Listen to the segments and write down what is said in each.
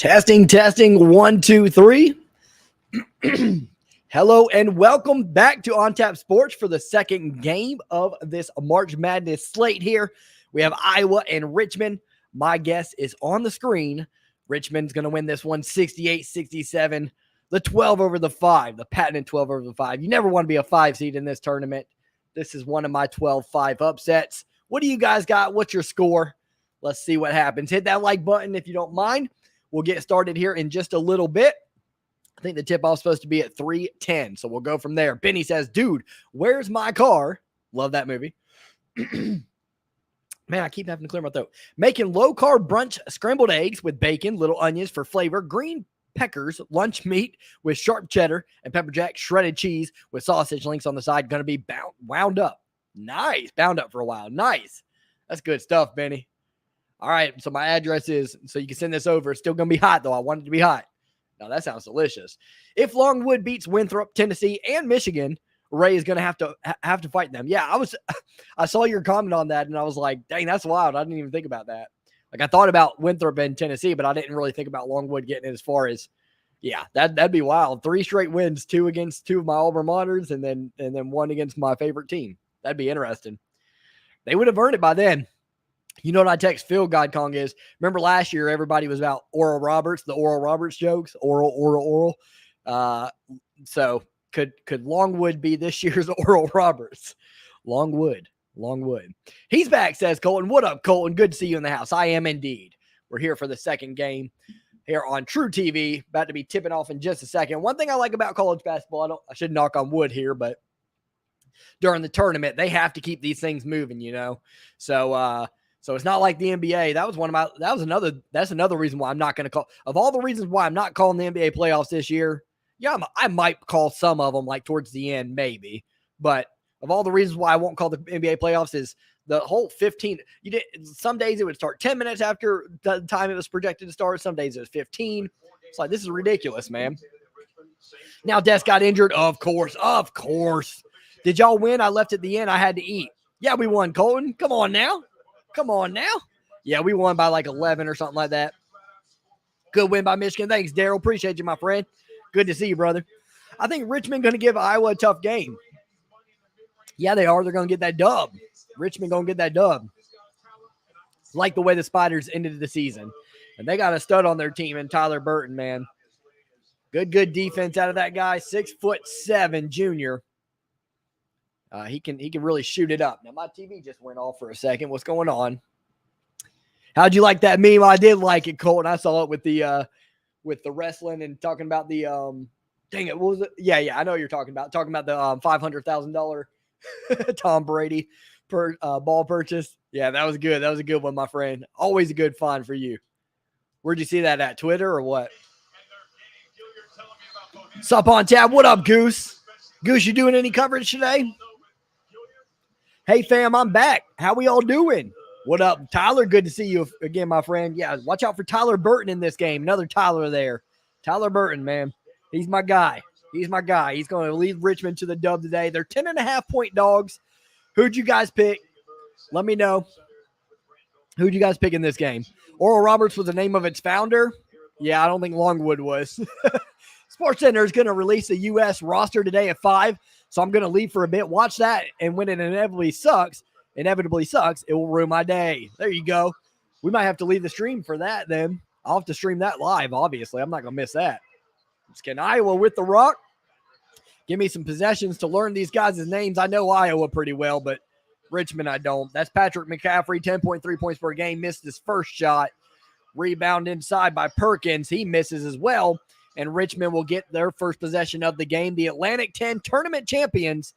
Testing, 1, 2, 3. Hello and welcome back to On Tap Sports for the second game of this March Madness slate here. We have Iowa and Richmond. My guess is on the screen. Richmond's going to win this one 68-67. The 12 over the 5, the patented 12 over the 5. You never want to be a 5 seed in this tournament. This is one of my 12-5 upsets. What do you guys got? What's your score? Let's see what happens. Hit that like button if you don't mind. We'll get started here in just a little bit. I think the tip-off's supposed to be at 3:10, so we'll go from there. Benny says, dude, where's my car? Love that movie. Man, I keep having to clear my throat. Making low-carb brunch scrambled eggs with bacon, little onions for flavor, green peckers, lunch meat with sharp cheddar, and pepper jack shredded cheese with sausage links on the side. Going to be wound up. Nice. Bound up for a while. Nice. That's good stuff, Benny. All right, so my address is, so you can send this over. It's still going to be hot, though. I want it to be hot. Now, that sounds delicious. If Longwood beats Winthrop, Tennessee, and Michigan, Ray is going to have to fight them. Yeah, I saw your comment on that, and I was like, dang, that's wild. I didn't even think about that. Like, I thought about Winthrop and Tennessee, but I didn't really think about Longwood getting it as far as, yeah, that'd be wild. 3 straight wins, 2 against 2 of my alma maters, and then 1 against my favorite team. That'd be interesting. They would have earned it by then. You know what I text Phil God Kong is? Remember last year, everybody was about Oral Roberts, the Oral Roberts jokes, oral. So could Longwood be this year's Oral Roberts? Longwood. He's back, says Colton. What up, Colton? Good to see you in the house. I am indeed. We're here for the second game here on True TV. About to be tipping off in just a second. One thing I like about college basketball, I should knock on wood here, but during the tournament, they have to keep these things moving, you know? So it's not like the NBA. That's another reason why I'm not going to call. Of all the reasons why I'm not calling the NBA playoffs this year, yeah, I might call some of them like towards the end, maybe. But of all the reasons why I won't call the NBA playoffs is the whole 15. Some days it would start 10 minutes after the time it was projected to start. Some days it was 15. It's like, this is ridiculous, man. Now Des got injured. Of course. Did y'all win? I left at the end. I had to eat. Yeah, we won, Colton. Come on now. Yeah, we won by like 11 or something like that. Good win by Michigan. Thanks, Daryl. Appreciate you, my friend. Good to see you, brother. I think Richmond going to give Iowa a tough game. Yeah, they are. They're going to get that dub. Richmond going to get that dub. Like the way the Spiders ended the season. And they got a stud on their team in Tyler Burton, man. Good defense out of that guy. 6'7" junior. He can really shoot it up. Now, my TV just went off for a second. What's going on? How'd you like that meme? I did like it, Colton. I saw it with the wrestling and talking about the dang it, what was it? Yeah, I know what you're talking about. Talking about the $500,000 Tom Brady per ball purchase. Yeah, that was good. That was a good one, my friend. Always a good find for you. Where'd you see that at? Twitter or what? Sup on tab? What up, Goose? Goose, you doing any coverage today? Hey, fam, I'm back. How we all doing? What up, Tyler? Good to see you again, my friend. Yeah, watch out for Tyler Burton in this game. Another Tyler there. Tyler Burton, man. He's my guy. He's going to lead Richmond to the dub today. They're 10.5-point dogs. Who'd you guys pick? Let me know. Who'd you guys pick in this game? Oral Roberts was the name of its founder. Yeah, I don't think Longwood was. SportsCenter is going to release the U.S. roster today at 5, so I'm going to leave for a bit. Watch that, and when it inevitably sucks, it will ruin my day. There you go. We might have to leave the stream for that then. I'll have to stream that live, obviously. I'm not going to miss that. Just kidding. Iowa with the rock. Give me some possessions to learn these guys' names. I know Iowa pretty well, but Richmond I don't. That's Patrick McCaffery, 10.3 points per game. Missed his first shot. Rebound inside by Perkins. He misses as well. And Richmond will get their first possession of the game. The Atlantic 10 tournament champions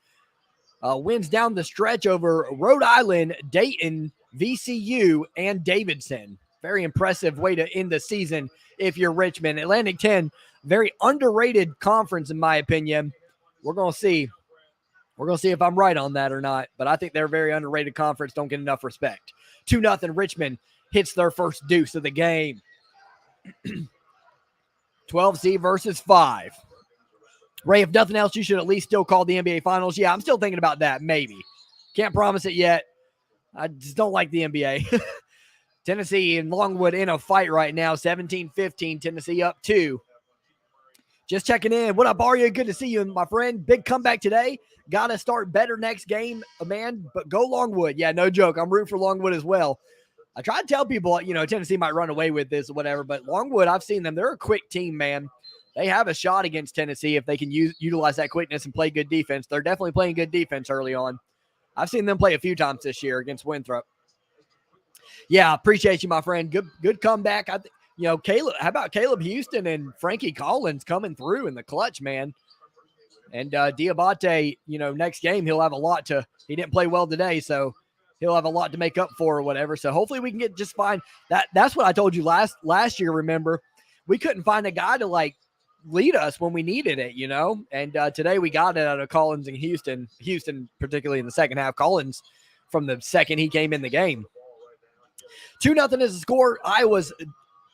wins down the stretch over Rhode Island, Dayton, VCU, and Davidson. Very impressive way to end the season if you're Richmond. Atlantic 10, very underrated conference in my opinion. We're going to see. We're going to see if I'm right on that or not. But I think they're a very underrated conference. Don't get enough respect. 2-0 Richmond hits their first deuce of the game. 12C versus 5. Ray, if nothing else, you should at least still call the NBA Finals. Yeah, I'm still thinking about that, maybe. Can't promise it yet. I just don't like the NBA. Tennessee and Longwood in a fight right now. 17-15. Tennessee up 2. Just checking in. What up, Arya? Good to see you, my friend. Big comeback today. Got to start better next game, man. But go Longwood. Yeah, no joke. I'm rooting for Longwood as well. I try to tell people, Tennessee might run away with this or whatever, but Longwood, I've seen them. They're a quick team, man. They have a shot against Tennessee if they can utilize that quickness and play good defense. They're definitely playing good defense early on. I've seen them play a few times this year against Winthrop. Yeah, appreciate you, my friend. Good comeback. Caleb. How about Caleb Houston and Frankie Collins coming through in the clutch, man? And Diabate, next game he'll have a lot to. He didn't play well today, so he'll have a lot to make up for or whatever. So hopefully we can get just fine. That's what I told you last year. Remember, we couldn't find a guy to lead us when we needed it, And today we got it out of Collins and Houston. Houston, particularly in the second half. Collins from the second he came in the game. 2-0 is the score. Iowa's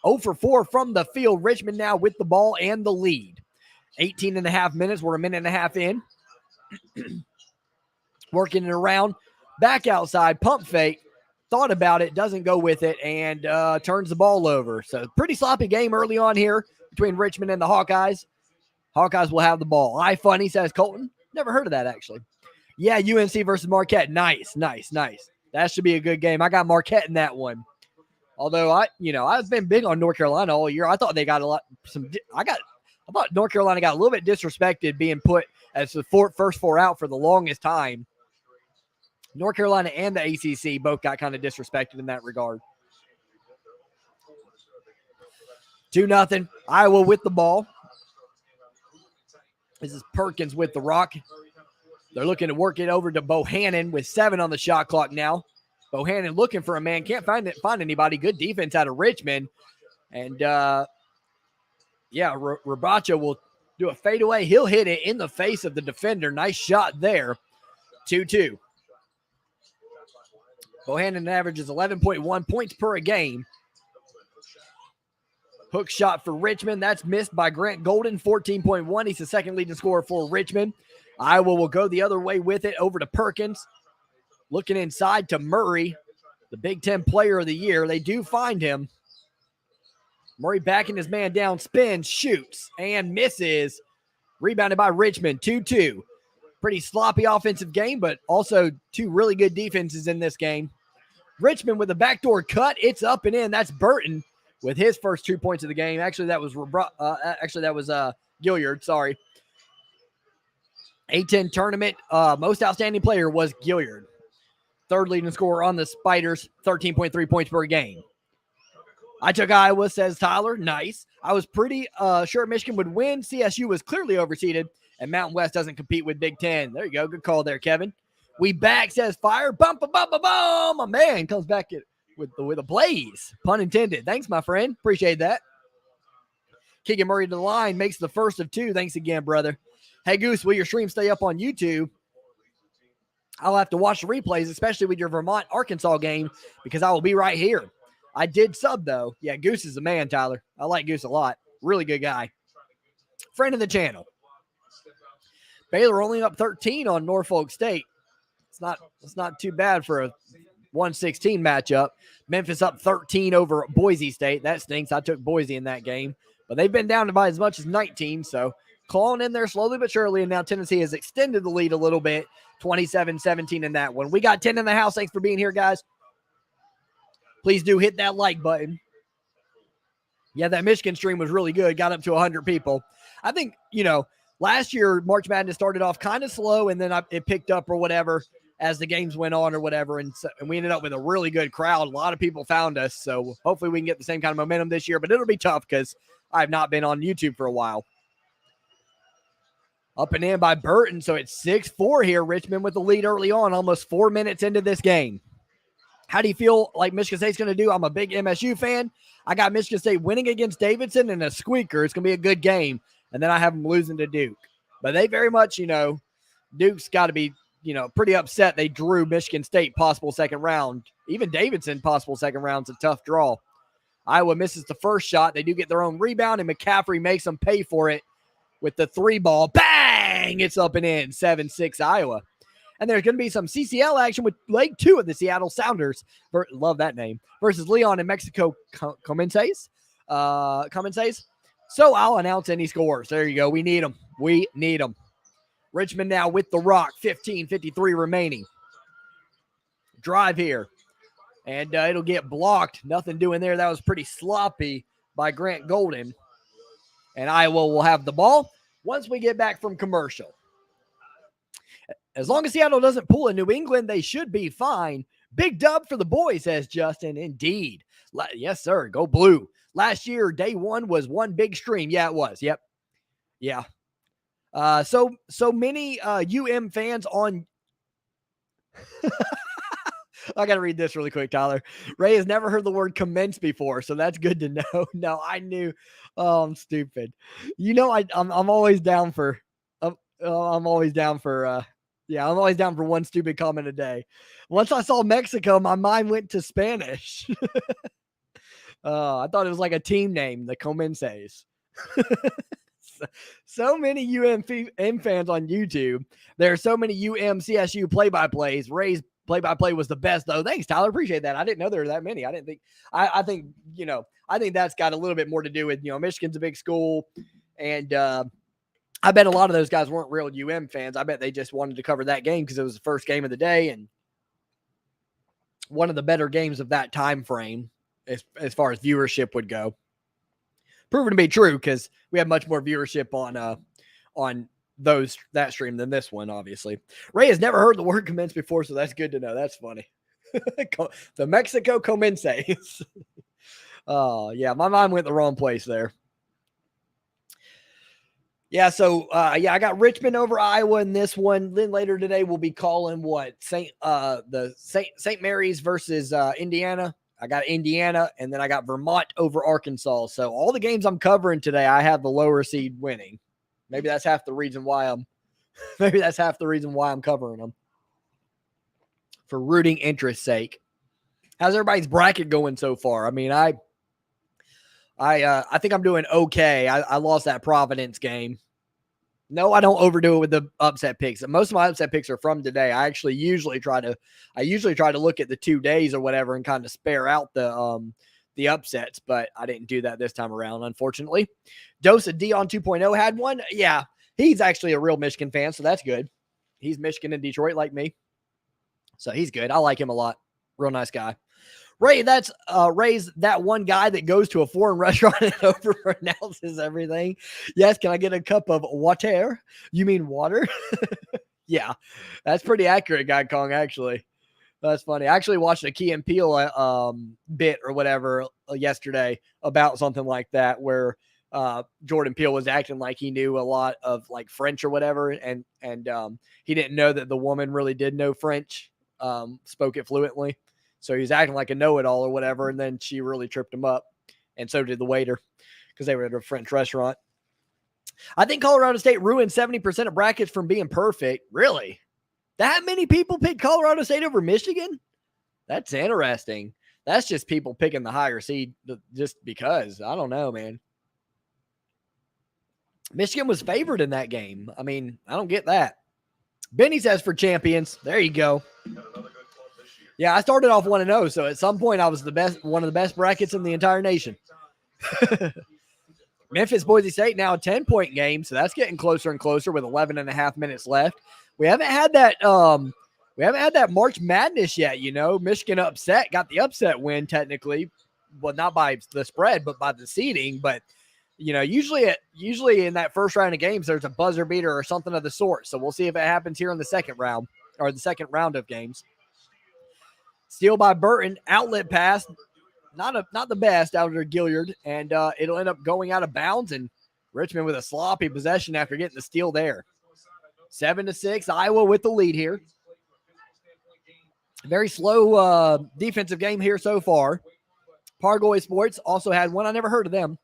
0 for 4 from the field. Richmond now with the ball and the lead. 18 and a half minutes. We're a minute and a half in. Working it around. Back outside. Pump fake. Thought about it. Doesn't go with it. And turns the ball over. So pretty sloppy game early on here between Richmond and the Hawkeyes. Hawkeyes will have the ball. Funny, says Colton. Never heard of that, actually. Yeah, UNC versus Marquette. Nice. That should be a good game. I got Marquette in that one. Although I've been big on North Carolina all year. I thought they got I thought North Carolina got a little bit disrespected being put as the first 4 out for the longest time. North Carolina and the ACC both got kind of disrespected in that regard. 2-0. Iowa with the ball. This is Perkins with the rock. They're looking to work it over to Bohannon with 7 on the shot clock now. Bohannon looking for a man. Can't find anybody. Good defense out of Richmond. And, Rabacha will do a fadeaway. He'll hit it in the face of the defender. Nice shot there. 2-2. Bohannon averages 11.1 points per game. Hook shot for Richmond. That's missed by Grant Golden, 14.1. He's the second leading scorer for Richmond. Iowa will go the other way with it over to Perkins. Looking inside to Murray, the Big Ten Player of the Year. They do find him. Murray backing his man down, spins, shoots, and misses. Rebounded by Richmond, 2-2. Pretty sloppy offensive game, but also 2 really good defenses in this game. Richmond with a backdoor cut. It's up and in. That's Burton with his first 2 points of the game. Actually, that was Gilyard. Sorry. A-10 tournament. Most outstanding player was Gilyard. Third leading scorer on the Spiders, 13.3 points per game. I took Iowa, says Tyler. Nice. I was pretty sure Michigan would win. CSU was clearly overseeded, and Mountain West doesn't compete with Big Ten. There you go. Good call there, Kevin. We back, says Fire. Bum, bum, bum, bum, bum. My man comes back with a blaze. Pun intended. Thanks, my friend. Appreciate that. Keegan Murray to the line. Makes the first of 2. Thanks again, brother. Hey, Goose, will your stream stay up on YouTube? I'll have to watch the replays, especially with your Vermont-Arkansas game, because I will be right here. I did sub, though. Yeah, Goose is the man, Tyler. I like Goose a lot. Really good guy. Friend of the channel. Baylor only up 13 on Norfolk State. It's not too bad for a 116 matchup. Memphis up 13 over Boise State. That stinks. I took Boise in that game. But they've been down by as much as 19, so clawing in there slowly but surely, and now Tennessee has extended the lead a little bit, 27-17 in that one. We got 10 in the house. Thanks for being here, guys. Please do hit that like button. Yeah, that Michigan stream was really good. Got up to 100 people. I think, last year March Madness started off kind of slow, and then it picked up or whatever as the games went on or whatever, and we ended up with a really good crowd. A lot of people found us, so hopefully we can get the same kind of momentum this year, but it'll be tough because I've not been on YouTube for a while. Up and in by Burton, so it's 6-4 here. Richmond with the lead early on, almost 4 minutes into this game. How do you feel like Michigan State's going to do? I'm a big MSU fan. I got Michigan State winning against Davidson and a squeaker. It's going to be a good game. And then I have them losing to Duke. But they very much, Duke's got to be, pretty upset they drew Michigan State possible second round. Even Davidson possible second round's a tough draw. Iowa misses the first shot. They do get their own rebound, and McCaffery makes them pay for it with the 3 ball. Bang! It's up and in. 7-6 Iowa. And there's going to be some CCL action with leg 2 of the Seattle Sounders. Love that name. Versus Leon and Mexico Comences. So I'll announce any scores. There you go. We need them. We need them. Richmond now with the rock. 15:53 remaining. Drive here. And it'll get blocked. Nothing doing there. That was pretty sloppy by Grant Golden. And Iowa will have the ball once we get back from commercial. As long as Seattle doesn't pull a New England, they should be fine. Big dub for the boys, says Justin. Indeed. Yes, sir. Go blue. Last year, day 1 was one big stream. Yeah, it was. Yep. Yeah. So many fans on I got to read this really quick, Tyler. Ray has never heard the word commence before, so that's good to know. No, I knew. Oh, I'm stupid. I'm always down for I'm always down for one stupid comment a day. Once I saw Mexico, my mind went to Spanish. I thought it was like a team name, the Comences. So many fans on YouTube. There are so many CSU play-by-plays. Ray's play-by-play was the best, though. Thanks, Tyler. Appreciate that. I didn't know there were that many. I think that's got a little bit more to do with, Michigan's a big school. And I bet a lot of those guys weren't real fans. I bet they just wanted to cover that game because it was the first game of the day and one of the better games of that time frame as far as viewership would go. Proven to be true because we have much more viewership on that stream than this one, obviously. Ray has never heard the word commence before, so that's good to know. That's funny. The Mexico Comences. Oh, yeah, my mind went the wrong place there. Yeah, so I got Richmond over Iowa in this one. Then later today we'll be calling St. Mary's versus Indiana. I got Indiana, and then I got Vermont over Arkansas. So all the games I'm covering today, I have the lower seed winning. Maybe that's half the reason why I'm covering them. For rooting interest's sake. How's everybody's bracket going so far? I mean, I think I'm doing okay. I lost that Providence game. No, I don't overdo it with the upset picks. Most of my upset picks are from today. I usually try to look at the 2 days or whatever and kind of spare out the upsets, but I didn't do that this time around, unfortunately. Dose of Dion 2.0 had one. Yeah, he's actually a real Michigan fan, so that's good. He's Michigan and Detroit like me, so he's good. I like him a lot. Real nice guy. Ray, that's Ray's that one guy that goes to a foreign restaurant and overpronounces everything. Yes, can I get a cup of water? You mean water? Yeah, that's pretty accurate, Guy Kong, actually. That's funny. I actually watched a Key and Peele bit or whatever yesterday about something like that where Jordan Peele was acting like he knew a lot of like French or whatever, and he didn't know that the woman really did know French, spoke it fluently. So he's acting like a know-it-all or whatever, and then she really tripped him up, and so did the waiter because they were at a French restaurant. I think Colorado State ruined 70% of brackets from being perfect. Really? That many people picked Colorado State over Michigan? That's interesting. That's just people picking the higher seed just because. I don't know, man. Michigan was favored in that game. I mean, I don't get that. Benny says for champions. There you go. Yeah, I started off 1-0, so at some point I was one of the best brackets in the entire nation. Memphis Boise State now a 10-point game, so that's getting closer and closer with 11.5 minutes left. We haven't had that March Madness yet, Michigan got the upset win technically, well, not by the spread, but by the seeding. But usually in that first round of games, there's a buzzer beater or something of the sort. So we'll see if it happens here in the second round or the second round of games. Steal by Burton, outlet pass, not the best out of Gilyard, and it'll end up going out of bounds. And Richmond with a sloppy possession after getting the steal there. 7-6, Iowa with the lead here. Very slow defensive game here so far. Pargoy Sports also had one. I never heard of them.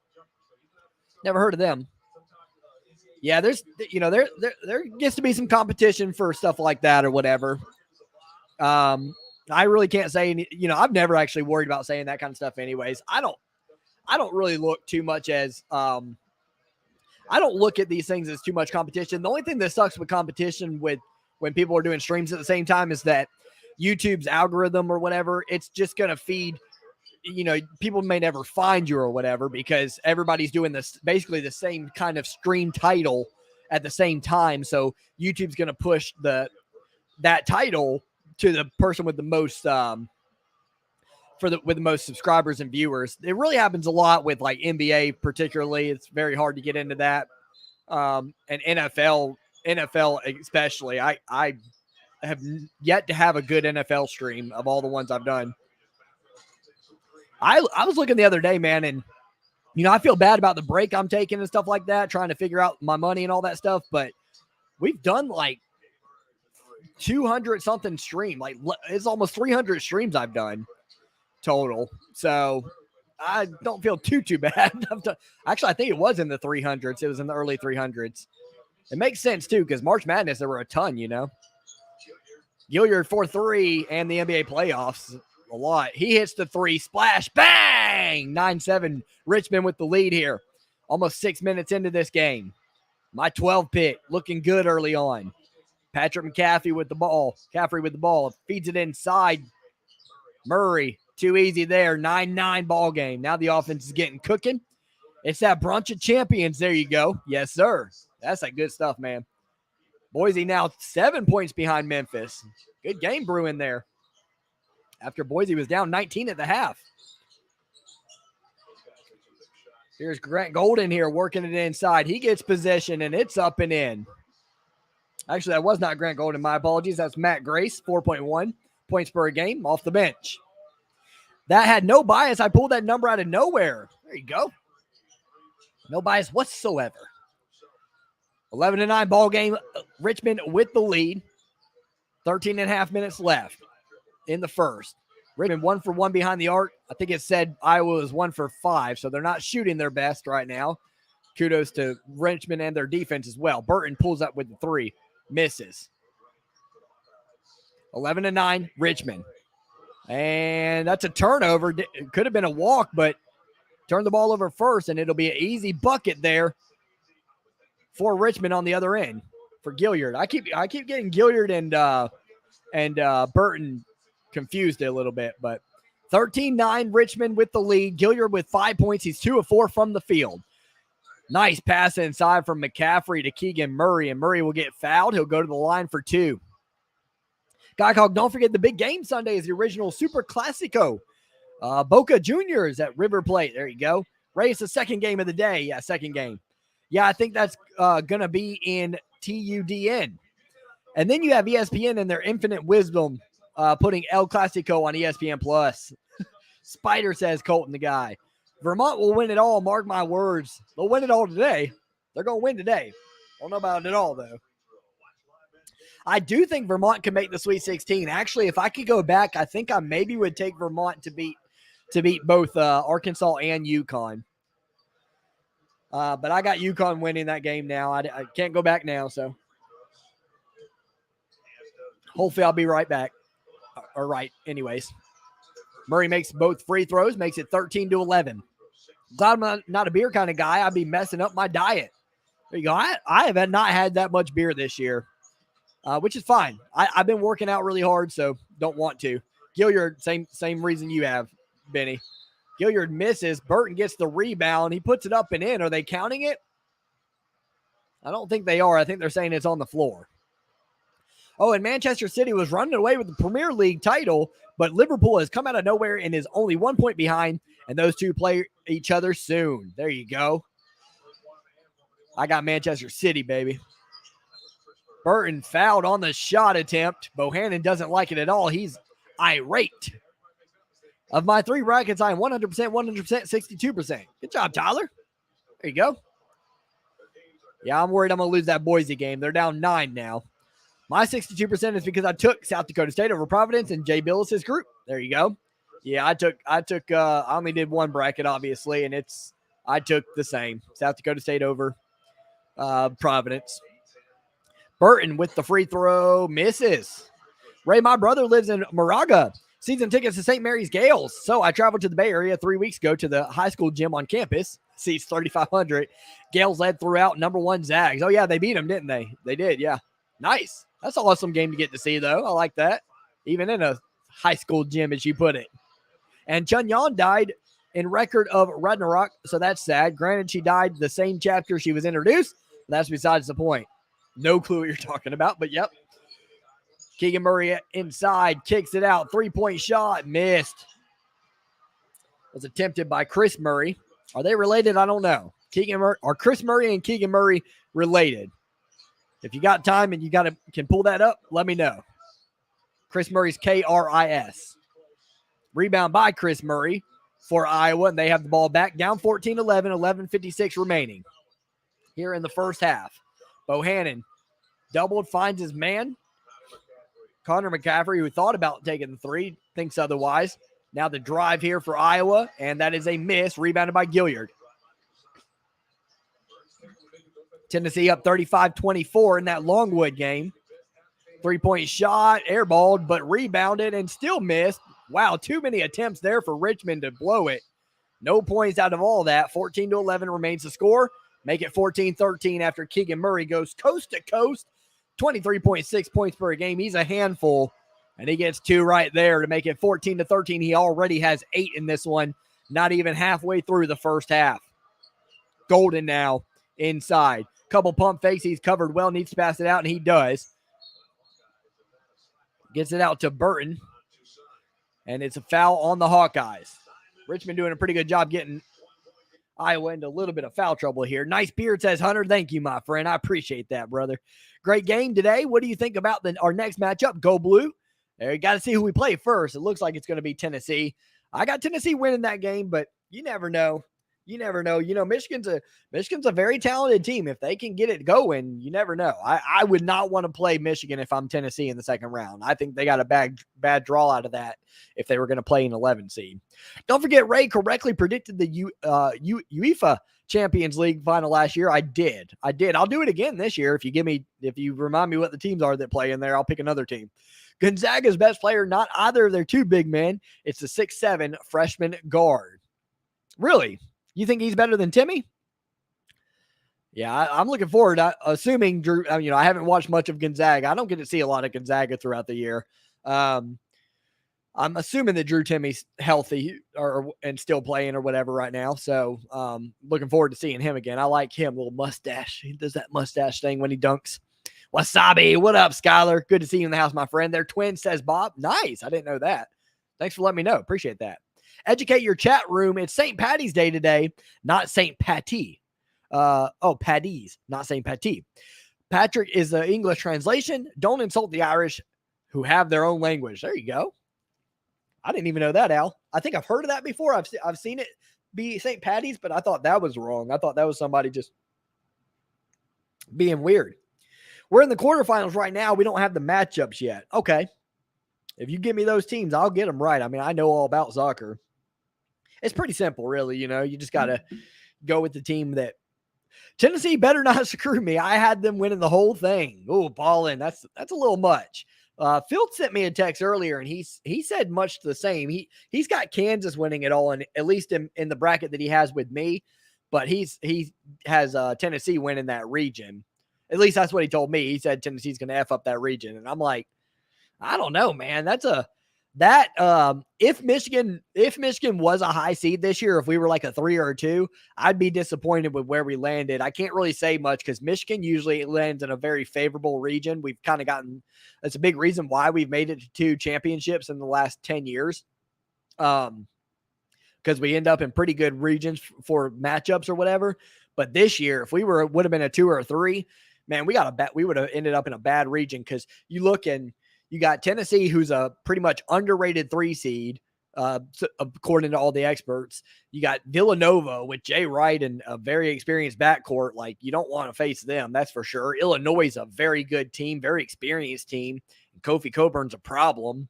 Yeah, there's there gets to be some competition for stuff like that or whatever. I really can't say any, I've never actually worried about saying that kind of stuff anyways. I don't really look too much as I don't look at these things as too much competition. The only thing that sucks with competition with when people are doing streams at the same time is that YouTube's algorithm or whatever, it's just going to feed, people may never find you or whatever because everybody's doing this basically the same kind of stream title at the same time. So YouTube's going to push that title to the person with the most with the most subscribers and viewers. It really happens a lot with like NBA particularly. It's very hard to get into that. And NFL especially. I have yet to have a good NFL stream of all the ones I've done. I was looking the other day, man, and I feel bad about the break I'm taking and stuff like that, trying to figure out my money and all that stuff, but we've done like 200 something stream. Like it's almost 300 streams I've done total. So I don't feel too bad. Actually, I think it was in the 300s. It was in the early 300s. It makes sense too, because March Madness, there were a ton, Gilyard 4-3 and the NBA playoffs a lot. He hits the three, splash, bang! 9-7, Richmond with the lead here. Almost 6 minutes into this game. My 12 pick, looking good early on. Patrick McCaffery with the ball. Feeds it inside. Murray, too easy there. 9-9 ball game. Now the offense is getting cooking. It's that brunch of champions. There you go. Yes, sir. That's that good stuff, man. Boise now 7 points behind Memphis. Good game brewing there. After Boise was down 19 at the half. Here's Grant Golden here working it inside. He gets possession, and it's up and in. Actually, that was not Grant Golden. My apologies. That's Matt Grace, 4.1 points per game off the bench. That had no bias. I pulled that number out of nowhere. There you go. No bias whatsoever. 11-9 ball game. Richmond with the lead. 13 and a half minutes left in the first. Richmond 1 for 1 behind the arc. I think it said Iowa was 1 for 5, so they're not shooting their best right now. Kudos to Richmond and their defense as well. Burton pulls up with the 3. Misses. 11-9, Richmond. And that's a turnover. It could have been a walk, but turn the ball over first, and it'll be an easy bucket there for Richmond on the other end for Gilyard. I keep getting Gilyard and Burton confused a little bit, but 13-9 Richmond with the lead. Gilyard with 5 points. He's 2 of 4 from the field. Nice pass inside from McCaffery to Keegan Murray, and Murray will get fouled. He'll go to the line for 2. Guycog, don't forget the big game Sunday is the original Super Classico. Boca Juniors at River Plate. There you go. Ray, it's the second game of the day. Yeah, second game. Yeah, I think that's going to be in TUDN. And then you have ESPN and their infinite wisdom putting El Clasico on ESPN+. Spider says Colton the guy. Vermont will win it all. Mark my words. They'll win it all today. They're going to win today. Don't know about it all, though. I do think Vermont can make the Sweet 16. Actually, if I could go back, I think I maybe would take Vermont to beat both Arkansas and UConn. But I got UConn winning that game now. I can't go back now, so hopefully I'll be right back. Or right, anyways. Murray makes both free throws, makes it 13-11. Glad I'm not a beer kind of guy. I'd be messing up my diet. There you go. I have not had that much beer this year, which is fine. I've been working out really hard, so don't want to. Gilyard, same reason you have, Benny. Gilyard misses. Burton gets the rebound. He puts it up and in. Are they counting it? I don't think they are. I think they're saying it's on the floor. Oh, and Manchester City was running away with the Premier League title, but Liverpool has come out of nowhere and is only 1 point behind, and those two play each other soon. There you go. I got Manchester City, baby. Burton fouled on the shot attempt. Bohannon doesn't like it at all. He's irate. Of my 3 brackets, I am 100%, 100%, 62%. Good job, Tyler. There you go. Yeah, I'm worried I'm going to lose that Boise game. They're down 9 now. My 62% is because I took South Dakota State over Providence and Jay Billis's group. There you go. Yeah, I only did 1 bracket, obviously, and I took the same. South Dakota State over Providence. Burton with the free throw, misses. Ray, my brother lives in Moraga. Season tickets to St. Mary's Gales. So I traveled to the Bay Area 3 weeks ago to the high school gym on campus. Seats 3,500. Gales led throughout. Number 1 Zags. Oh, yeah, they beat them, didn't they? They did, yeah. Nice. That's an awesome game to get to see, though. I like that. Even in a high school gym, as you put it. And Chunyon died in record of Ragnarok, so that's sad. Granted, she died the same chapter she was introduced. That's besides the point. No clue what you're talking about, but yep. Keegan Murray inside, kicks it out. 3-point shot, missed. Was attempted by Chris Murray. Are they related? I don't know. Are Chris Murray and Keegan Murray related? If you got time and can pull that up, let me know. Chris Murray's K-R-I-S. Rebound by Chris Murray for Iowa, and they have the ball back. Down 14-11, 11:56 remaining here in the first half. Bohannon doubled, finds his man. Connor McCaffery, who thought about taking the three, thinks otherwise. Now the drive here for Iowa, and that is a miss, rebounded by Gilyard. Tennessee up 35-24 in that Longwood game. 3-point shot, airballed, but rebounded and still missed. Wow, too many attempts there for Richmond to blow it. No points out of all that. 14-11 remains the score. Make it 14-13 after Keegan Murray goes coast to coast. 23.6 points per game. He's a handful, and he gets 2 right there to make it 14-13. He already has 8 in this one, not even halfway through the first half. Golden now inside. Couple pump fakes. He's covered well, needs to pass it out, and he does. Gets it out to Burton, and it's a foul on the Hawkeyes. Richmond doing a pretty good job getting Iowa into a little bit of foul trouble here. Nice beard, says Hunter. Thank you, my friend. I appreciate that, brother. Great game today. What do you think about our next matchup? Go Blue. There, you got to see who we play first. It looks like it's going to be Tennessee. I got Tennessee winning that game, but you never know. You never know. You know, Michigan's a very talented team. If they can get it going, you never know. I would not want to play Michigan if I'm Tennessee in the second round. I think they got a bad draw out of that if they were going to play an 11 seed. Don't forget, Ray correctly predicted the UEFA Champions League final last year. I did. I'll do it again this year. If you remind me what the teams are that play in there, I'll pick another team. Gonzaga's best player, not either of their 2 big men. It's the 6'7" freshman guard. Really? You think he's better than Timmy? Yeah, I'm looking forward. Assuming Drew, I haven't watched much of Gonzaga. I don't get to see a lot of Gonzaga throughout the year. I'm assuming that Drew Timmy's healthy and still playing or whatever right now. So looking forward to seeing him again. I like him, little mustache. He does that mustache thing when he dunks. Wasabi, what up, Skyler? Good to see you in the house, my friend. They're twins, says Bob. Nice. I didn't know that. Thanks for letting me know. Appreciate that. Educate your chat room. It's St. Patty's Day today, not St. Patty. Paddy's, not St. Patty. Patrick is the English translation. Don't insult the Irish who have their own language. There you go. I didn't even know that, Al. I think I've heard of that before. I've seen it be St. Patty's, but I thought that was wrong. I thought that was somebody just being weird. We're in the quarterfinals right now. We don't have the matchups yet. Okay. If you give me those teams, I'll get them right. I mean, I know all about soccer. It's pretty simple, really. You just got to go with the team that Tennessee better not screw me. I had them winning the whole thing. Oh, ballin'. That's a little much. Phil sent me a text earlier, and he said much the same. He's got Kansas winning it all, and at least in the bracket that he has with me, but he has Tennessee winning that region. At least that's what he told me. He said Tennessee's going to F up that region, and I'm like, I don't know, man. If Michigan was a high seed this year, if we were like a 3 or a 2, I'd be disappointed with where we landed. I can't really say much because Michigan usually lands in a very favorable region. We've kind of that's a big reason why we've made it to 2 championships in the last 10 years. Because we end up in pretty good regions for matchups or whatever. But this year, if we would have been a 2 or a 3, man, we would have ended up in a bad region because you look and you got Tennessee, who's a pretty much underrated 3 seed, according to all the experts. You got Villanova with Jay Wright and a very experienced backcourt. Like, you don't want to face them, that's for sure. Illinois is a very good team, very experienced team. And Kofi Coburn's a problem.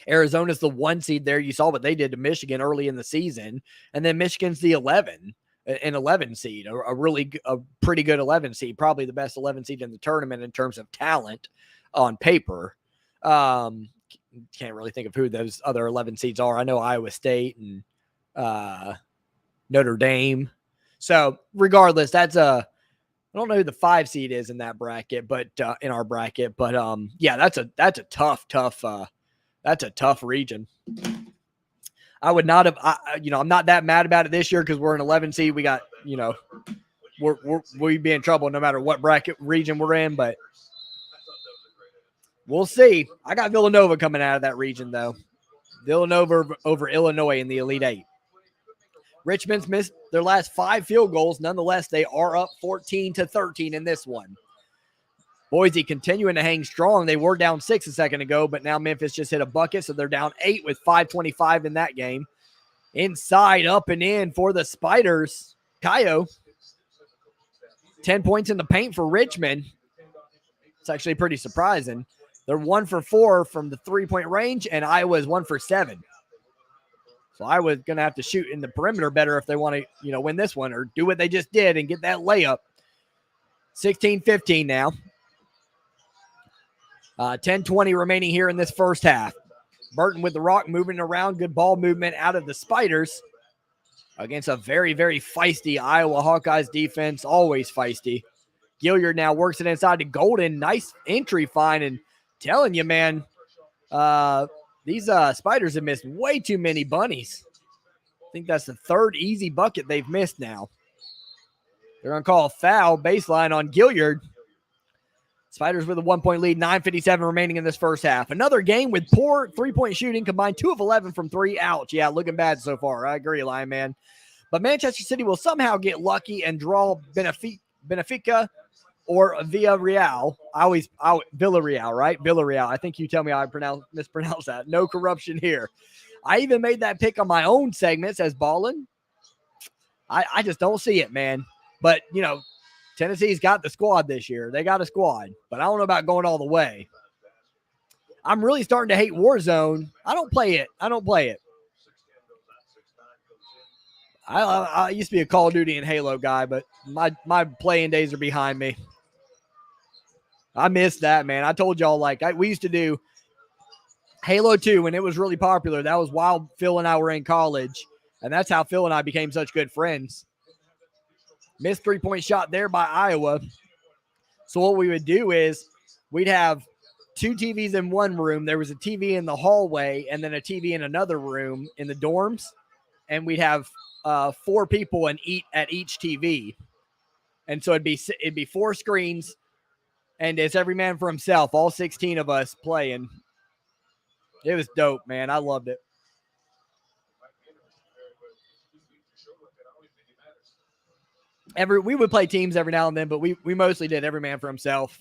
Arizona's the 1 seed there. You saw what they did to Michigan early in the season. And then Michigan's the 11 seed, a pretty good 11 seed, probably the best 11 seed in the tournament in terms of talent on paper. Can't really think of who those other 11 seeds are. I know Iowa State and Notre Dame. So regardless, that's a I don't know who the 5 seed is in that bracket, but in our bracket, but yeah, that's a tough region. I would not have, I'm not that mad about it this year because we're an 11 seed. We got, we'd be in trouble no matter what bracket region we're in, but we'll see. I got Villanova coming out of that region though. Villanova over Illinois in the Elite Eight. Richmond's missed their last 5 field goals. Nonetheless, they are up 14-13 in this one. Boise continuing to hang strong. They were down 6 a second ago, but now Memphis just hit a bucket, so they're down 8 with 5:25 in that game. Inside, up and in for the Spiders. Kayo, 10 points in the paint for Richmond. It's actually pretty surprising. They're 1 for 4 from the 3-point range, and Iowa is 1 for 7. So Iowa's going to have to shoot in the perimeter better if they want to, win this one or do what they just did and get that layup. 16-15 now. 10:20 remaining here in this first half. Burton with the rock, moving around. Good ball movement out of the Spiders against a very, very feisty Iowa Hawkeyes defense. Always feisty. Gilyard now works it inside to Golden. Nice entry find. And telling you, man, these Spiders have missed way too many bunnies. I think that's the 3rd easy bucket they've missed now. They're going to call a foul baseline on Gilyard. Spiders with a 1-point lead, 9:57 remaining in this first half. Another game with poor 3-point shooting, combined 2 of 11 from 3. Ouch. Yeah, looking bad so far. I agree, Lion Man. But Manchester City will somehow get lucky and draw Benfica or Villarreal. Villarreal, right? Villarreal. I think you tell me I mispronounce that. No corruption here. I even made that pick on my own segments as ballin'. I just don't see it, man. But, Tennessee's got the squad this year. They got a squad, but I don't know about going all the way. I'm really starting to hate Warzone. I don't play it. I used to be a Call of Duty and Halo guy, but my playing days are behind me. I miss that, man. I told y'all, we used to do Halo 2 when it was really popular. That was while Phil and I were in college, and that's how Phil and I became such good friends. Missed 3-point shot there by Iowa. So what we would do is we'd have 2 TVs in one room. There was a TV in the hallway and then a TV in another room in the dorms. And we'd have 4 people at each TV. And so it'd be 4 screens, and it's every man for himself, all 16 of us playing. It was dope, man. I loved it. We would play teams every now and then, but we mostly did every man for himself.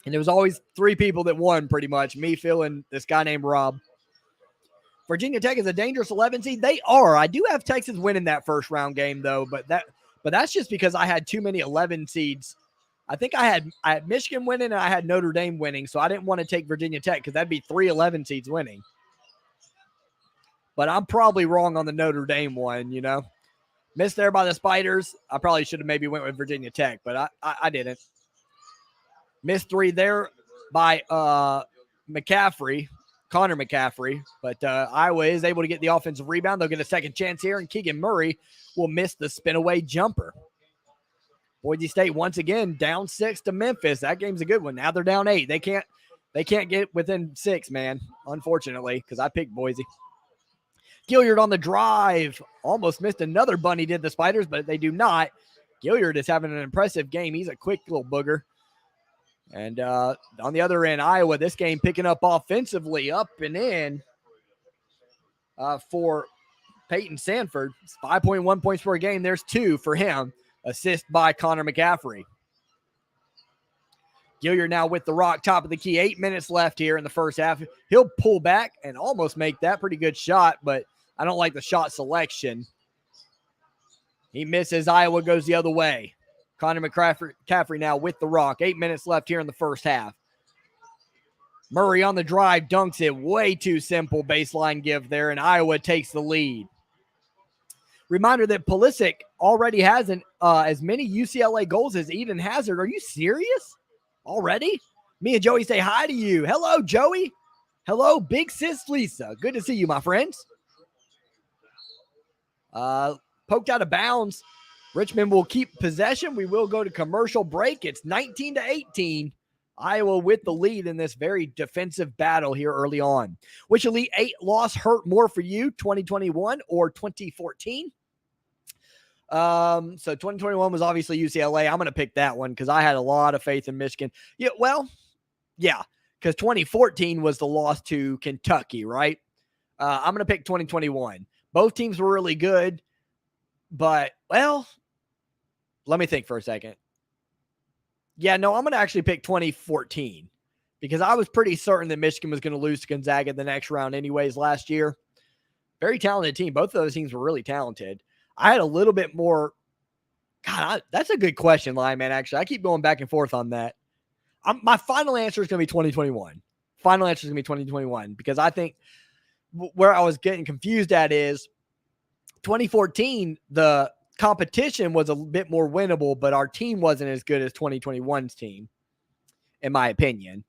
And there was always 3 people that won pretty much, me, Phil, and this guy named Rob. Virginia Tech is a dangerous 11 seed. They are. I do have Texas winning that first round game though, but that's just because I had too many 11 seeds. I think I had Michigan winning and I had Notre Dame winning, so I didn't want to take Virginia Tech because that'd be 3 11 seeds winning. But I'm probably wrong on the Notre Dame one, Missed there by the Spiders. I probably should have maybe went with Virginia Tech, but I didn't. Missed 3 there by McCaffery, Connor McCaffery, but Iowa is able to get the offensive rebound. They'll get a second chance here, and Keegan Murray will miss the spin-away jumper. Boise State once again down 6 to Memphis. That game's a good one. Now they're down 8. They can't get within 6, man, unfortunately, because I picked Boise. Gilyard on the drive. Almost missed another bunny, did the Spiders, but they do not. Gilyard is having an impressive game. He's a quick little booger. And on the other end, Iowa, this game picking up offensively, up and in for Peyton Sanford. It's 5.1 points per game. There's 2 for him. Assist by Connor McCaffery. Gilyard now with the rock, top of the key. 8 minutes left here in the first half. He'll pull back and almost make that. Pretty good shot, but I don't like the shot selection. He misses. Iowa goes the other way. Connor McCaffery now with the rock. 8 minutes left here in the first half. Murray on the drive, dunks it. Way too simple baseline give there, and Iowa takes the lead. Reminder that Pulisic already has as many UCLA goals as Eden Hazard. Are you serious? Already? Me and Joey say hi to you. Hello, Joey. Hello, big sis Lisa. Good to see you, my friends. Poked out of bounds. Richmond will keep possession. We will go to commercial break. It's 19-18. Iowa with the lead in this very defensive battle here early on. Which Elite Eight loss hurt more for you, 2021 or 2014? So 2021 was obviously UCLA. I'm going to pick that one because I had a lot of faith in Michigan. Yeah, because 2014 was the loss to Kentucky, right? I'm going to pick 2021. Both teams were really good, but, well, let me think for a second. Yeah, no, I'm going to actually pick 2014 because I was pretty certain that Michigan was going to lose to Gonzaga the next round anyways last year. Very talented team. Both of those teams were really talented. I had a little bit more. God, that's a good question, Lyman, actually. I keep going back and forth on that. My final answer is going to be 2021. Final answer is going to be 2021 because I think where I was getting confused at is 2014, the competition was a bit more winnable, but our team wasn't as good as 2021's team, in my opinion.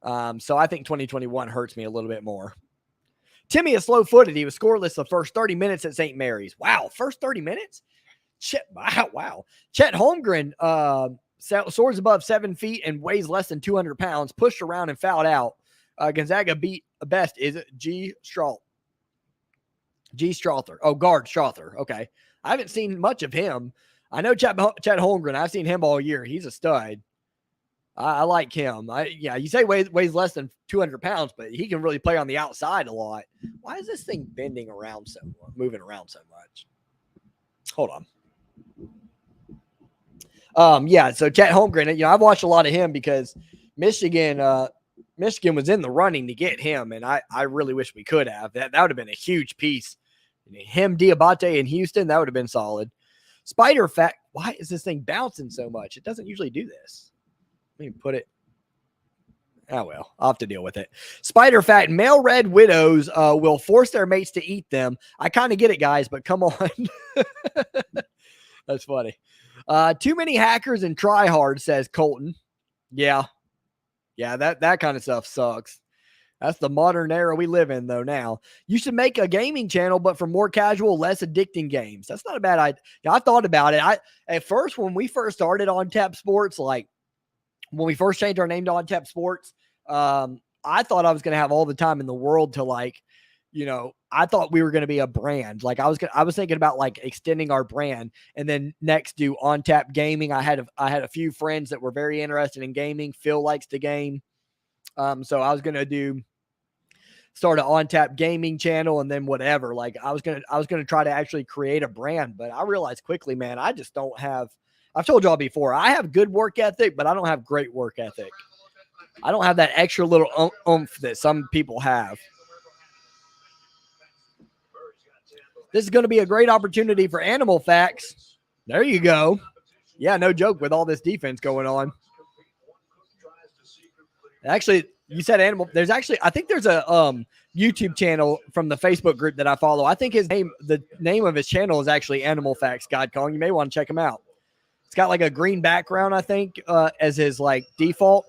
So I think 2021 hurts me a little bit more. Timmy is slow-footed. He was scoreless the first 30 minutes at St. Mary's. Wow, first 30 minutes? Wow. Chet Holmgren soars above 7 feet and weighs less than 200 pounds, pushed around and fouled out. Gonzaga beat best. Is it G. Strother? Oh, guard Strother. Okay. I haven't seen much of him. I know Chet Holmgren. I've seen him all year. He's a stud. I like him. You say weighs less than 200 pounds, but he can really play on the outside a lot. Why is this thing moving around so much? Hold on. So Chet Holmgren, I've watched a lot of him because Michigan was in the running to get him, and I really wish we could have. That would have been a huge piece. Him, Diabate, and Houston, that would have been solid. Spider Fat, why is this thing bouncing so much? It doesn't usually do this. Let me put it. Oh, well, I'll have to deal with it. Spider Fat, male red widows will force their mates to eat them. I kind of get it, guys, but come on. That's funny. Too many hackers and tryhard, says Colton. Yeah, that kind of stuff sucks. That's the modern era we live in, though, now. You should make a gaming channel, but for more casual, less addicting games. That's not a bad idea. I thought about it. At first, when we first started on Tap Sports, like when we first changed our name to On Tap Sports, I thought I was going to have all the time in the world to I thought we were going to be a brand. Like I was thinking about like extending our brand and then next do On Tap Gaming. I had a few friends that were very interested in gaming. Phil likes to game. So I was going to start an On Tap Gaming channel and then whatever. Like I was going to try to actually create a brand, but I realized quickly, man, I just don't have, I've told y'all before, I have good work ethic, but I don't have great work ethic. I don't have that extra little oomph that some people have. This is going to be a great opportunity for Animal Facts. There you go. Yeah, no joke with all this defense going on. Actually, you said Animal. I think there's a YouTube channel from the Facebook group that I follow. I think the name of his channel is actually Animal Facts God Kong. You may want to check him out. It's got like a green background, I think, as his like default.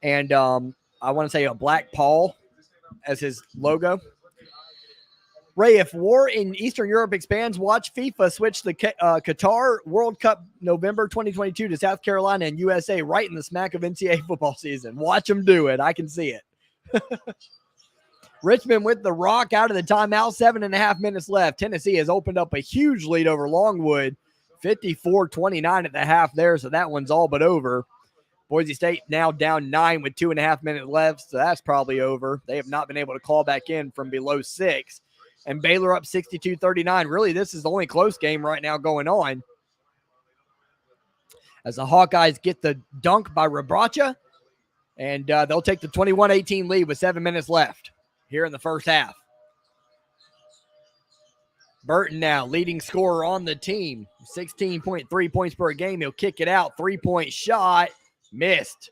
And I want to say a black paw as his logo. Ray, if war in Eastern Europe expands, watch FIFA switch the Qatar World Cup November 2022 to South Carolina and USA right in the smack of NCAA football season. Watch them do it. I can see it. Richmond with the rock out of the timeout. 7.5 minutes left. Tennessee has opened up a huge lead over Longwood. 54-29 at the half there, so that one's all but over. Boise State now down 9 with 2.5 minutes left, so that's probably over. They have not been able to call back in from below 6. And Baylor up 62-39. Really, this is the only close game right now going on. As the Hawkeyes get the dunk by Rebracha, and they'll take the 21-18 lead with 7 minutes left here in the first half. Burton now leading scorer on the team. 16.3 points per game. He'll kick it out. 3-point shot. Missed.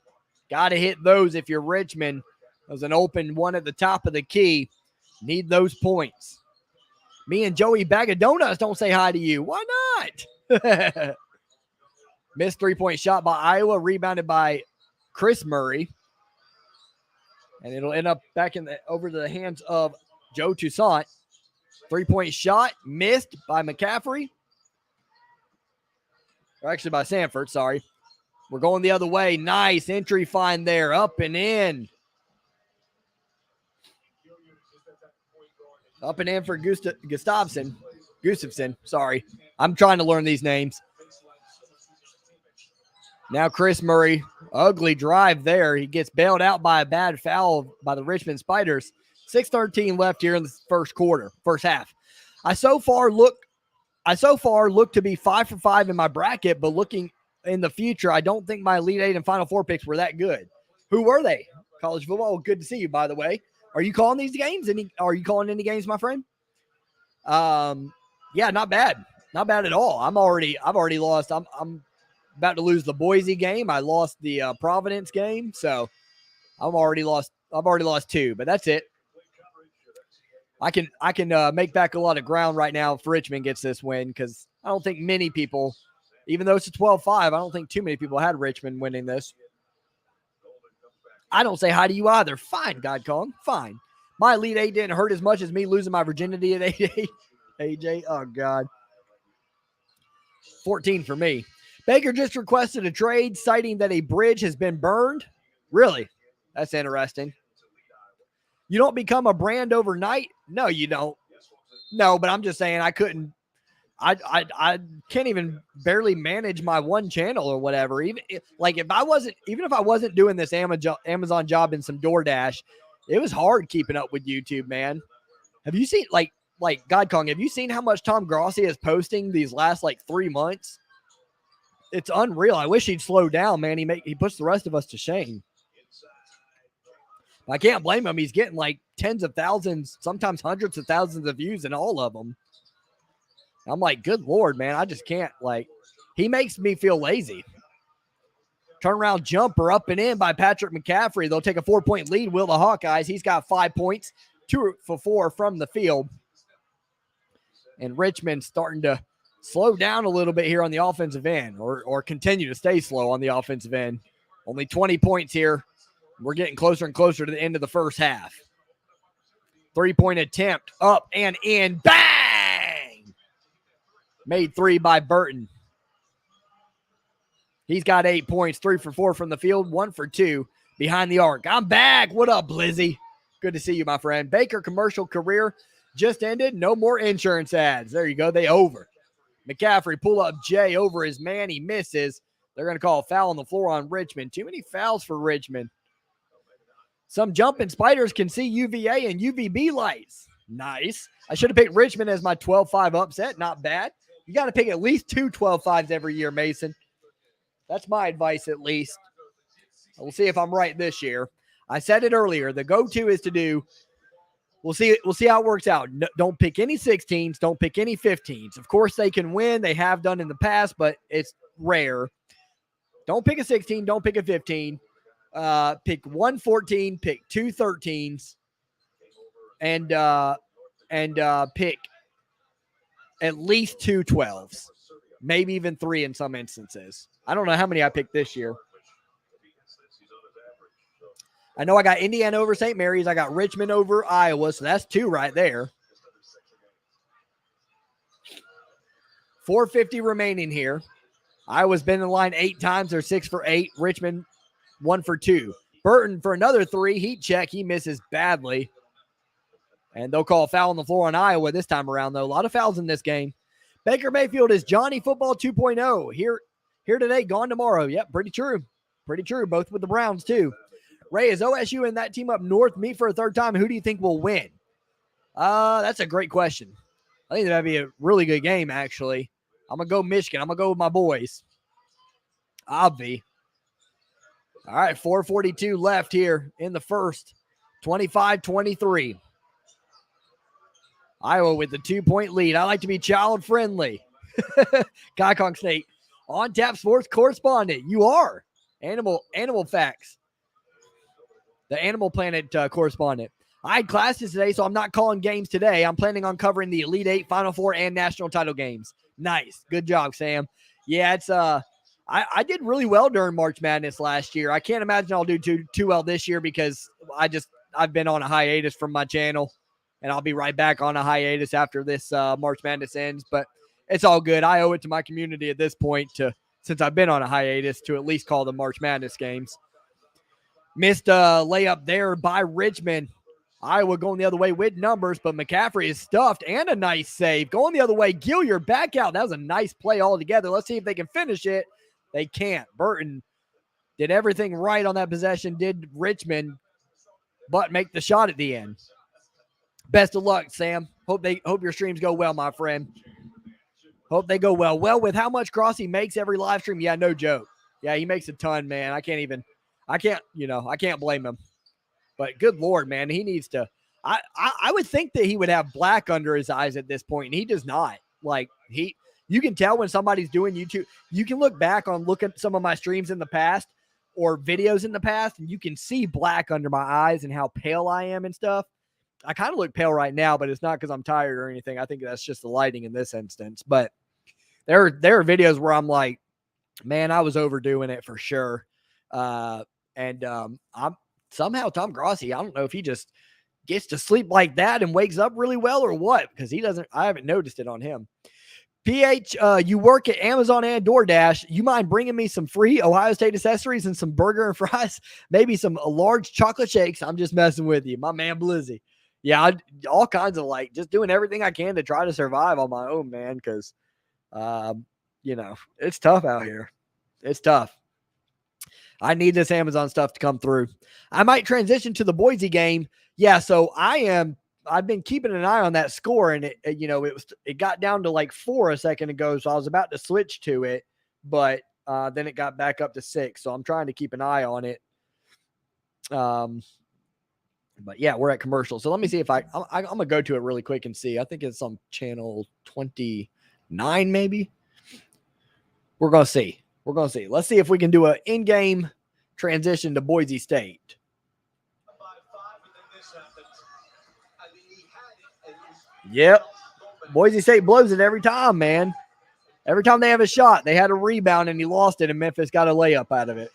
Got to hit those if you're Richmond. There's an open one at the top of the key. Need those points. Me and Joey Bag of Donuts don't say hi to you. Why not? Missed 3-point shot by Iowa. Rebounded by Chris Murray. And it'll end up back over to the hands of Joe Toussaint. 3-point shot. Missed by McCaffery. Or actually by Sanford, sorry. We're going the other way. Nice entry find there. Up and in. Up and in for Gustafson, sorry. I'm trying to learn these names. Now Chris Murray, ugly drive there. He gets bailed out by a bad foul by the Richmond Spiders. 6:13 left here in the first half. I so far look to be 5 for 5 in my bracket, but looking in the future, I don't think my Elite Eight and Final Four picks were that good. Who were they? College football. Good to see you, by the way. Are you calling these games? Are you calling any games, my friend? Yeah, not bad. Not bad at all. I've already lost. I'm about to lose the Boise game. I lost the Providence game. So I've already lost 2, but that's it. I can make back a lot of ground right now if Richmond gets this win, because I don't think many people, even though it's a 12-5, I don't think too many people had Richmond winning this. I don't say hi to you either. Fine, God Kong. Fine. My Elite Eight didn't hurt as much as me losing my virginity at 8-8. AJ, oh, God. 14 for me. Baker just requested a trade, citing that a bridge has been burned. Really? That's interesting. You don't become a brand overnight? No, you don't. No, but I'm just saying I couldn't. I can't even barely manage my one channel or whatever. Even if I wasn't doing this Amazon job and some DoorDash, it was hard keeping up with YouTube, man. Have you seen like God Kong? Have you seen how much Tom Grossi is posting these last 3 months? It's unreal. I wish he'd slow down, man. He puts the rest of us to shame. I can't blame him. He's getting tens of thousands, sometimes hundreds of thousands of views in all of them. I'm like, good Lord, man. I just can't. He makes me feel lazy. Turnaround jumper up and in by Patrick McCaffery. They'll take a 4-point lead. Will the Hawkeyes. He's got 5 points, 2 for 4 from the field. And Richmond starting to slow down a little bit here on the offensive end, or continue to stay slow on the offensive end. Only 20 points here. We're getting closer and closer to the end of the first half. 3-point attempt up and in. Bang! Made 3 by Burton. He's got 8 points, 3 for 4 from the field, 1 for 2 behind the arc. I'm back. What up, Blizzy? Good to see you, my friend. Baker commercial career just ended. No more insurance ads. There you go. They over. McCaffrey pull up Jay over his man. He misses. They're going to call a foul on the floor on Richmond. Too many fouls for Richmond. Some jumping spiders can see UVA and UVB lights. Nice. I should have picked Richmond as my 12-5 upset. Not bad. You got to pick at least 2 12-5s every year, Mason. That's my advice, at least. We'll see if I'm right this year. I said it earlier. The go-to is to do. We'll see how it works out. No, don't pick any 16s. Don't pick any 15s. Of course, they can win. They have done in the past, but it's rare. Don't pick a 16. Don't pick a 15. Pick 1 14. Pick 2 13s. And pick at least 2 12s. Maybe even 3 in some instances. I don't know how many I picked this year. I know I got Indiana over St. Mary's. I got Richmond over Iowa, so that's 2 right there. 4:50 remaining here. Iowa's been in the line 8 times. They're 6 for 8. Richmond 1 for 2. Burton for another 3. Heat check. He misses badly. And they'll call a foul on the floor on Iowa this time around, though. A lot of fouls in this game. Baker Mayfield is Johnny Football 2.0. Here today, gone tomorrow. Yep, pretty true. Pretty true. Both with the Browns, too. Ray, is OSU and that team up north meet for a third time? Who do you think will win? That's a great question. I think that'd be a really good game, actually. I'm going to go Michigan. I'm going to go with my boys. Obvi. All right, 4:42 left here in the first. 25-23. Iowa with the 2-point lead. I like to be child-friendly. Guy Kong State. On Tap Sports correspondent. You are. Animal Facts. The Animal Planet correspondent. I had classes today, so I'm not calling games today. I'm planning on covering the Elite Eight, Final Four, and National Title games. Nice. Good job, Sam. Yeah, it's I did really well during March Madness last year. I can't imagine I'll do too well this year because I've been on a hiatus from my channel, and I'll be right back on a hiatus after this March Madness ends. But it's all good. I owe it to my community at this point to since I've been on a hiatus to at least call the March Madness games. Missed a layup there by Richmond. Iowa going the other way with numbers, but McCaffery is stuffed and a nice save. Going the other way, Gilyard back out. That was a nice play altogether. Let's see if they can finish it. They can't. Burton did everything right on that possession, did Richmond, but make the shot at the end. Best of luck, Sam. Hope your streams go well, my friend. Hope they go well. Well, with how much Crossy makes every live stream, yeah, no joke. Yeah, he makes a ton, man. I can't blame him. But good Lord, man, he needs to. I would think that he would have black under his eyes at this point, and he does not. Like, you can tell when somebody's doing YouTube. You can look at some of my streams in the past or videos in the past, and you can see black under my eyes and how pale I am and stuff. I kind of look pale right now, but it's not because I'm tired or anything. I think that's just the lighting in this instance. But there are videos where I'm like, man, I was overdoing it for sure. I'm somehow Tom Grossi, I don't know if he just gets to sleep like that and wakes up really well or what, because I haven't noticed it on him. PH, you work at Amazon and DoorDash. You mind bringing me some free Ohio State accessories and some burger and fries? Maybe some large chocolate shakes. I'm just messing with you. My man Blizzy. Yeah, all kinds of just doing everything I can to try to survive on my own, man, because, it's tough out here. It's tough. I need this Amazon stuff to come through. I might transition to the Boise game. Yeah, so I've been keeping an eye on that score, and it got down to 4 a second ago, so I was about to switch to it, but then it got back up to 6, so I'm trying to keep an eye on it. But yeah, we're at commercial. So let me see if I'm going to go to it really quick and see. I think it's on channel 29, maybe. We're going to see. Let's see if we can do an in-game transition to Boise State. Yep. Boise State blows it every time, man. Every time they have a shot, they had a rebound and he lost it, and Memphis got a layup out of it.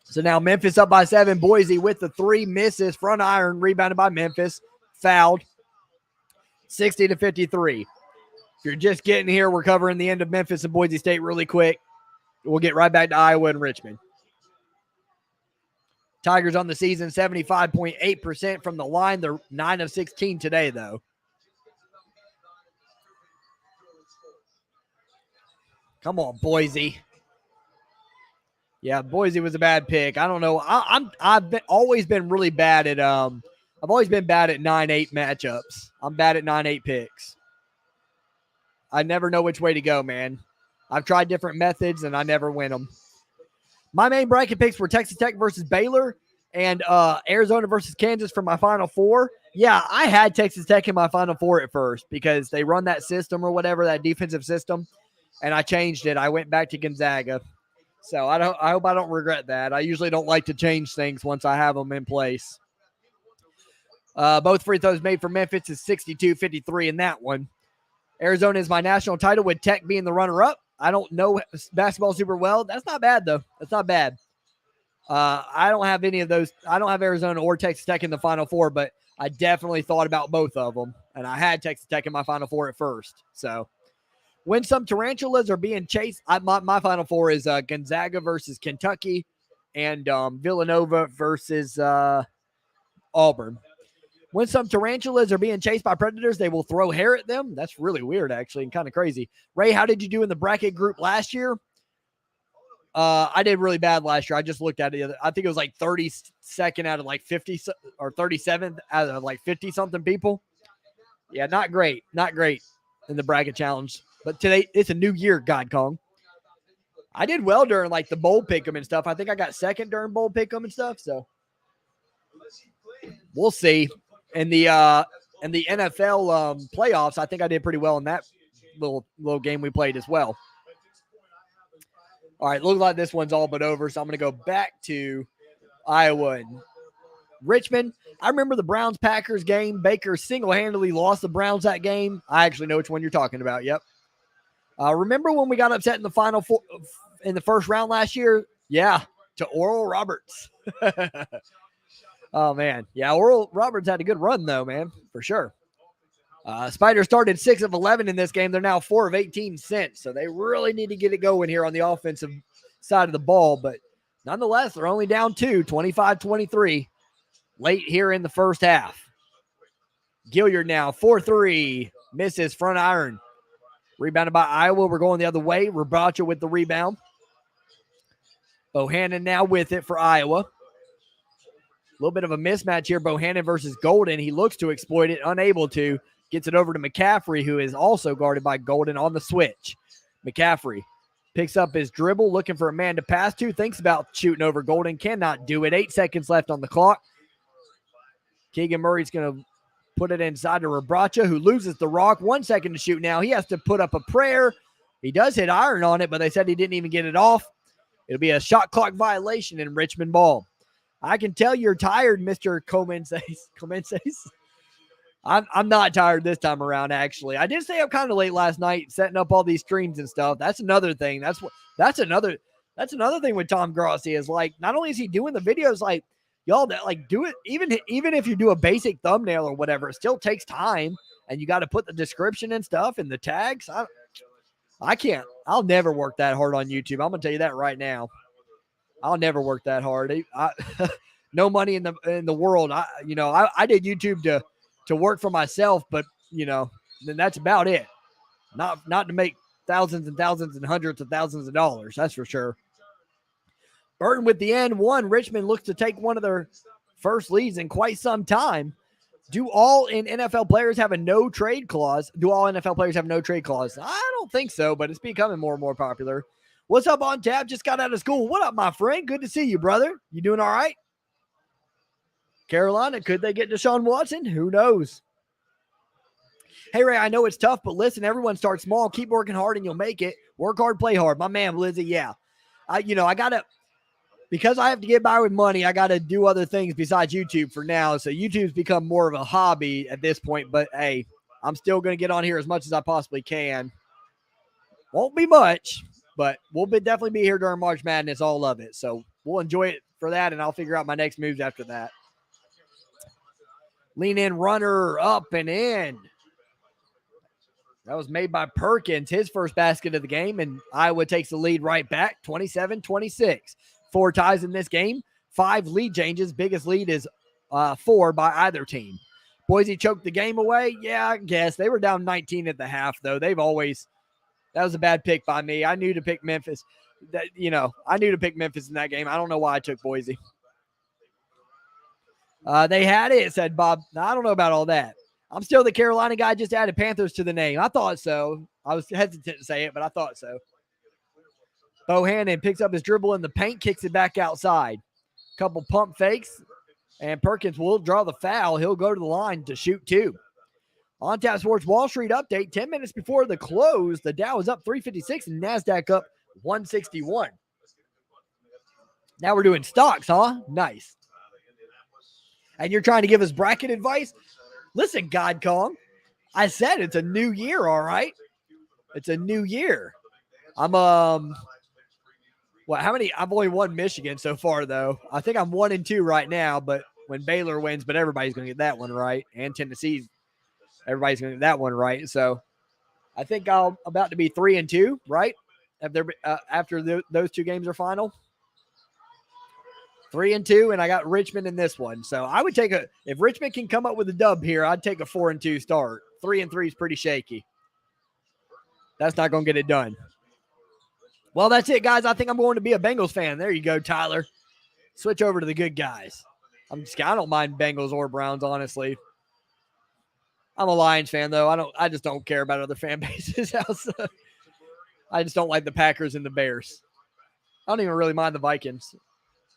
So now Memphis up by 7. Boise with the 3, misses, front iron, rebounded by Memphis, fouled, 60-53. If you're just getting here, we're covering the end of Memphis and Boise State really quick. We'll get right back to Iowa and Richmond. Tigers on the season, 75.8% from the line. They're 9 of 16 today, though. Come on, Boise. Yeah, Boise was a bad pick. I don't know. I've always been really bad at I've always been bad at 9-8 matchups. I'm bad at 9-8 picks. I never know which way to go, man. I've tried different methods and I never win them. My main bracket picks were Texas Tech versus Baylor and Arizona versus Kansas for my Final Four. Yeah, I had Texas Tech in my Final Four at first because they run that system or whatever, that defensive system, and I changed it. I went back to Gonzaga. So I hope I don't regret that. I usually don't like to change things once I have them in place. Both free throws made for Memphis is 62-53 in that one. Arizona is my national title with Tech being the runner-up. I don't know basketball super well. That's not bad, though. That's not bad. I don't have any of those. I don't have Arizona or Texas Tech in the Final Four, but I definitely thought about both of them. And I had Texas Tech in my Final Four at first. So when some tarantulas are being chased, my Final Four is Gonzaga versus Kentucky and Villanova versus Auburn. When some tarantulas are being chased by predators, they will throw hair at them. That's really weird, actually, and kind of crazy. Ray, how did you do in the bracket group last year? I did really bad last year. I just looked at it. I think it was 32nd out of 50 or 37th out of 50-something people. Yeah, not great. Not great in the bracket challenge. But today, it's a new year, God Kong. I did well during the bowl pick'em and stuff. I think I got second during bowl pick'em and stuff. So we'll see. In the NFL playoffs, I think I did pretty well in that little game we played as well. All right, looks like this one's all but over, so I'm going to go back to Iowa and Richmond. I remember the Browns-Packers game. Baker single-handedly lost the Browns that game. I actually know which one you're talking about. Yep. Remember when we got upset in the Final Four in the first round last year? Yeah, to Oral Roberts. Oh, man. Yeah, Oral Roberts had a good run, though, man, for sure. Spiders started 6 of 11 in this game. They're now 4 of 18 since, so they really need to get it going here on the offensive side of the ball. But nonetheless, they're only down 2, 25-23, late here in the first half. Gilyard now, 4-3, misses front iron. Rebounded by Iowa. We're going the other way. Rabracha with the rebound. Bohannon now with it for Iowa. A little bit of a mismatch here. Bohannon versus Golden. He looks to exploit it, unable to. Gets it over to McCaffery, who is also guarded by Golden on the switch. McCaffery picks up his dribble, looking for a man to pass to. Thinks about shooting over Golden. Cannot do it. 8 seconds left on the clock. Keegan Murray's going to put it inside to Rabracha, who loses the rock. 1 second to shoot now. He has to put up a prayer. He does hit iron on it, but they said he didn't even get it off. It'll be a shot clock violation in Richmond ball. I can tell you're tired, Mr. Comences. I'm not tired this time around, actually. I did stay up kind of late last night setting up all these streams and stuff. That's another thing. That's another thing with Tom Grossi is like, not only is he doing the videos, like, y'all that like do it, even if you do a basic thumbnail or whatever, it still takes time, and you got to put the description and stuff and the tags. I can't. I'll never work that hard on YouTube. I'm gonna tell you that right now. I'll never work that hard. No money in the world. I did YouTube to work for myself, but then that's about it. Not to make thousands and thousands and hundreds of thousands of dollars. That's for sure. Burton with the end one. Richmond looks to take one of their first leads in quite some time. Do all NFL players have a no trade clause? Do all NFL players have no trade clause? I don't think so, but it's becoming more and more popular. What's up on tap? Just got out of school. What up, my friend? Good to see you, brother. You doing all right? Carolina, could they get Deshaun Watson? Who knows? Hey, Ray, I know it's tough, but listen, everyone starts small. Keep working hard and you'll make it. Work hard, play hard. My man, Lizzie, yeah. Because I have to get by with money, I got to do other things besides YouTube for now. So YouTube's become more of a hobby at this point. But, hey, I'm still going to get on here as much as I possibly can. Won't be much, but we'll definitely be here during March Madness, all of it. So we'll enjoy it for that, and I'll figure out my next moves after that. Lean in, runner, up and in. That was made by Perkins, his first basket of the game, and Iowa takes the lead right back, 27-26. 4 ties in this game, 5 lead changes. Biggest lead is 4 by either team. Boise choked the game away. Yeah, I guess. They were down 19 at the half, though. That was a bad pick by me. I knew to pick Memphis. I knew to pick Memphis in that game. I don't know why I took Boise. They had it, said Bob. I don't know about all that. I'm still the Carolina guy, just added Panthers to the name. I thought so. I was hesitant to say it, but I thought so. Bohannon picks up his dribble in the paint, kicks it back outside. Couple pump fakes, and Perkins will draw the foul. He'll go to the line to shoot 2. On Tap Sports Wall Street update, 10 minutes before the close, the Dow is up 356 and NASDAQ up 161. Now we're doing stocks, huh? Nice. And you're trying to give us bracket advice? Listen, God Kong, I said it's a new year, all right? It's a new year. I'm how many? I've only won Michigan so far, though. I think I'm 1-2 right now, but when Baylor wins, but everybody's going to get that one right. And Tennessee, everybody's going to get that one right. So I think I'm about to be 3-2, right? After those 2 games are final. 3-2, and I got Richmond in this one. So I would take if Richmond can come up with a dub here, I'd take a 4-2 start. 3-3 is pretty shaky. That's not going to get it done. Well, that's it, guys. I think I'm going to be a Bengals fan. There you go, Tyler. Switch over to the good guys. I don't mind Bengals or Browns, honestly. I'm a Lions fan, though. I just don't care about other fan bases. I just don't like the Packers and the Bears. I don't even really mind the Vikings,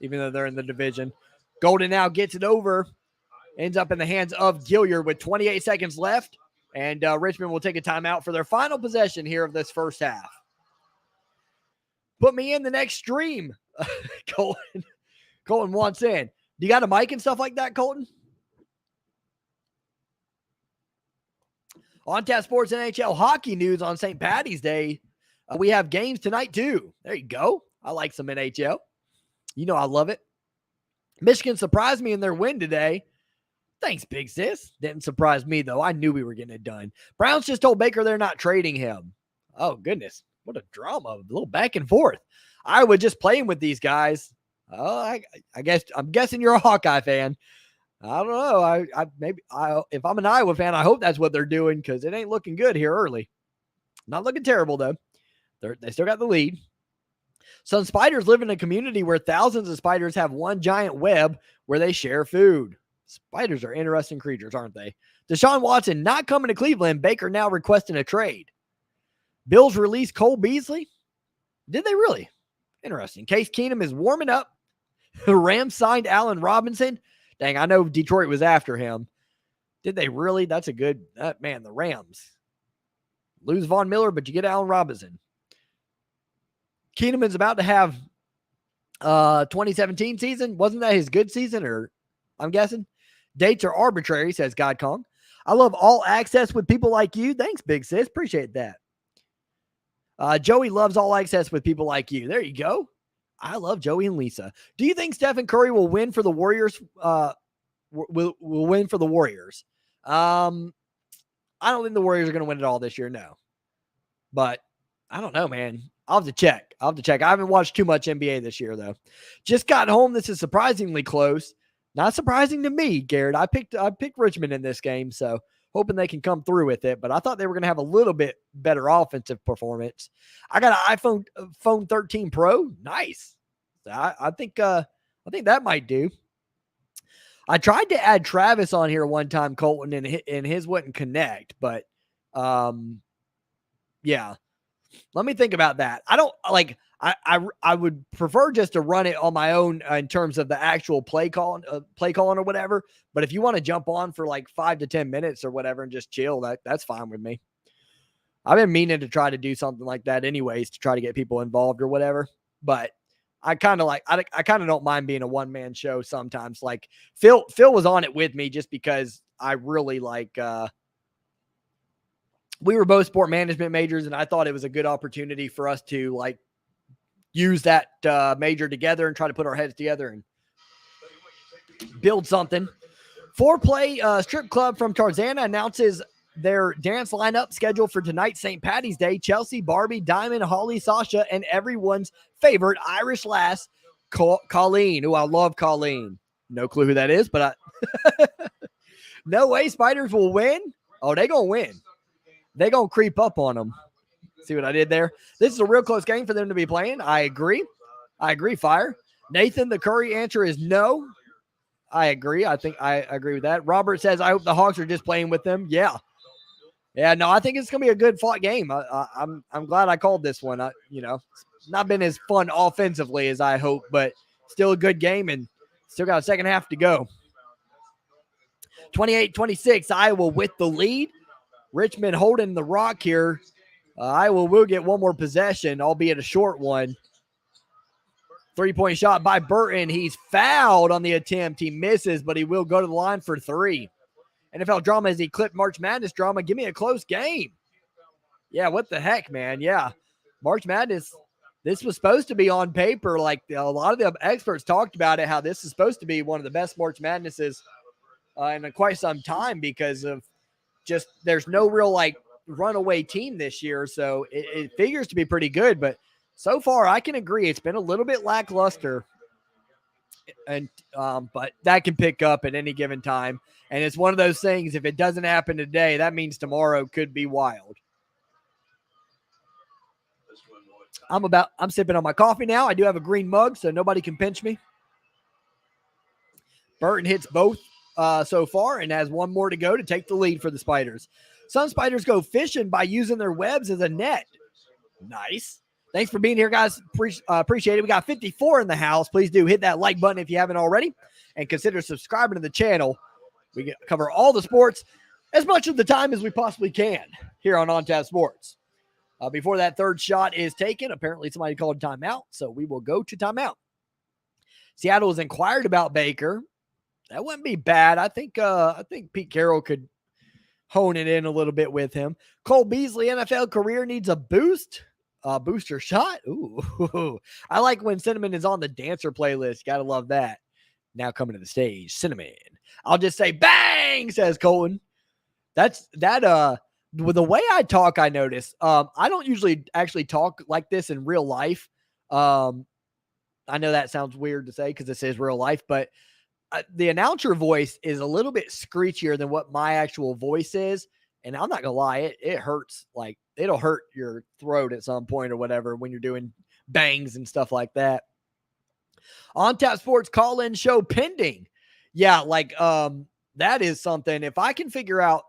even though they're in the division. Golden now gets it over. Ends up in the hands of Gilyard with 28 seconds left. And Richmond will take a timeout for their final possession here of this first half. Put me in the next stream. Colton wants in. Do you got a mic and stuff like that, Colton? On Tap Sports NHL hockey news on St. Patty's Day. We have games tonight, too. There you go. I like some NHL. You know I love it. Michigan surprised me in their win today. Thanks, big sis. Didn't surprise me, though. I knew we were getting it done. Browns just told Baker they're not trading him. Oh, goodness. What a drama. A little back and forth. Iowa just playing with these guys. Oh, I'm guessing you're a Hawkeye fan. I don't know. If I'm an Iowa fan, I hope that's what they're doing because it ain't looking good here early. Not looking terrible, though. They still got the lead. Some spiders live in a community where thousands of spiders have one giant web where they share food. Spiders are interesting creatures, aren't they? Deshaun Watson not coming to Cleveland. Baker now requesting a trade. Bills release Cole Beasley. Did they really? Interesting. Case Keenum is warming up. The Rams signed Allen Robinson. Dang, I know Detroit was after him. Did they really? That's a good, man, the Rams. Lose Von Miller, but you get Allen Robinson. Keenum is about to have 2017 season. Wasn't that his good season, or I'm guessing? Dates are arbitrary, says God Kong. I love all access with people like you. Thanks, big sis. Appreciate that. Joey loves all access with people like you. There you go. I love Joey and Lisa. Do you think Stephen Curry will win for the Warriors? Will win for the Warriors? I don't think the Warriors are going to win it all this year, no. But I don't know, man. I'll have to check. I haven't watched too much NBA this year, though. Just got home. This is surprisingly close. Not surprising to me, Garrett. I picked Richmond in this game, so hoping they can come through with it. But I thought they were going to have a little bit better offensive performance. I got an iPhone 13 Pro. Nice. I think that might do. I tried to add Travis on here one time, Colton, and his wouldn't connect. But yeah. Let me think about that. I don't like. I would prefer just to run it on my own in terms of the actual play calling or whatever. But if you want to jump on for like 5 to 10 minutes or whatever and just chill, that's fine with me. I've been meaning to try to do something like that anyways to try to get people involved or whatever. But I kind of don't mind being a one-man show sometimes. Like Phil was on it with me just because I really like. We were both sport management majors, and I thought it was a good opportunity for us to like use that major together and try to put our heads together and build something. Foreplay strip club from Tarzana announces their dance lineup scheduled for tonight's St. Patty's Day. Chelsea, Barbie, Diamond, Holly, Sasha, and everyone's favorite Irish lass, Colleen. Ooh, I love Colleen. No clue who that is, but no way Spiders will win. Oh, they gonna win. They gonna creep up on them. See what I did there? This is a real close game for them to be playing. I agree, Fire. Nathan, the Curry answer is no. I agree. I think I agree with that. Robert says, I hope the Hawks are just playing with them. Yeah. No, I think it's going to be a good fought game. I'm glad I called this one. Not been as fun offensively as I hope, but still a good game and still got a second half to go. 28-26, Iowa with the lead. Richmond holding the rock here. Iowa will get one more possession, albeit a short one. 3-point shot by Burton. He's fouled on the attempt. He misses, but he will go to the line for 3. NFL drama as he clipped March Madness drama. Give me a close game. Yeah, what the heck, man? Yeah, March Madness, this was supposed to be on paper. Like a lot of the experts talked about it, how this is supposed to be one of the best March Madnesses in quite some time because of just there's no real like runaway team this year. So it figures to be pretty good, but so far I can agree it's been a little bit lackluster, and but that can pick up at any given time. And it's one of those things, if it doesn't happen today, that means tomorrow could be wild. I'm sipping on my coffee now. I do have a green mug, so nobody can pinch me. Burton hits both so far and has one more to go to take the lead for the Spiders. Some Spiders go fishing by using their webs as a net. Nice. Thanks for being here, guys. Appreciate it. We got 54 in the house. Please do hit that like button if you haven't already, and consider subscribing to the channel. We cover all the sports as much of the time as we possibly can here on Tap Sports. Before that third shot is taken, apparently somebody called timeout, so we will go to timeout. Seattle has inquired about Baker. That wouldn't be bad. I think Pete Carroll could hone it in a little bit with him. Cole Beasley NFL career needs a boost. Booster shot. Ooh, I like when Cinnamon is on the dancer playlist. Gotta love that. Now coming to the stage, Cinnamon. I'll just say bang, says Colton. With the way I talk, I notice. I don't usually actually talk like this in real life. I know that sounds weird to say because this is real life, but the announcer voice is a little bit screechier than what my actual voice is. And I'm not going to lie, it hurts. Like, it'll hurt your throat at some point or whatever when you're doing bangs and stuff like that. On Tap Sports call-in show pending. Yeah, like that is something. If I can figure out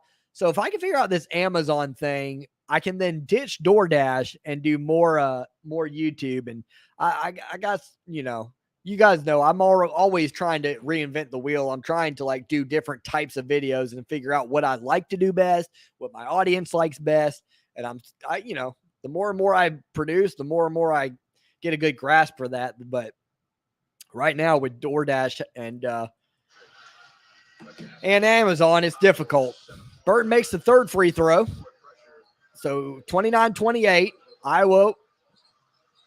this Amazon thing, I can then ditch DoorDash and do more YouTube. And I got, you guys know I'm always trying to reinvent the wheel. I'm trying to like do different types of videos and figure out what I like to do best, what my audience likes best. And the more and more I produce, the more and more I get a good grasp for that. But right now with DoorDash and Amazon, it's difficult. Burton makes the third free throw. So 29-28, Iowa.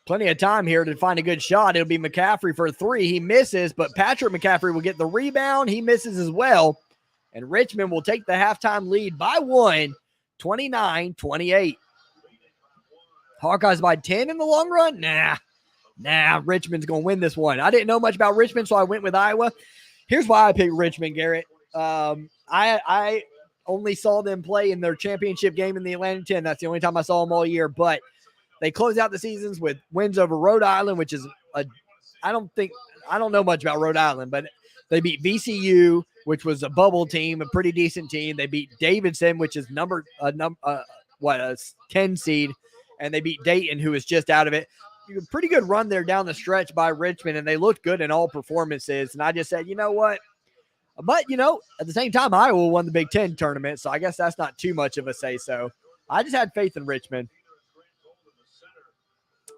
Plenty of time here to find a good shot. It'll be McCaffery for a three. He misses, but Patrick McCaffery will get the rebound. He misses as well. And Richmond will take the halftime lead by 1, 29-28. Hawkeyes by 10 in the long run? Nah, Richmond's going to win this one. I didn't know much about Richmond, so I went with Iowa. Here's why I picked Richmond, Garrett. I only saw them play in their championship game in the Atlantic 10. That's the only time I saw them all year, but they close out the seasons with wins over Rhode Island, which is I don't know much about Rhode Island, but they beat VCU, which was a bubble team, a pretty decent team. They beat Davidson, which is a 10 seed, and they beat Dayton, who is just out of it. Pretty good run there down the stretch by Richmond, and they looked good in all performances. And I just said, you know what? But, at the same time, Iowa won the Big Ten tournament, so I guess that's not too much of a say-so. I just had faith in Richmond.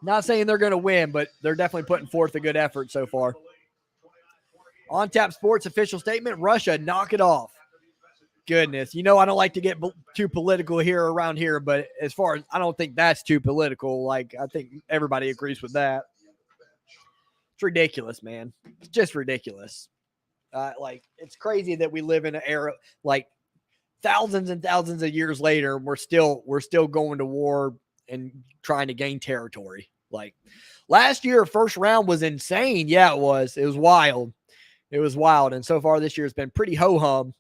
Not saying they're going to win, but they're definitely putting forth a good effort so far. On Tap Sports official statement, Russia, knock it off. Goodness. I don't like to get too political around here, but as far as I don't think that's too political. Like, I think everybody agrees with that. It's ridiculous, man. It's just ridiculous. It's crazy that we live in an era like thousands and thousands of years later, we're still going to war and trying to gain territory. Like last year, first round was insane. Yeah, it was. It was wild. And so far this year has been pretty ho-hum.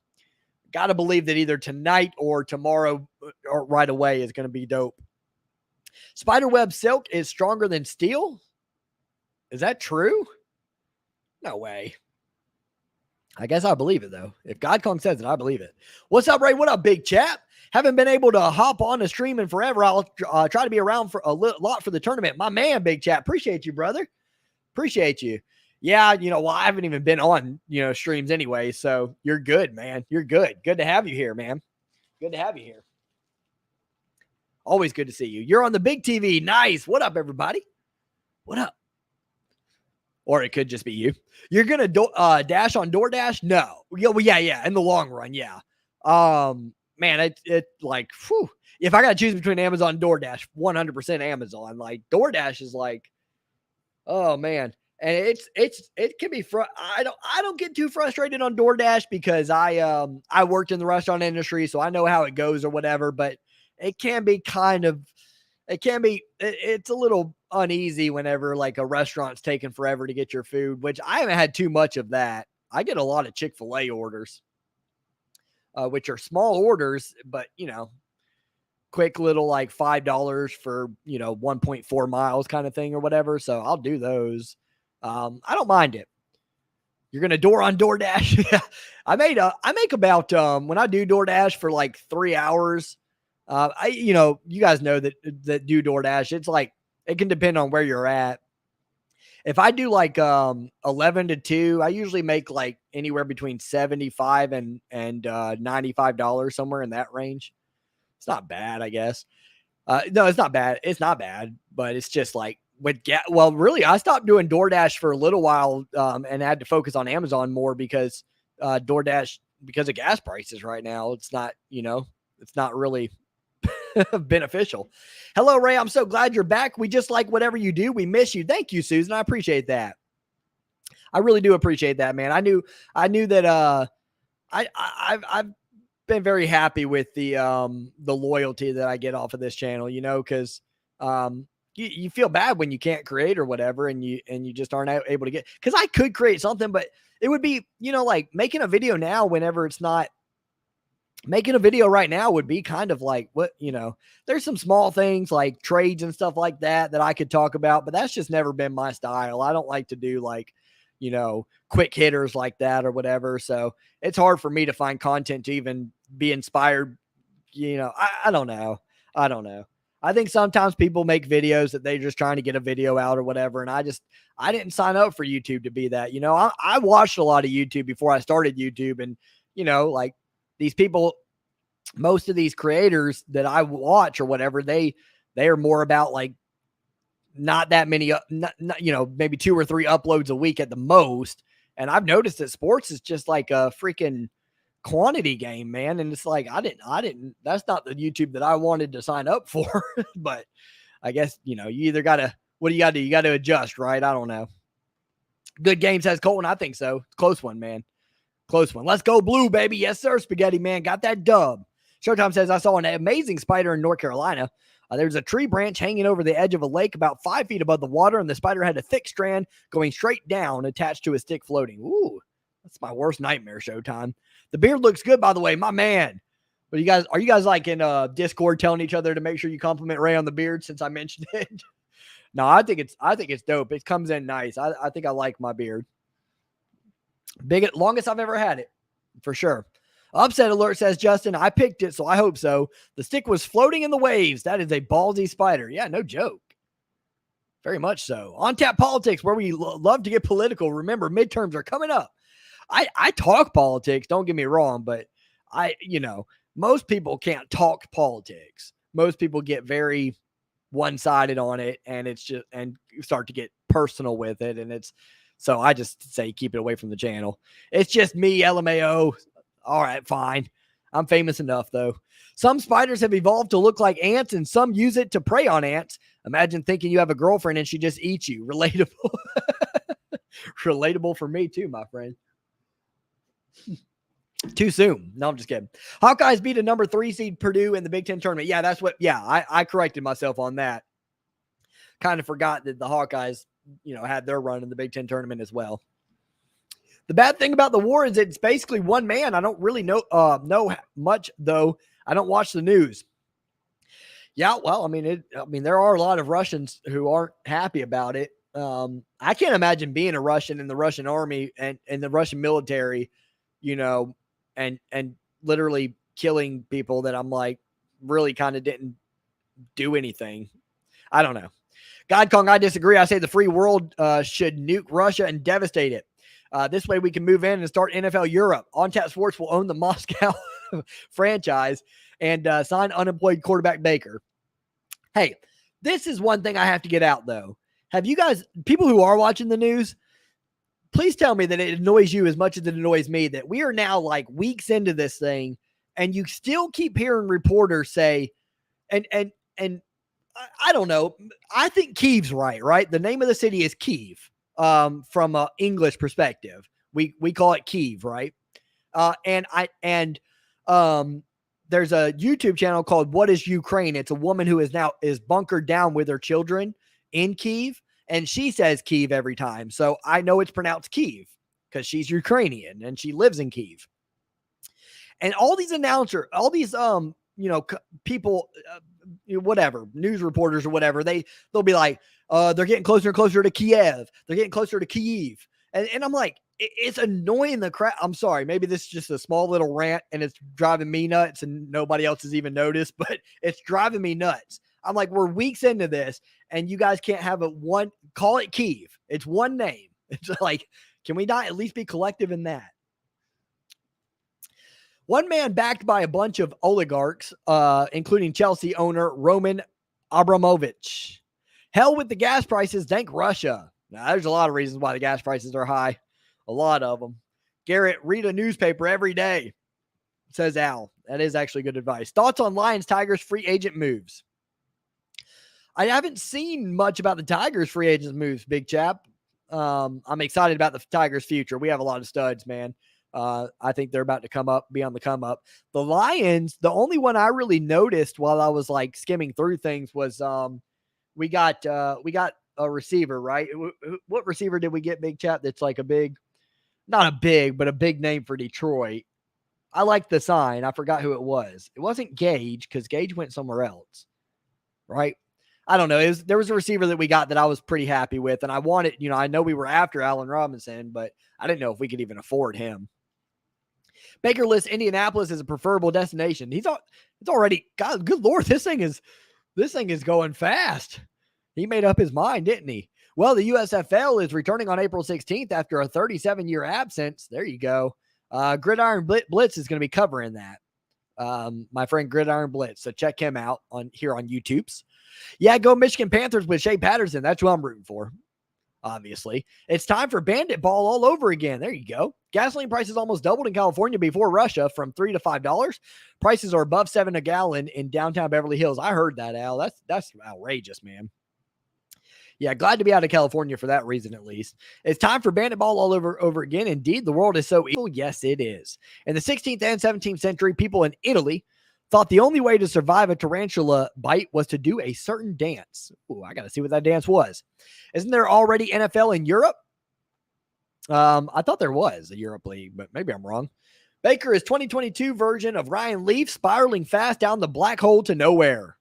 Got to believe that either tonight or tomorrow or right away is going to be dope. Spiderweb silk is stronger than steel. Is that true? No way. I guess I believe it, though. If God Kong says it, I believe it. What's up, Ray? What up, big chap? Haven't been able to hop on the stream in forever. I'll try to be around for a lot for the tournament. My man, big chap. Appreciate you, brother. Appreciate you. Yeah, I haven't even been on, streams anyway, so you're good, man. You're good. Good to have you here, man. Good to have you here. Always good to see you. You're on the big TV. Nice. What up, everybody? What up? Or it could just be you. You're going to dash on DoorDash? No. Yeah. In the long run, yeah. Man, it like, whew. If I got to choose between Amazon and DoorDash, 100% Amazon. Like, DoorDash is like, oh, man. And it can be I don't get too frustrated on DoorDash because I worked in the restaurant industry, so I know how it goes or whatever, but it can be it's a little uneasy whenever like a restaurant's taking forever to get your food, which I haven't had too much of that. I get a lot of Chick-fil-A orders, which are small orders, but quick little like $5 for 1.4 miles kind of thing or whatever. So I'll do those. I don't mind it. You're going to door on DoorDash. I make about, when I do DoorDash for like 3 hours, you guys know that do DoorDash. It's like, it can depend on where you're at. If I do like, 11 to 2, I usually make like anywhere between $75 and $95, somewhere in that range. It's not bad, I guess. No, it's not bad. It's not bad, but it's just like, really, I stopped doing DoorDash for a little while and had to focus on Amazon more because DoorDash, because of gas prices right now, it's not really beneficial. Hello, Ray. I'm so glad you're back. We just like whatever you do. We miss you. Thank you, Susan. I appreciate that. I really do appreciate that, man. I knew that I've been very happy with the loyalty that I get off of this channel, because you feel bad when you can't create or whatever, and you just aren't able to get, because I could create something, but it would be, like making a video now whenever it's not. Making a video right now would be kind of like what, there's some small things like trades and stuff like that I could talk about, but that's just never been my style. I don't like to do like, quick hitters like that or whatever. So it's hard for me to find content to even be inspired. I don't know. I think sometimes people make videos that they're just trying to get a video out or whatever. And I didn't sign up for YouTube to be that. I watched a lot of YouTube before I started YouTube, and, like, these people, most of these creators that I watch or whatever, they are more about like not that many, maybe 2 or 3 uploads a week at the most. And I've noticed that sports is just like a freaking quantity game, man. And it's like, that's not the YouTube that I wanted to sign up for. But I guess, you either what do you got to do? You got to adjust, right? I don't know. Good game, says Colton. I think so. Close one, man. Close one. Let's go blue, baby. Yes, sir. Spaghetti man got that dub. Showtime says, I saw an amazing spider in North Carolina. There's a tree branch hanging over the edge of a lake about 5 feet above the water, and the spider had a thick strand going straight down attached to a stick floating. Ooh, that's my worst nightmare, Showtime. The beard looks good, by the way, my man. But are you guys like in Discord telling each other to make sure you compliment Ray on the beard since I mentioned it? No, I think it's dope. It comes in nice. I think I like my beard. Longest I've ever had it, for sure. Upset alert, says Justin. I picked it, so I hope so. The stick was floating in the waves. That is a ballsy spider. Yeah, no joke. Very much so. On Tap Politics, where we love to get political. Remember, midterms are coming up. I talk politics, don't get me wrong, but most people can't talk politics. Most people get very one-sided on it, and and start to get personal with it, and so I just say keep it away from the channel. It's just me, LMAO. All right, fine. I'm famous enough, though. Some spiders have evolved to look like ants, and some use it to prey on ants. Imagine thinking you have a girlfriend and she just eats you. Relatable. Relatable for me, too, my friend. Too soon. No, I'm just kidding. Hawkeyes beat a number 3 seed Purdue in the Big Ten tournament. Yeah, I corrected myself on that. Kind of forgot that the Hawkeyes had their run in the Big Ten tournament as well. The bad thing about the war is it's basically one man. I don't really know much, though. I don't watch the news. Yeah, well, I mean, there are a lot of Russians who aren't happy about it. I can't imagine being a Russian in the Russian army and the Russian military, and literally killing people that I'm like really kind of didn't do anything. I don't know. God Kong, I disagree. I say the free world should nuke Russia and devastate it. This way we can move in and start NFL Europe. On Tap Sports will own the Moscow franchise and sign unemployed quarterback Baker. Hey, this is one thing I have to get out, though. Have you guys, people who are watching the news, please tell me that it annoys you as much as it annoys me that we are now like weeks into this thing and you still keep hearing reporters say, and I don't know. I think Kiev's right? The name of the city is Kiev. From an English perspective, we call it Kiev, right? There's a YouTube channel called What is Ukraine? It's a woman who is bunkered down with her children in Kiev, and she says Kiev every time. So I know it's pronounced Kiev because she's Ukrainian and she lives in Kiev. And all these announcers, all these people, whatever, news reporters or whatever, they'll be like, they're getting closer and closer to Kiev. They're getting closer to Kiev. And I'm like, it's annoying the crap. I'm sorry. Maybe this is just a small little rant and it's driving me nuts and nobody else has even noticed, but it's driving me nuts. I'm like, we're weeks into this and you guys can't have call it Kiev. It's one name. It's like, can we not at least be collective in that? One man backed by a bunch of oligarchs, including Chelsea owner Roman Abramovich. Hell with the gas prices, thank Russia. Now, there's a lot of reasons why the gas prices are high. A lot of them. Garrett, read a newspaper every day, says Al. That is actually good advice. Thoughts on Lions Tigers free agent moves? I haven't seen much about the Tigers free agent moves, big chap. I'm excited about the Tigers' future. We have a lot of studs, man. I think they're about to come up, be on the come up. The Lions, the only one I really noticed while I was like skimming through things was we got a receiver, right? What receiver did we get, Big Chap? That's like not a big, but a big name for Detroit. I like the sign. I forgot who it was. It wasn't Gage because Gage went somewhere else, right? I don't know. There was a receiver that we got that I was pretty happy with, and I wanted, I know we were after Allen Robinson, but I didn't know if we could even afford him. Baker lists Indianapolis as a preferable destination. It's already, God, good Lord, this thing is going fast. He made up his mind, didn't he? Well, the USFL is returning on April 16th after a 37-year absence. There you go. Gridiron Blitz is going to be covering that. My friend Gridiron Blitz. So check him out here on YouTube's. Yeah, go Michigan Panthers with Shea Patterson. That's who I'm rooting for. Obviously, it's time for bandit ball all over again. There you go. Gasoline prices almost doubled in California before Russia from $3 to $5. Prices are above $7 a gallon in downtown Beverly Hills. I heard that, Al. That's outrageous, man. Yeah, glad to be out of California for that reason, at least. It's time for bandit ball all over again. Indeed, the world is so evil. Yes, it is. In the 16th and 17th century, people in Italy thought the only way to survive a tarantula bite was to do a certain dance. Ooh, I got to see what that dance was. Isn't there already NFL in Europe? I thought there was a Europe League, but maybe I'm wrong. Baker is 2022 version of Ryan Leaf spiraling fast down the black hole to nowhere.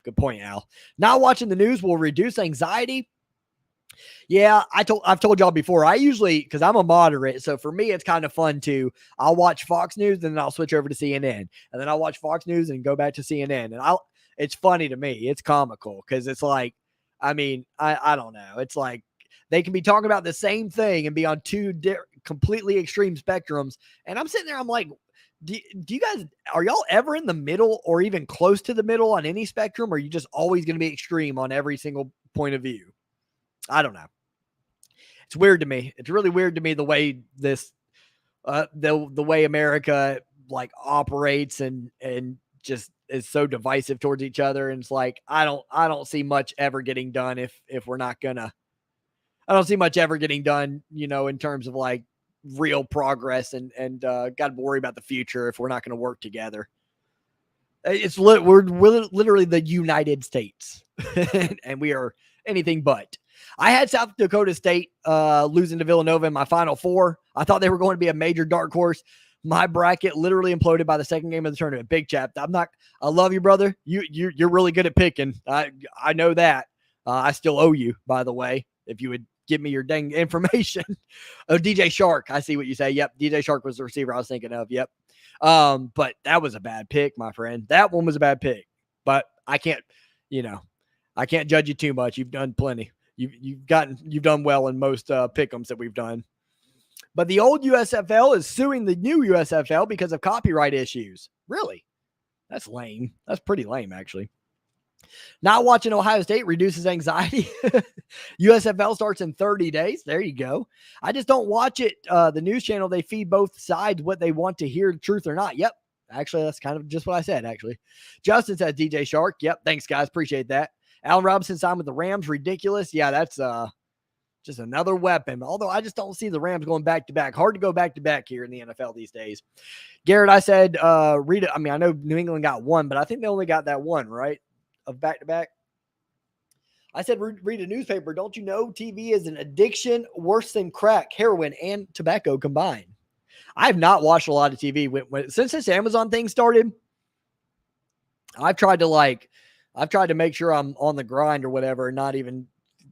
Good point, Al. Not watching the news will reduce anxiety. Yeah, I've told y'all before, I usually, because I'm a moderate, so for me, it's kind of fun too. I'll watch Fox News, and then I'll switch over to CNN, and then I'll watch Fox News and go back to CNN. And it's funny to me. It's comical because it's like, I don't know. It's like they can be talking about the same thing and be on two completely extreme spectrums. And I'm sitting there, I'm like, do you guys, are y'all ever in the middle or even close to the middle on any spectrum? Or are you just always going to be extreme on every single point of view? I don't know. It's weird to me. It's really weird to me the way this, the way America like operates and just is so divisive towards each other. And it's like, I don't see much ever getting done if we're not gonna, I don't see much ever getting done, in terms of like real progress and got to worry about the future if we're not going to work together. We're literally the United States and we are anything but. I had South Dakota State losing to Villanova in my Final Four. I thought they were going to be a major dark horse. My bracket literally imploded by the second game of the tournament. Big Chap, I love you, brother. You're really good at picking. I know that. I still owe you, by the way, if you would give me your dang information. Oh, DJ Shark. I see what you say. Yep. DJ Shark was the receiver I was thinking of. Yep. But that was a bad pick, my friend. That one was a bad pick, but I can't judge you too much. You've done plenty. You've done well in most pick'ems that we've done. But the old USFL is suing the new USFL because of copyright issues. Really? That's lame. That's pretty lame, actually. Not watching Ohio State reduces anxiety. USFL starts in 30 days. There you go. I just don't watch it. The news channel, they feed both sides what they want to hear, truth or not. Yep. Actually, that's kind of just what I said, actually. Justin says DJ Shark. Yep. Thanks, guys. Appreciate that. Allen Robinson signed with the Rams. Ridiculous. Yeah, that's just another weapon. Although I just don't see the Rams going back-to-back. Hard to go back-to-back here in the NFL these days. Garrett, I said, read it. I mean, I know New England got one, but I think they only got that one, right? Of back-to-back. I said, read a newspaper. Don't you know TV is an addiction worse than crack, heroin, and tobacco combined? I have not watched a lot of TV. Since this Amazon thing started, I've tried to make sure I'm on the grind or whatever, not even,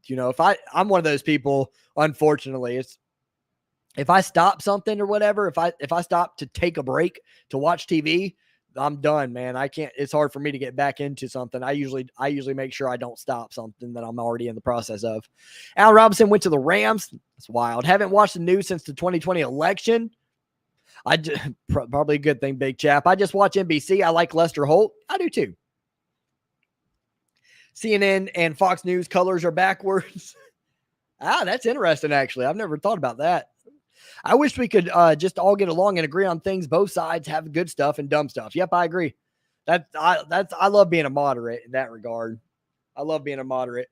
if I'm one of those people, unfortunately, if I stop something or whatever, if I stop to take a break to watch TV, I'm done, man. I can't, it's hard for me to get back into something. I usually make sure I don't stop something that I'm already in the process of. Allen Robinson went to the Rams. That's wild. Haven't watched the news since the 2020 election. Probably a good thing, Big Chap. I just watch NBC. I like Lester Holt. I do too. CNN and Fox News colors are backwards. That's interesting, actually. I've never thought about that. I wish we could just all get along and agree on things. Both sides have good stuff and dumb stuff. Yep, I agree. I love being a moderate in that regard. I love being a moderate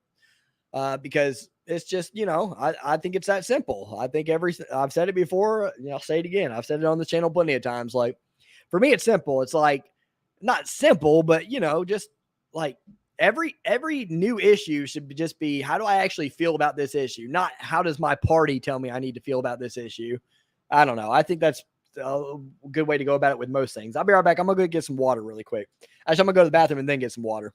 because it's just, I think it's that simple. I think I've said it before, I'll say it again. I've said it on the channel plenty of times. Like, for me, it's simple. It's like, not simple, but just like every new issue should just be, how do I actually feel about this issue? Not how does my party tell me I need to feel about this issue? I don't know. I think that's a good way to go about it with most things. I'll be right back. I'm going to go get some water really quick. Actually, I'm going to go to the bathroom and then get some water.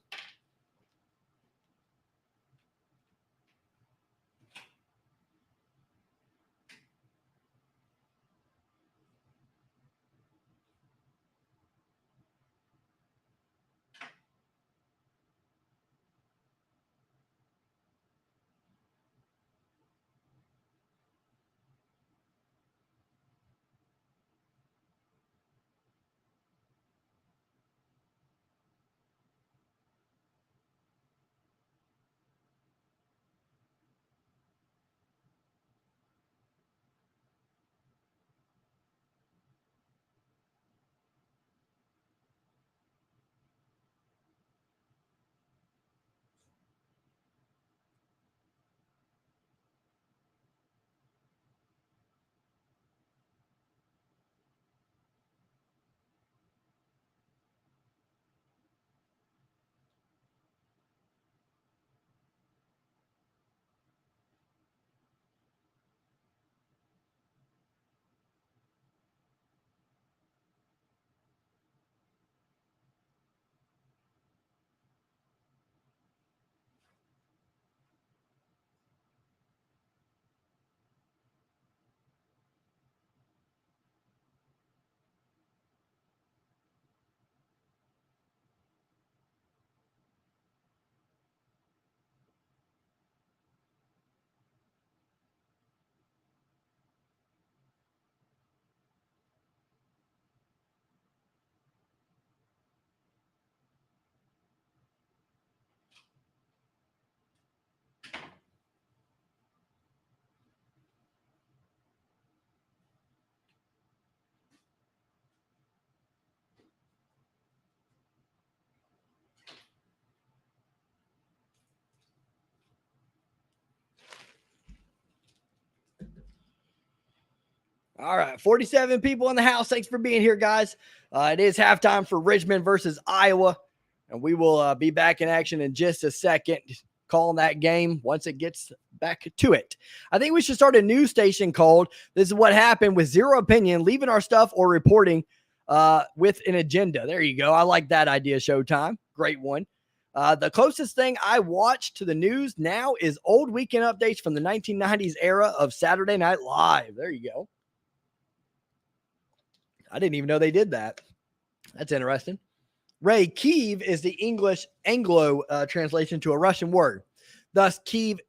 All right, 47 people in the house. Thanks for being here, guys. It is halftime for Richmond versus Iowa, and we will be back in action in just a second, calling that game once it gets back to it. I think we should start a news station called "This is What Happened" with zero opinion, leaving our stuff or reporting with an agenda. There you go. I like that idea, Showtime. Great one. The closest thing I watch to the news now is old weekend updates from the 1990s era of Saturday Night Live. There you go. I didn't even know they did that. That's interesting. Ray, Kiev is the English Anglo translation to a Russian word. Thus, Kiev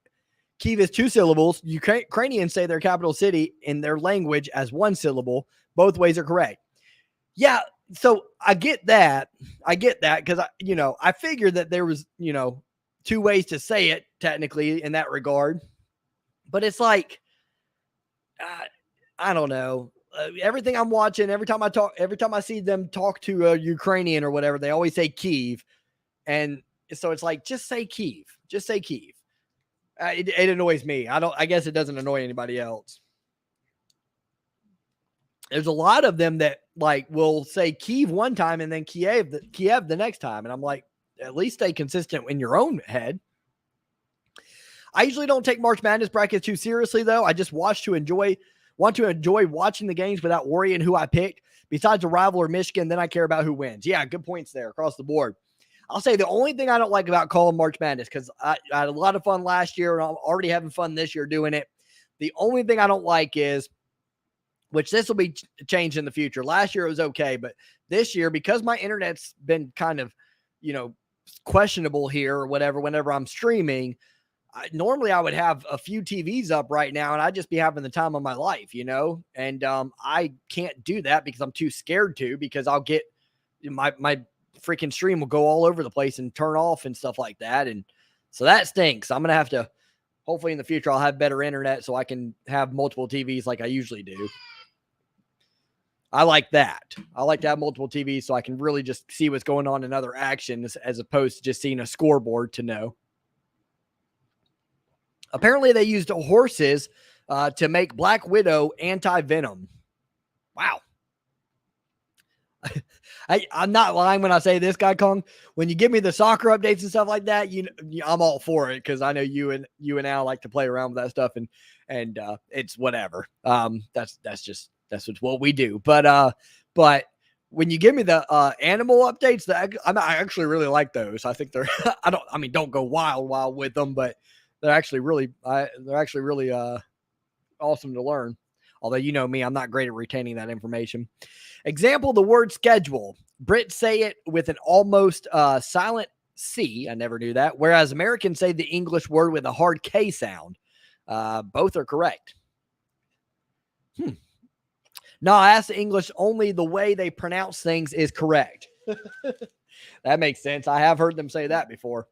is two syllables. Ukrainians say their capital city in their language as one syllable. Both ways are correct. Yeah, so I get that. Because I figured that there was, two ways to say it technically in that regard. But it's like, I don't know. Everything I'm watching, every time I see them talk to a Ukrainian or whatever, they always say Kiev. And so it's like, just say Kiev. Just say Kiev. It annoys me. I guess it doesn't annoy anybody else. There's a lot of them that like will say Kiev one time and then Kiev the next time. And I'm like, at least stay consistent in your own head. I usually don't take March Madness brackets too seriously, though. I just want to enjoy watching the games without worrying who I picked. Besides a rival or Michigan, then I care about who wins. Yeah, good points there across the board. I'll say the only thing I don't like about calling March Madness, because I had a lot of fun last year and I'm already having fun this year doing it. The only thing I don't like is, which this will be changed in the future. Last year it was okay, but this year, because my internet's been kind of, questionable here or whatever, whenever I'm streaming, normally I would have a few TVs up right now and I'd just be having the time of my life, and I can't do that because I'm too scared to, because I'll get my freaking stream will go all over the place and turn off and stuff like that. And so that stinks. I'm going to have to, hopefully in the future, I'll have better internet so I can have multiple TVs like I usually do. I like that. I like to have multiple TVs so I can really just see what's going on in other actions as opposed to just seeing a scoreboard to know. Apparently, they used horses to make Black Widow anti-venom. Wow. I'm not lying when I say this, Guy Kong. When you give me the soccer updates and stuff like that, I'm all for it because I know you and Al like to play around with that stuff, and it's whatever. That's what we do. But when you give me the animal updates, I actually really like those. I think they're don't go wild with them, but they're actually really awesome to learn. Although you know me, I'm not great at retaining that information. Example, the word schedule. Brits say it with an almost silent C. I never knew that. Whereas Americans say the English word with a hard K sound. Both are correct. No, I asked the English only the way they pronounce things is correct. That makes sense. I have heard them say that before.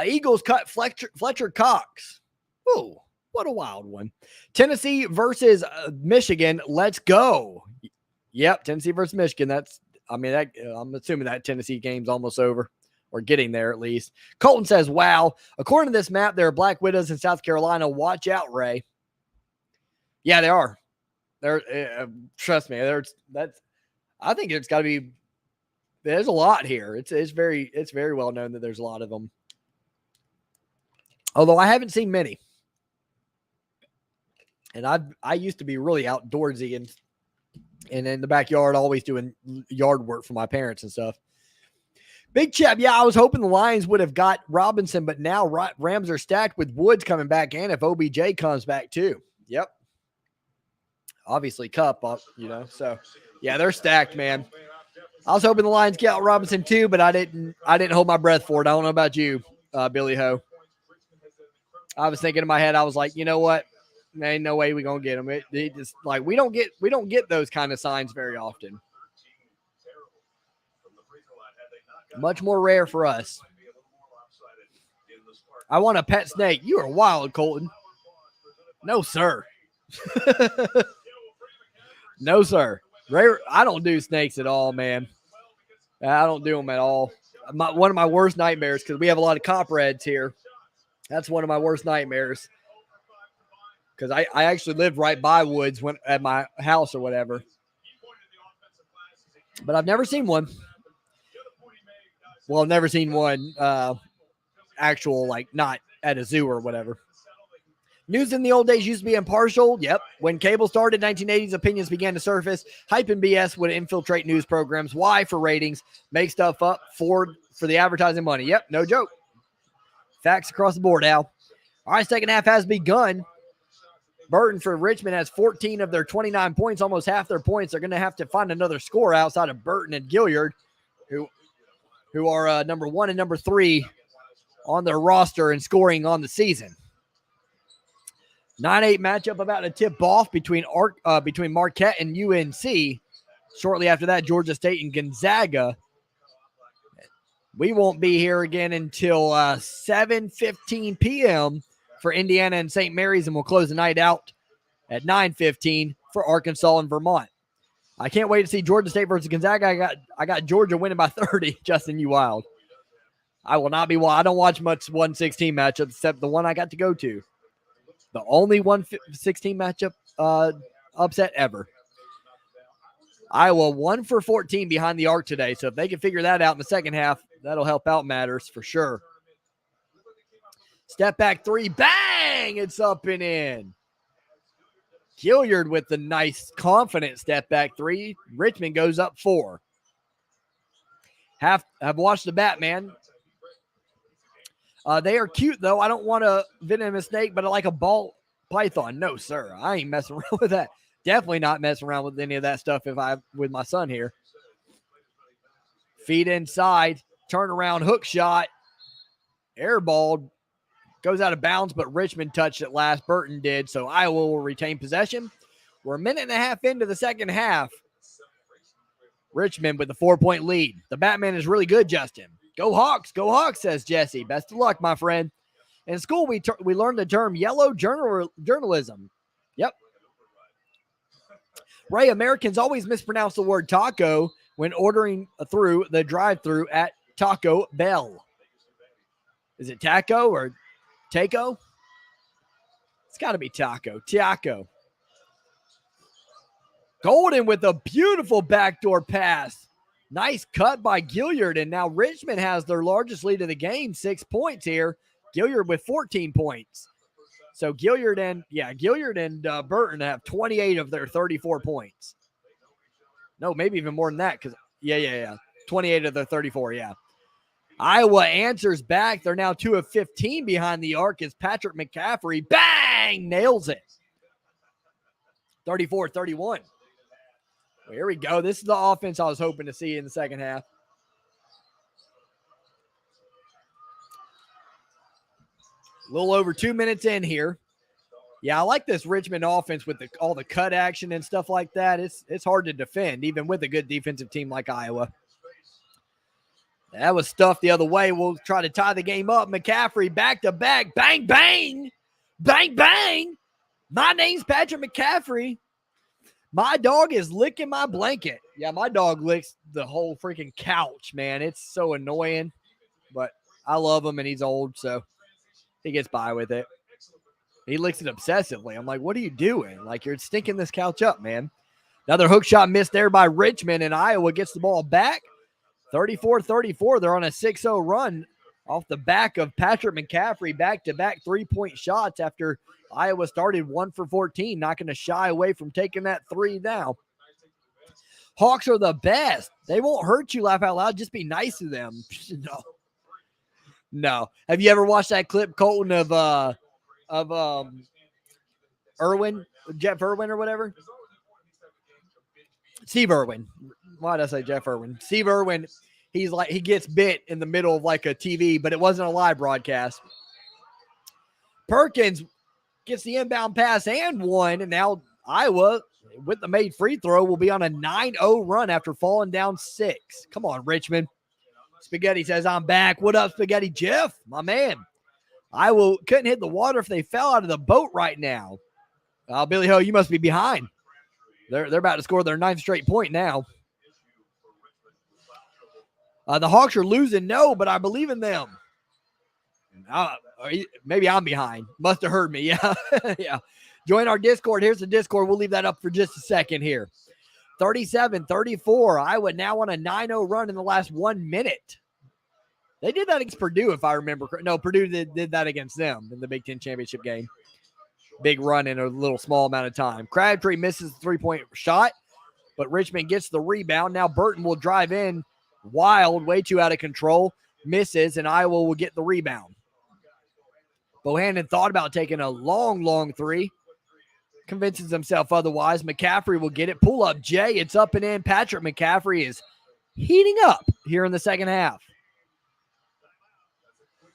Eagles cut Fletcher Cox. Ooh, what a wild one. Tennessee versus Michigan. Let's go. Yep, Tennessee versus Michigan. I'm assuming that Tennessee game's almost over or getting there at least. Colton says, wow. According to this map, there are Black Widows in South Carolina. Watch out, Ray. Yeah, they are. Trust me. I think it's got to be. There's a lot here. It's very well known that there's a lot of them. Although I haven't seen many. And I used to be really outdoorsy and in the backyard, always doing yard work for my parents and stuff. Big Chap, yeah, I was hoping the Lions would have got Robinson, but now Rams are stacked with Woods coming back in if OBJ comes back too. Yep. Obviously, Cup, so yeah, they're stacked, man. I was hoping the Lions get Robinson too, but I didn't hold my breath for it. I don't know about you, Billy Ho. I was thinking in my head, I was like, you know what? There ain't no way we're gonna get him. It just like we don't get those kind of signs very often. Much more rare for us. I want a pet snake. You are wild, Colton. No, sir. No, sir. Rare. I don't do snakes at all, man. I don't do them at all. One of my worst nightmares, because we have a lot of copperheads here. That's one of my worst nightmares. Because I actually lived right by woods at my house or whatever. But I've never seen one. Well, I've never seen one actual, like, not at a zoo or whatever. News in the old days used to be impartial. Yep. When cable started, 1980s, opinions began to surface. Hype and BS would infiltrate news programs. Why? For ratings. Make stuff up for the advertising money. Yep. No joke. Facts across the board, Al. All right, second half has begun. Burton for Richmond has 14 of their 29 points, almost half their points. They're going to have to find another score outside of Burton and Gilyard, who are number 1 and number 3 on their roster and scoring on the season. 9-8 matchup about to tip off between Marquette and UNC. Shortly after that, Georgia State and Gonzaga. We won't be here again until 7:15 p.m. for Indiana and St. Mary's, and we'll close the night out at 9:15 for Arkansas and Vermont. I can't wait to see Georgia State versus Gonzaga. I got Georgia winning by 30. Justin, you wild. I will not be wild. I don't watch much 1-16 matchups except the one I got to go to. The only 1-16 matchup upset ever. Iowa 1 for 14 behind the arc today. So if they can figure that out in the second half, that'll help out matters for sure. Step back 3. Bang! It's up and in. Gilyard with the nice, confident step back 3. Richmond goes up 4. I've watched the Batman. They are cute, though. I don't want a venomous snake, but I like a ball python. No, sir. I ain't messing around with that. Definitely not messing around with any of that stuff with my son here. Feet inside. Turn around. Hook shot. Airball. Goes out of bounds, but Richmond touched it last. Burton did, so Iowa will retain possession. We're a minute and a half into the second half. Richmond with the 4-point lead. The Batman is really good, Justin. Go Hawks, says Jesse. Best of luck, my friend. In school, we learned the term yellow journalism. Yep. Ray, Americans always mispronounce the word taco when ordering through the drive-thru at Taco Bell. Is it taco or taco? got to be Taco. Golden with a beautiful backdoor pass. Nice cut by Gilyard, and now Richmond has their largest lead of the game, 6 points here. Gilyard with 14 points. So Gilyard and Burton have 28 of their 34 points. No, maybe even more than that, because 28 of their 34, yeah. Iowa answers back. They're now 2 of 15 behind the arc as Patrick McCaffery, bang, nails it. 34-31. Well, here we go. This is the offense I was hoping to see in the second half. A little over 2 minutes in here. Yeah, I like this Richmond offense with all the cut action and stuff like that. It's hard to defend, even with a good defensive team like Iowa. That was stuffed the other way. We'll try to tie the game up. McCaffery back to back. Bang, bang. Bang, bang. My name's Patrick McCaffery. My dog is licking my blanket. Yeah, my dog licks the whole freaking couch, man. It's so annoying, but I love him, and he's old, so he gets by with it. He licks it obsessively. I'm like, what are you doing? Like, you're stinking this couch up, man. Another hook shot missed there by Richmond, and Iowa gets the ball back. 34-34. They're on a 6-0 run off the back of Patrick McCaffery, back-to-back three-point shots after Iowa started 1 for 14. Not going to shy away from taking that three now. Hawks are the best. They won't hurt you, laugh out loud. Just be nice to them. No. Have you ever watched that clip, Colton, of Irwin, Jeff Irwin or whatever? Steve Irwin. Why did I say Jeff Irwin? Steve Irwin, he gets bit in the middle of like a TV, but it wasn't a live broadcast. Perkins gets the inbound pass and one, and now Iowa, with the made free throw, will be on a 9-0 run after falling down 6. Come on, Richmond. Spaghetti says, I'm back. What up, Spaghetti Jeff? My man. Iowa couldn't hit the water if they fell out of the boat right now. Billy Ho, you must be behind. They're about to score their 9th straight point now. The Hawks are losing, but I believe in them. Maybe I'm behind. Must have heard me. Yeah. Yeah. Join our Discord. Here's the Discord. We'll leave that up for just a second here. 37-34. Iowa now on a 9-0 run in the last 1 minute. They did that against Purdue, if I remember. No, Purdue did that against them in the Big Ten championship game. Big run in a little small amount of time. Crabtree misses the three-point shot, but Richmond gets the rebound. Now Burton will drive in wild, way too out of control, misses, and Iowa will get the rebound. Bohannon thought about taking a long three, convinces himself otherwise. McCaffery will get it. Pull up Jay. It's up and in. Patrick McCaffery is heating up here in the second half.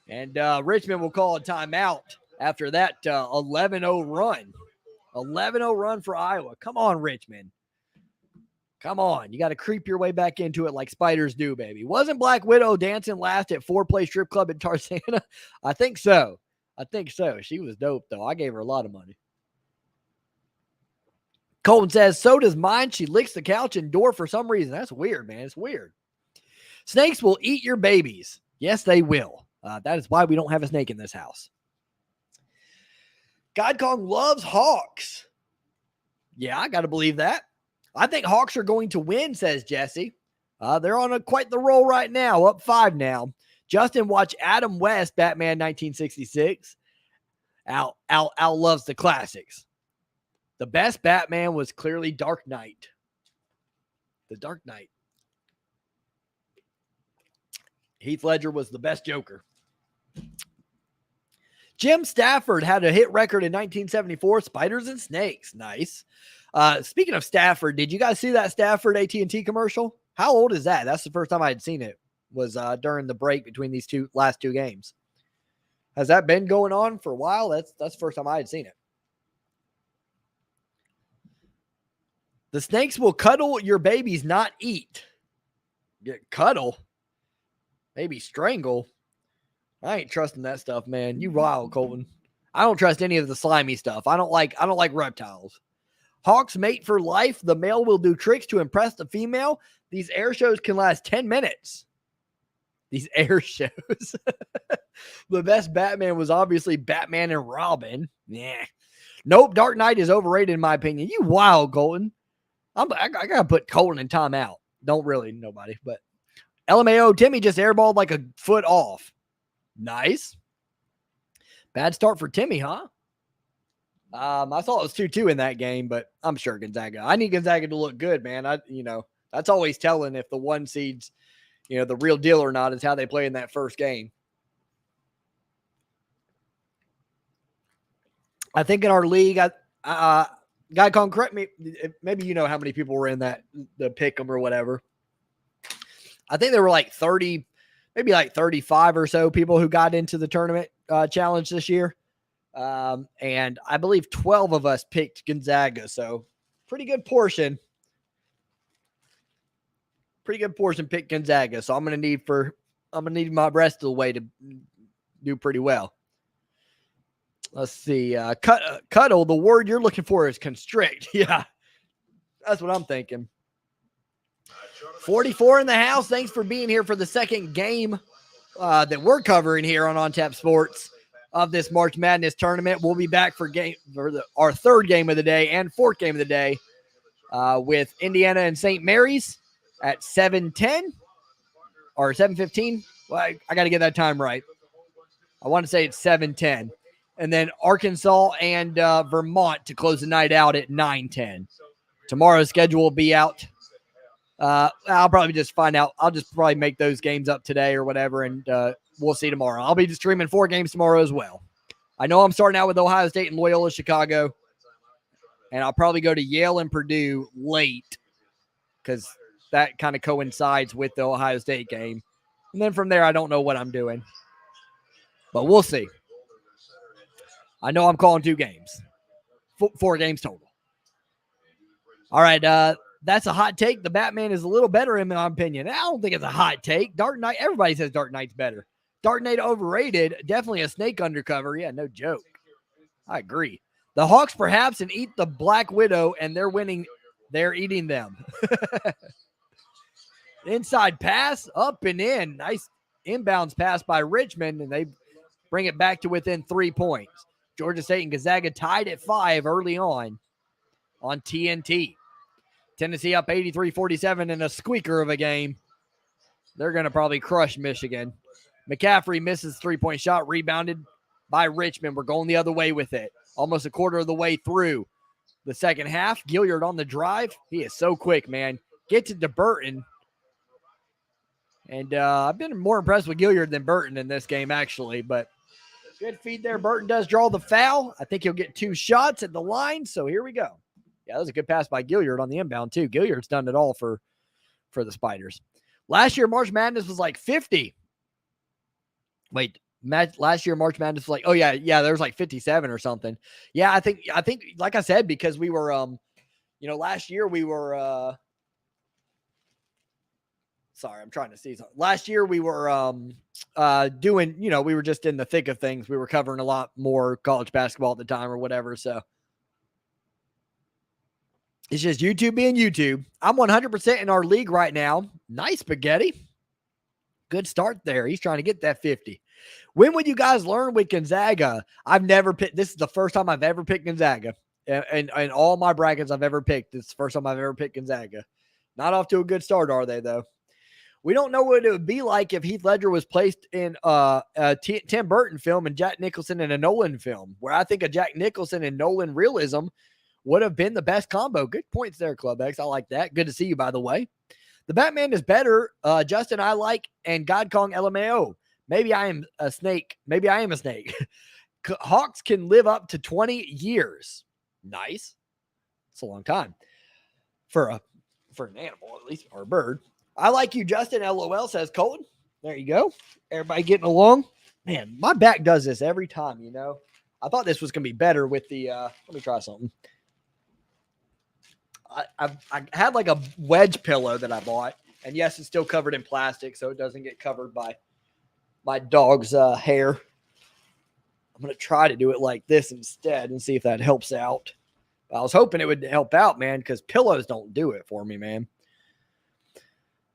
And Richmond will call a timeout after that 11-0 run. 11-0 run for Iowa. Come on, Richmond. Come on. You got to creep your way back into it like spiders do, baby. Wasn't Black Widow dancing last at 4-Play Strip Club in Tarzana? I think so. She was dope, though. I gave her a lot of money. Colton says, so does mine. She licks the couch and door for some reason. That's weird, man. It's weird. Snakes will eat your babies. Yes, they will. That is why we don't have a snake in this house. God Kong loves Hawks. Yeah, I got to believe that. I think Hawks are going to win, says Jesse. They're on quite the roll right now, up 5 now. Justin, watch Adam West, Batman 1966. Al loves the classics. The best Batman was clearly Dark Knight. The Dark Knight. Heath Ledger was the best Joker. Jim Stafford had a hit record in 1974, Spiders and Snakes. Nice. Speaking of Stafford, did you guys see that Stafford AT&T commercial? How old is that? That's the first time I had seen it, was during the break between these last two games. Has that been going on for a while? That's the first time I had seen it. The snakes will cuddle your babies, not eat. Cuddle? Maybe strangle. I ain't trusting that stuff, man. You wild, Colton. I don't trust any of the slimy stuff. I don't like reptiles. Hawks mate for life. The male will do tricks to impress the female. These air shows can last 10 minutes. These air shows. The best Batman was obviously Batman and Robin. Yeah. Nope, Dark Knight is overrated in my opinion. You wild, Colton. I got to put Colton in timeout. Don't really, nobody. But LMAO, Timmy just airballed like a foot off. Nice. Bad start for Timmy, huh? I thought it was 2-2 in that game, but I'm sure Gonzaga. I need Gonzaga to look good, man. That's always telling if the one seed's, the real deal or not is how they play in that first game. I think in our league, Guy Kong, correct me, maybe you know how many people were in that, the pick'em or whatever. I think there were like 30, maybe like 35 or so people who got into the tournament challenge this year. And I believe 12 of us picked Gonzaga. So pretty good portion picked Gonzaga. So I'm going to need my rest of the way to do pretty well. Let's see. Cuddle, the word you're looking for is constrict. Yeah, that's what I'm thinking. 44 in the house. Thanks for being here for the second game that we're covering here on Tap Sports of this March Madness tournament. We'll be back for our third game of the day and fourth game of the day with Indiana and St. Mary's at 7:10 or 7:15. Well, I got to get that time right. I want to say it's 7:10. And then Arkansas and Vermont to close the night out at 9:10. Tomorrow's schedule will be out. I'll probably just find out. I'll just probably make those games up today or whatever, and we'll see tomorrow. I'll be streaming 4 games tomorrow as well. I know I'm starting out with Ohio State and Loyola Chicago, and I'll probably go to Yale and Purdue late because that kind of coincides with the Ohio State game. And then from there, I don't know what I'm doing, but we'll see. I know I'm calling 2 games, 4 games total. All right, that's a hot take. The Batman is a little better in my opinion. I don't think it's a hot take. Dark Knight, everybody says Dark Knight's better. Dark Knight overrated. Definitely a snake undercover. Yeah, no joke. I agree. The Hawks perhaps and eat the Black Widow, and they're winning. They're eating them. Inside pass, up and in. Nice inbounds pass by Richmond, and they bring it back to within 3 points. Georgia State and Gonzaga tied at 5 early on TNT. Tennessee up 83-47 in a squeaker of a game. They're going to probably crush Michigan. McCaffery misses 3-point shot, rebounded by Richmond. We're going the other way with it. Almost a quarter of the way through the second half. Gilyard on the drive. He is so quick, man. Get to Burton. And I've been more impressed with Gilyard than Burton in this game, actually. But good feed there. Burton does draw the foul. I think he'll get 2 shots at the line. So here we go. Yeah, that was a good pass by Gilyard on the inbound, too. Gilliard's done it all for the Spiders. Last year, March Madness was like 50. Wait, last year, March Madness was like, oh, yeah, there was like 57 or something. Yeah, I think, like I said, because we were, last year we were, sorry, I'm trying to see something. Last year we were doing, we were just in the thick of things. We were covering a lot more college basketball at the time or whatever, so. It's just YouTube being YouTube. I'm 100% in our league right now. Nice, Spaghetti. Good start there. He's trying to get that 50. When would you guys learn with Gonzaga? I've never picked. This is the first time I've ever picked Gonzaga. And all my brackets I've ever picked, it's the first time I've ever picked Gonzaga. Not off to a good start, are they, though? We don't know what it would be like if Heath Ledger was placed in a Tim Burton film and Jack Nicholson in a Nolan film, where I think a Jack Nicholson and Nolan realism would have been the best combo. Good points there, Club X. I like that. Good to see you, by the way. The Batman is better. Justin, I like, and God Kong LMAO. Maybe I am a snake. Hawks can live up to 20 years. Nice. It's a long time for an animal, at least, or a bird. I like you, Justin. LOL, says Colton. There you go. Everybody getting along. Man, my back does this every time, I thought this was going to be better with the, let me try something. I had like a wedge pillow that I bought, and yes, it's still covered in plastic, so it doesn't get covered by my dog's hair. I'm going to try to do it like this instead and see if that helps out. I was hoping it would help out, man, because pillows don't do it for me, man.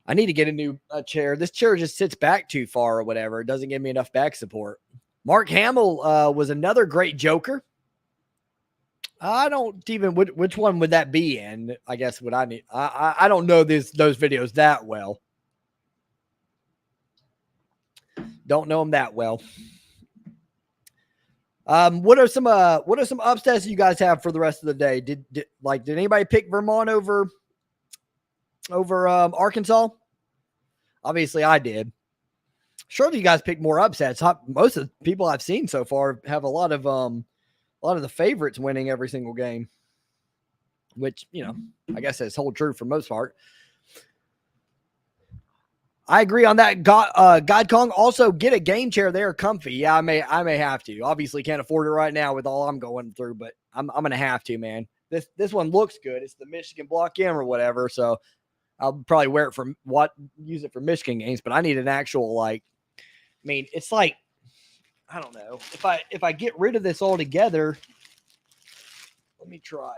I need to get a new chair. This chair just sits back too far or whatever. It doesn't give me enough back support. Mark Hamill was another great Joker. I don't even, which one would that be in? I guess what I need. I don't know those videos that well. Don't know them that well. What are some upsets you guys have for the rest of the day? Did anybody pick Vermont over Arkansas? Obviously I did. Surely you guys picked more upsets. Most of the people I've seen so far have a lot of the favorites winning every single game, which, I guess that's hold true for most part. I agree on that. God Kong, also get a game chair there, comfy. Yeah, I may have to. Obviously, can't afford it right now with all I'm going through, but I'm gonna have to, man. This one looks good. It's the Michigan Block M or whatever, so I'll probably wear it use it for Michigan games. But I need an actual it's like, I don't know, if I get rid of this altogether. Let me try.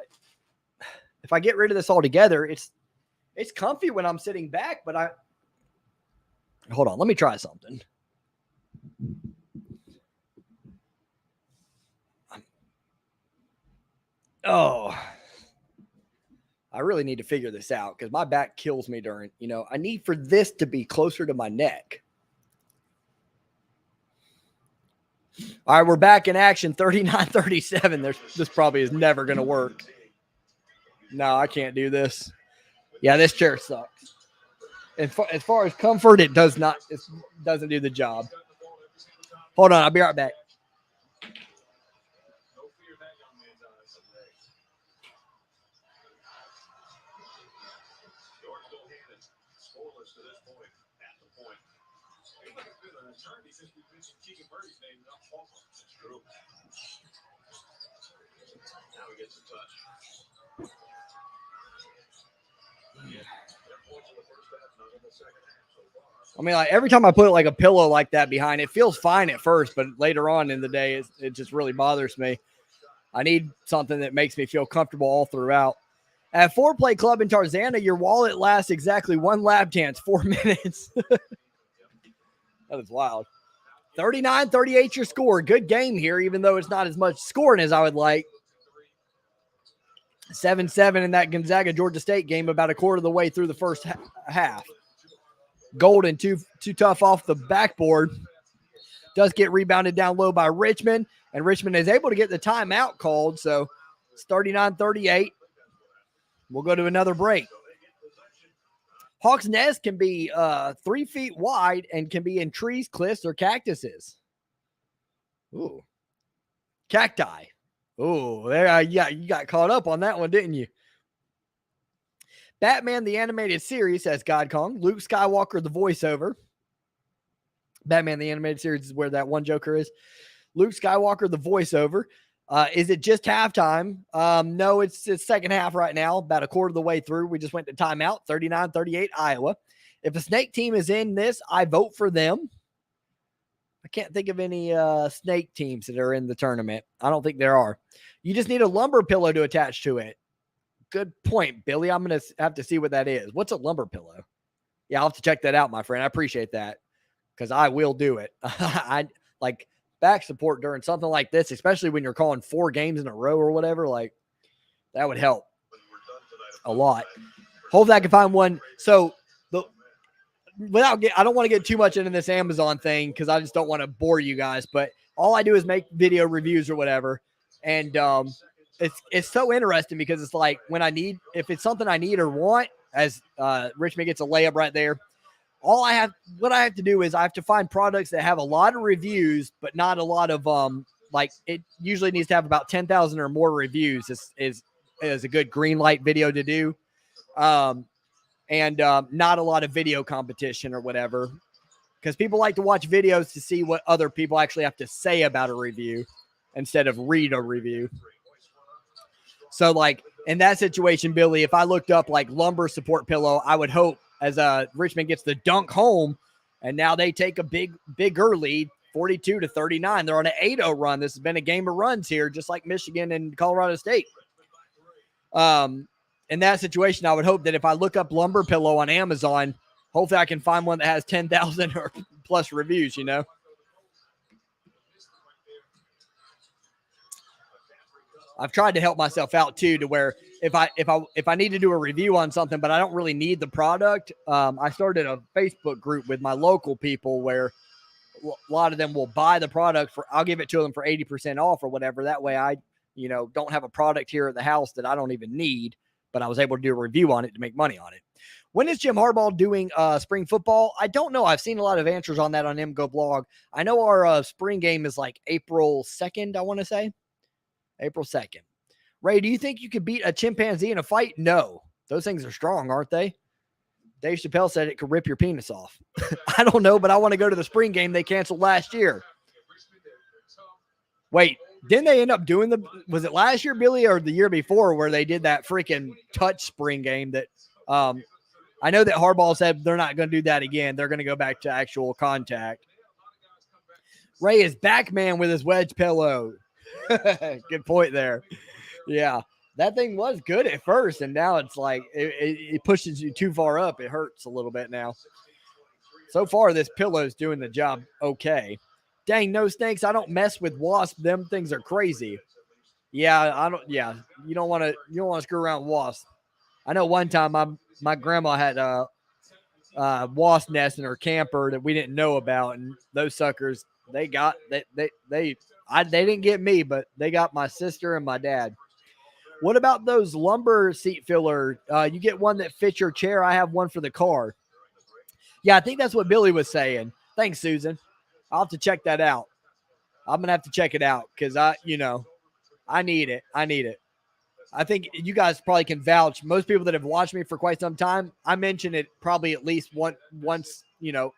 If I get rid of this altogether, it's comfy when I'm sitting back, but hold on, let me try something. Oh, I really need to figure this out because my back kills me during, I need for this to be closer to my neck. All right, we're back in action, 39-37. This probably is never going to work. No, I can't do this. Yeah, this chair sucks. As far as comfort, it doesn't do the job. Hold on, I'll be right back. Keegan Murray's name is not Hawkeyes. It's true. Now he gets a touch. I mean, every time I put like a pillow like that behind, it feels fine at first, but later on in the day, it just really bothers me. I need something that makes me feel comfortable all throughout. At 4Play Club in Tarzana, your wallet lasts exactly one lap dance, 4 minutes. That is wild. 39-38 your score. Good game here, even though it's not as much scoring as I would like. 7-7 in that Gonzaga-Georgia State game about a quarter of the way through the first half. Golden, too tough off the backboard. Does get rebounded down low by Richmond, and Richmond is able to get the timeout called, so it's 39-38. We'll go to another break. Hawk's Nest can be 3 feet wide and can be in trees, cliffs, or cactuses. Ooh. Cacti. Ooh, there, yeah, you got caught up on that one, didn't you? Batman the Animated Series, says God Kong. Luke Skywalker, the voiceover. Batman the Animated Series is where that one Joker is. Luke Skywalker, the voiceover. Is it just halftime? No, it's second half right now, about a quarter of the way through. We just went to timeout, 39-38 Iowa. If a snake team is in this, I vote for them. I can't think of any snake teams that are in the tournament. I don't think there are. You just need a lumber pillow to attach to it. Good point, Billy. I'm going to have to see what that is. What's a lumber pillow? Yeah, I'll have to check that out, my friend. I appreciate that because I will do it. I like back support during something like this, especially when you're calling 4 games in a row or whatever. Like, that would help a lot. Hopefully I can find one. So I don't want to get too much into this Amazon thing because I just don't want to bore you guys, but all I do is make video reviews or whatever. And it's so interesting because it's like if it's something I need or want, as Richmond gets a layup right there, what I have to do is I have to find products that have a lot of reviews, but not a lot of it usually needs to have about 10,000 or more reviews is a good green light video to do. And not a lot of video competition or whatever, because people like to watch videos to see what other people actually have to say about a review instead of read a review. So like in that situation, Billy, if I looked up like lumber support pillow, I would hope as Richmond gets the dunk home and now they take a bigger lead, 42-39. They're on an 8-0 run. This has been a game of runs here, just like Michigan and Colorado State. In that situation, I would hope that if I look up lumber pillow on Amazon, hopefully I can find one that has 10,000 or plus reviews, you know? I've tried to help myself out too, to where if I need to do a review on something, but I don't really need the product, I started a Facebook group with my local people where a lot of them will buy the product I'll give it to them for 80% off or whatever. That way I, don't have a product here at the house that I don't even need, but I was able to do a review on it to make money on it. When is Jim Harbaugh doing spring football? I don't know. I've seen a lot of answers on that on MGO blog. I know our spring game is like April 2nd, I want to say. April 2nd. Ray, do you think you could beat a chimpanzee in a fight? No. Those things are strong, aren't they? Dave Chappelle said it could rip your penis off. I don't know, but I want to go to the spring game they canceled last year. Wait, didn't they end up doing was it last year, Billy, or the year before where they did that freaking touch spring game that I know that Harbaugh said they're not going to do that again. They're going to go back to actual contact. Ray is back, man, with his wedge pillow. Good point there. Yeah, that thing was good at first, and now it's like it pushes you too far up. It hurts a little bit now. So far, this pillow's doing the job okay. Dang, no snakes. I don't mess with wasps. Them things are crazy. Yeah, I don't. Yeah, you don't want to screw around with wasps. I know one time my grandma had a wasp nest in her camper that we didn't know about, and those suckers they didn't get me, but they got my sister and my dad. What about those lumber seat filler? You get one that fits your chair. I have one for the car. Yeah, I think that's what Billy was saying. Thanks, Susan. I'll have to check that out. I'm gonna have to check it out because I need it. I think you guys probably can vouch. Most people that have watched me for quite some time, I mention it probably at least once,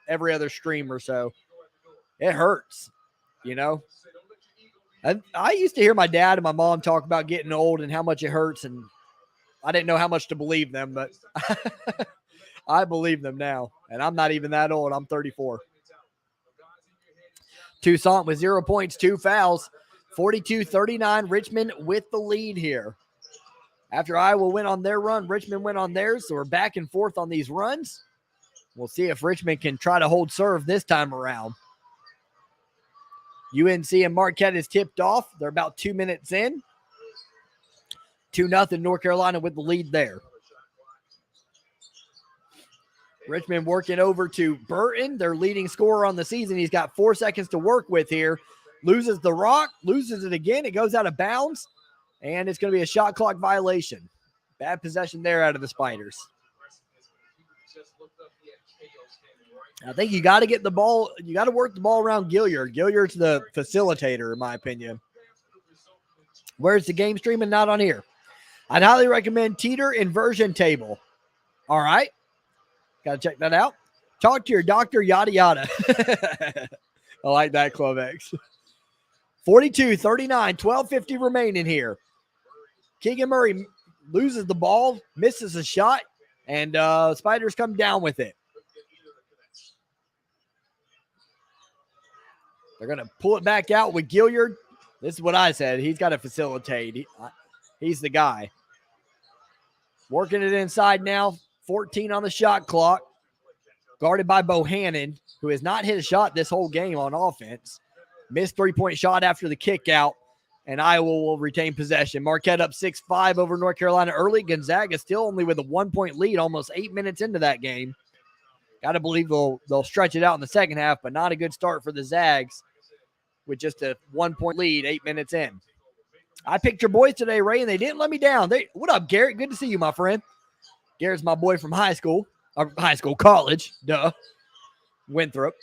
every other stream or so. It hurts, And I used to hear my dad and my mom talk about getting old and how much it hurts, and I didn't know how much to believe them, but I believe them now, and I'm not even that old. I'm 34. Toussaint with 0 points, 2 fouls, 42-39. Richmond with the lead here. After Iowa went on their run, Richmond went on theirs, so we're back and forth on these runs. We'll see if Richmond can try to hold serve this time around. UNC and Marquette is tipped off. They're about 2 minutes in. 2-0 North Carolina with the lead there. Richmond working over to Burton, their leading scorer on the season. He's got 4 seconds to work with here. Loses the rock, loses it again. It goes out of bounds, and it's going to be a shot clock violation. Bad possession there out of the Spiders. I think you got to get the ball. You got to work the ball around Gilyard. Gilyard's the facilitator, in my opinion. Where's the game streaming? Not on here. I'd highly recommend Teeter Inversion Table. All right. Got to check that out. Talk to your doctor, yada, yada. I like that, Clovex. 42-39, 12:50 remaining here. Keegan Murray loses the ball, misses a shot, and Spiders come down with it. They're going to pull it back out with Gilyard. This is what I said. He's got to facilitate. He's the guy. Working it inside now. 14 on the shot clock. Guarded by Bohannon, who has not hit a shot this whole game on offense. Missed three-point shot after the kick out, and Iowa will retain possession. Marquette up 6-5 over North Carolina early. Gonzaga still only with a 1-point lead almost 8 minutes into that game. Got to believe they'll stretch it out in the second half, but not a good start for the Zags with just a 1-point lead 8 minutes in. I picked your boys today, Ray, and they didn't let me down. What up, Garrett? Good to see you, my friend. Garrett's my boy from college. Duh. Winthrop.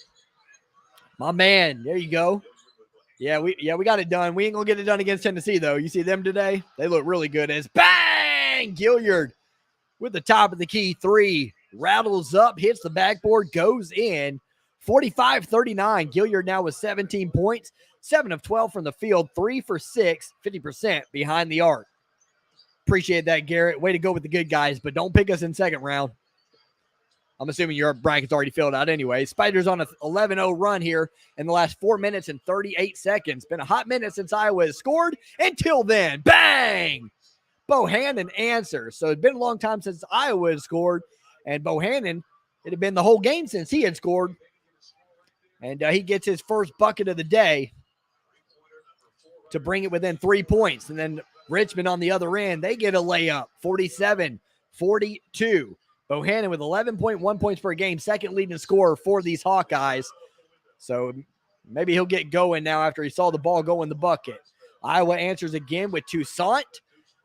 My man. There you go. Yeah, we got it done. We ain't going to get it done against Tennessee, though. You see them today? They look really good. As bang! Gilyard with the top of the key three. Rattles up, hits the backboard, goes in. 45-39. Gilyard now with 17 points. 7 of 12 from the field. 3 for 6. 50% behind the arc. Appreciate that, Garrett. Way to go with the good guys, but don't pick us in second round. I'm assuming your bracket's already filled out anyway. Spiders on an 11-0 run here in the last 4 minutes and 38 seconds. Been a hot minute since Iowa has scored. Until then, bang! Bohannon answers. So it's been a long time since Iowa has scored, and Bohannon, it had been the whole game since he had scored. And he gets his first bucket of the day to bring it within 3 points. And then Richmond on the other end, they get a layup, 47-42. Bohannon with 11.1 points per game, second leading scorer for these Hawkeyes. So maybe he'll get going now after he saw the ball go in the bucket. Iowa answers again with Toussaint.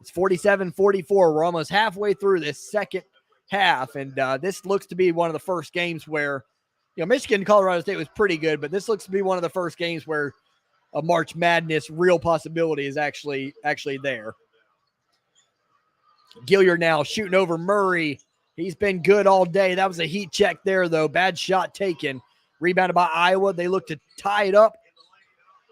It's 47-44. We're almost halfway through this second half, and this looks to be one of the first games where, Michigan and Colorado State was pretty good, but this looks to be one of the first games where a March Madness real possibility is actually there. Gilyard now shooting over Murray. He's been good all day. That was a heat check there, though. Bad shot taken. Rebounded by Iowa. They look to tie it up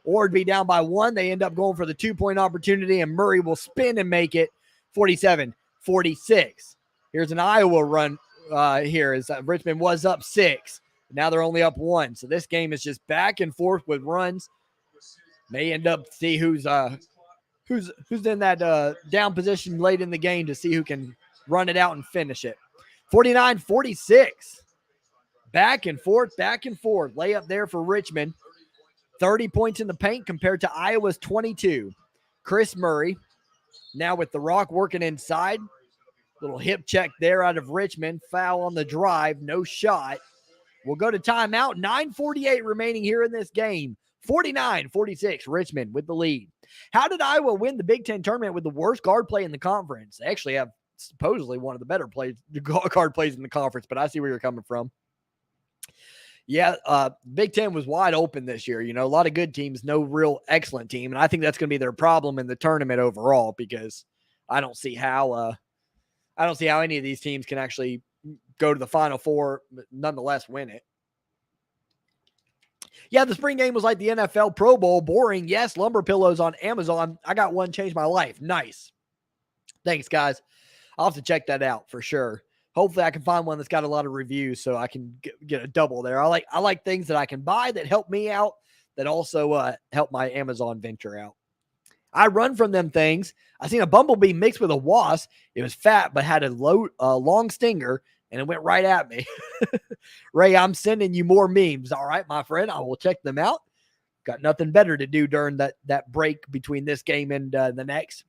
or be down by one. They end up going for the 2-point opportunity, and Murray will spin and make it 47-46. Here's an Iowa run here as Richmond was up 6. Now they're only up 1. So this game is just back and forth with runs. May end up see who's in that down position late in the game to see who can run it out and finish it. 49-46. Back and forth. Layup there for Richmond. 30 points in the paint compared to Iowa's 22. Chris Murray now with the rock working inside. Little hip check there out of Richmond. Foul on the drive. No shot. We'll go to timeout. 9:48 remaining here in this game. 49-46. Richmond with the lead. How did Iowa win the Big Ten tournament with the worst guard play in the conference? They actually have supposedly one of the better guard plays in the conference, but I see where you're coming from. Yeah, Big Ten was wide open this year. A lot of good teams, no real excellent team, and I think that's going to be their problem in the tournament overall because I don't see how any of these teams can actually go to the Final Four, but nonetheless win it. Yeah, the spring game was like the NFL Pro Bowl. Boring. Yes, lumber pillows on Amazon. I got one, changed my life. Nice. Thanks, guys. I'll have to check that out for sure. Hopefully I can find one that's got a lot of reviews so I can get a double there. I like things that I can buy that help me out, that also help my Amazon venture out. I run from them things. I seen a bumblebee mixed with a wasp. It was fat but had a long stinger, and it went right at me. Ray, I'm sending you more memes. All right, my friend. I will check them out. Got nothing better to do during that break between this game and the next.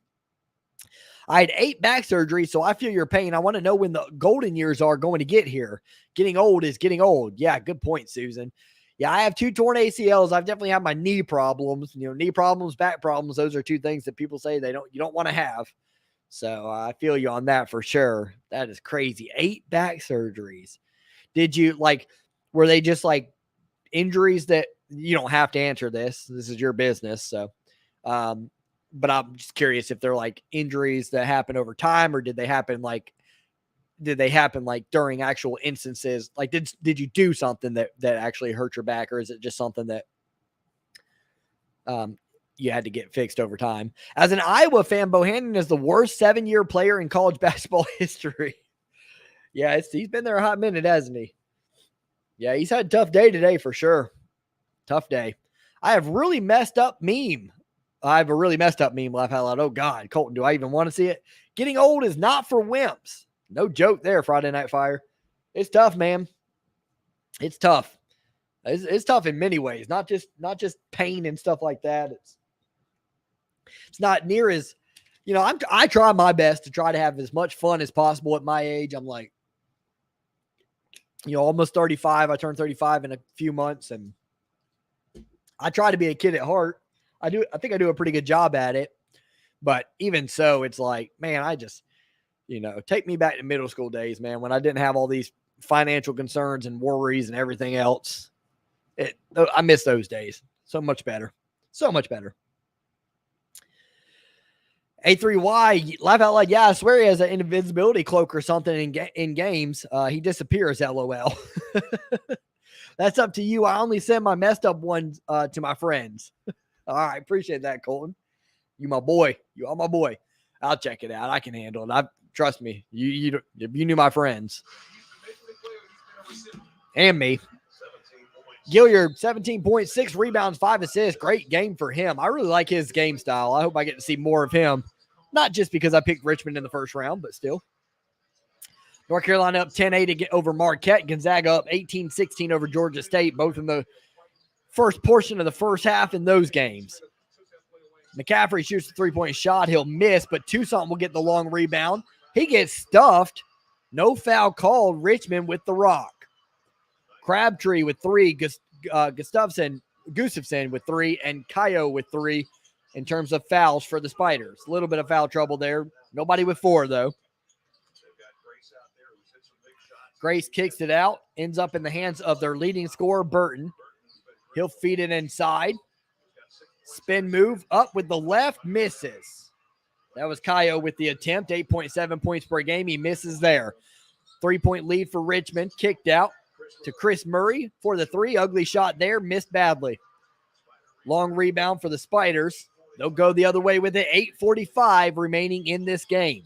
I had 8 back surgeries, so I feel your pain. I want to know when the golden years are going to get here. Getting old is getting old. Yeah, good point, Susan. Yeah, I have 2 torn ACLs. I've definitely had my knee problems. Knee problems, back problems. Those are 2 things that people say you don't want to have. So I feel you on that for sure. That is crazy. 8 back surgeries. Did you were they just injuries that you don't have to answer this? This is your business. So, but I'm just curious if they're injuries that happen over time, or did they happen during actual instances? Did you do something that actually hurt your back, or is it just something that you had to get fixed over time? As an Iowa fan, Bohannon is the worst 7-year player in college basketball history. Yeah, he's been there a hot minute, hasn't he? Yeah, he's had a tough day today for sure. Tough day. I have a really messed up meme. Laugh out loud. Oh, God, Colton, do I even want to see it? Getting old is not for wimps. No joke there, Friday Night Fire. It's tough, man. It's tough. It's tough in many ways, not just pain and stuff like that. It's not near as, I try my best to try to have as much fun as possible at my age. I'm almost 35. I turned 35 in a few months, and I try to be a kid at heart. I think I do a pretty good job at it, but even so, it's man, I just, take me back to middle school days, man, when I didn't have all these financial concerns and worries and everything else. I miss those days. So much better. So much better. A3Y, laugh out loud. Yeah, I swear he has an invisibility cloak or something in games. He disappears, LOL. That's up to you. I only send my messed up ones to my friends. All right, appreciate that, Colton. You my boy. You are my boy. I'll check it out. I can handle it. Trust me. You knew my friends. And me. Gilyard, 17.6 rebounds, 5 assists. Great game for him. I really like his game style. I hope I get to see more of him. Not just because I picked Richmond in the first round, but still. North Carolina up 10-8 to get over Marquette. Gonzaga up 18-16 over Georgia State, both in the first portion of the first half in those games. McCaffery shoots a three-point shot. He'll miss, but Toussaint will get the long rebound. He gets stuffed. No foul called. Richmond with the rock. Crabtree with 3. Gustafson with 3. And Kayo with 3 in terms of fouls for the Spiders. A little bit of foul trouble there. Nobody with 4, though. Grace kicks it out. Ends up in the hands of their leading scorer, Burton. He'll feed it inside. Spin move up with the left. Misses. That was Kayo with the attempt. 8.7 points per game. He misses there. 3-point lead for Richmond. Kicked out to Chris Murray for the 3. Ugly shot there. Missed badly. Long rebound for the Spiders. They'll go the other way with it. 8:45 remaining in this game.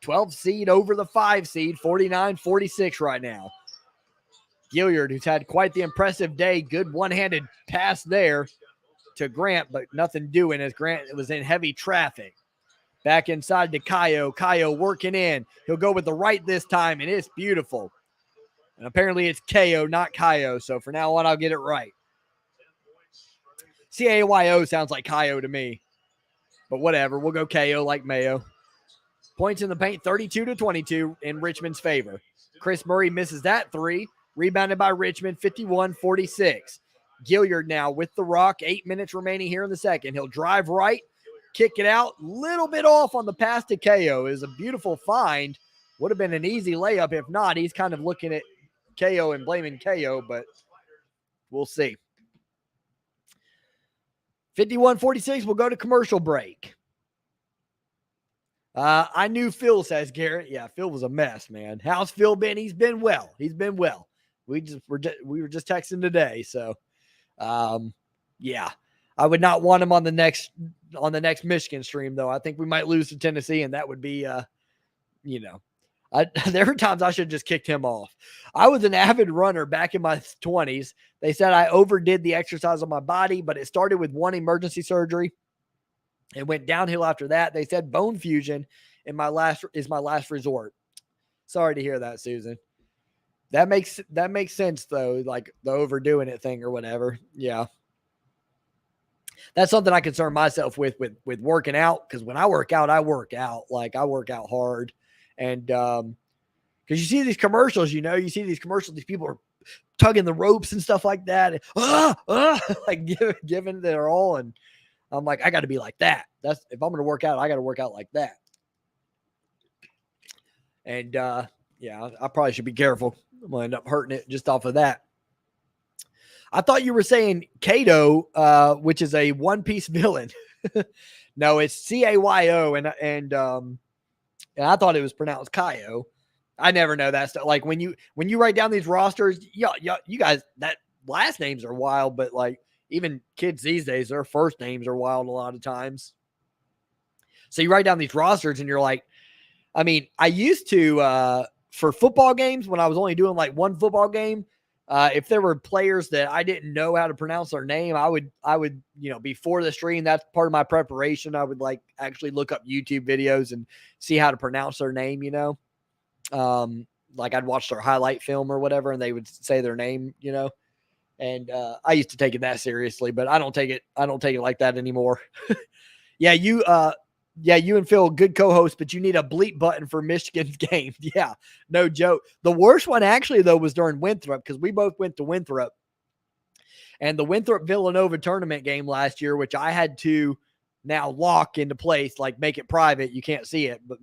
12 seed over the 5 seed. 49-46 right now. Gilyard, who's had quite the impressive day. Good one-handed pass there to Grant, but nothing doing as Grant was in heavy traffic. Back inside to Kayo. Kayo working in. He'll go with the right this time, and it's beautiful. And apparently it's Kayo, not Kayo. So for now on, I'll get it right. Cayo sounds like Kayo to me. But whatever. We'll go Kayo like Mayo. Points in the paint, 32-22 in Richmond's favor. Chris Murray misses that 3. Rebounded by Richmond, 51-46. Gilyard now with the rock. 8 minutes remaining here in the second. He'll drive right, kick it out. Little bit off on the pass to Kayo. Is a beautiful find. Would have been an easy layup. If not, he's kind of looking at Kayo and blaming Kayo, but we'll see. 51-46, we'll go to commercial break. I knew Phil, says Garrett. Yeah, Phil was a mess, man. How's Phil been? He's been well. He's been well. We were just texting today, so yeah. I would not want him on the next Michigan stream, though. I think we might lose to Tennessee, and that would be there were times I should have just kicked him off. I was an avid runner back in my 20s. They said I overdid the exercise on my body, but it started with 1 emergency surgery. It went downhill after that. They said bone fusion is my last resort. Sorry to hear that, Susan. That makes sense though, like the overdoing it thing or whatever. Yeah. That's something I concern myself with working out, because when I work out. Like I work out hard. And because you see these commercials, these people are tugging the ropes and stuff like that. And, like giving their all. And I'm like, I got to be like that. If I'm going to work out, I got to work out like that. And yeah, I probably should be careful. I'm going to end up hurting it just off of that. I thought you were saying Kato, which is a one-piece villain. No, it's Cayo, and I thought it was pronounced Kayo. I never know that stuff. Like when you write down these rosters, you guys, that last names are wild, but like even kids these days, their first names are wild a lot of times. So you write down these rosters and you're like, I mean, I used to, for football games, when I was only doing like one football game, if there were players that I didn't know how to pronounce their name, I would, before the stream, that's part of my preparation. I would like actually look up YouTube videos and see how to pronounce their name, like I'd watch their highlight film or whatever, and they would say their name, and I used to take it that seriously, but I don't take it like that anymore. Yeah. You and Phil, good co-host, but you need a bleep button for Michigan's game. Yeah, no joke. The worst one actually, though, was during Winthrop, because we both went to Winthrop. And the Winthrop-Villanova tournament game last year, which I had to now lock into place, like make it private. You can't see it but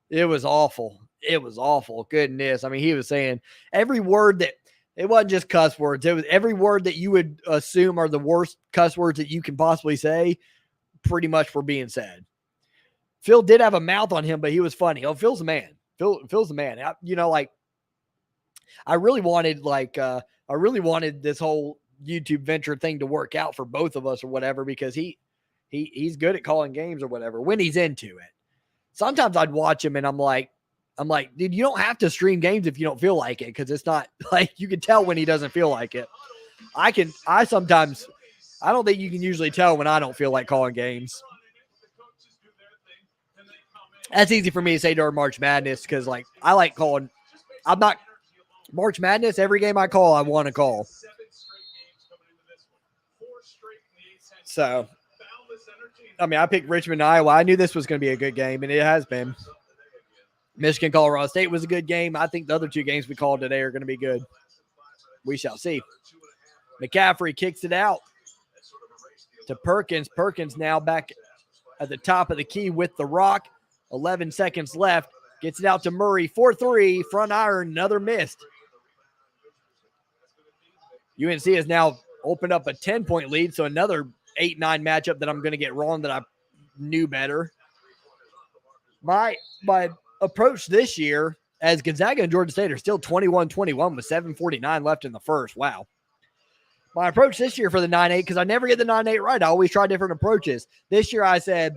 it was awful. It was awful. Goodness. I mean, he was saying every word that – it wasn't just cuss words. It was every word that you would assume are the worst cuss words that you can possibly say – pretty much were being said. Phil did have a mouth on him, but he was funny. Oh, Phil's a man. Phil's a man. I really wanted this whole YouTube venture thing to work out for both of us or whatever, because he's good at calling games or whatever when he's into it. Sometimes I'd watch him and I'm like, dude, you don't have to stream games if you don't feel like it, because it's not like you can tell when he doesn't feel like it. I don't think you can usually tell when I don't feel like calling games. That's easy for me to say during March Madness, because like I like calling. I'm not March Madness. Every game I call, I want to call. So I picked Richmond, Iowa. I knew this was going to be a good game, and it has been. Michigan, Colorado State was a good game. I think the other two games we called today are going to be good. We shall see. McCaffery kicks it out to Perkins. Perkins now back at the top of the key with the rock. 11 seconds left. Gets it out to Murray. 4-3. Front iron. Another missed. UNC has now opened up a 10-point lead. So another 8-9 matchup that I'm going to get wrong that I knew better. My approach this year, as Gonzaga and Georgia State are still 21-21 with 7:49 left in the first. Wow. My approach this year for the 9-8, because I never get the 9-8 right. I always try different approaches. This year I said,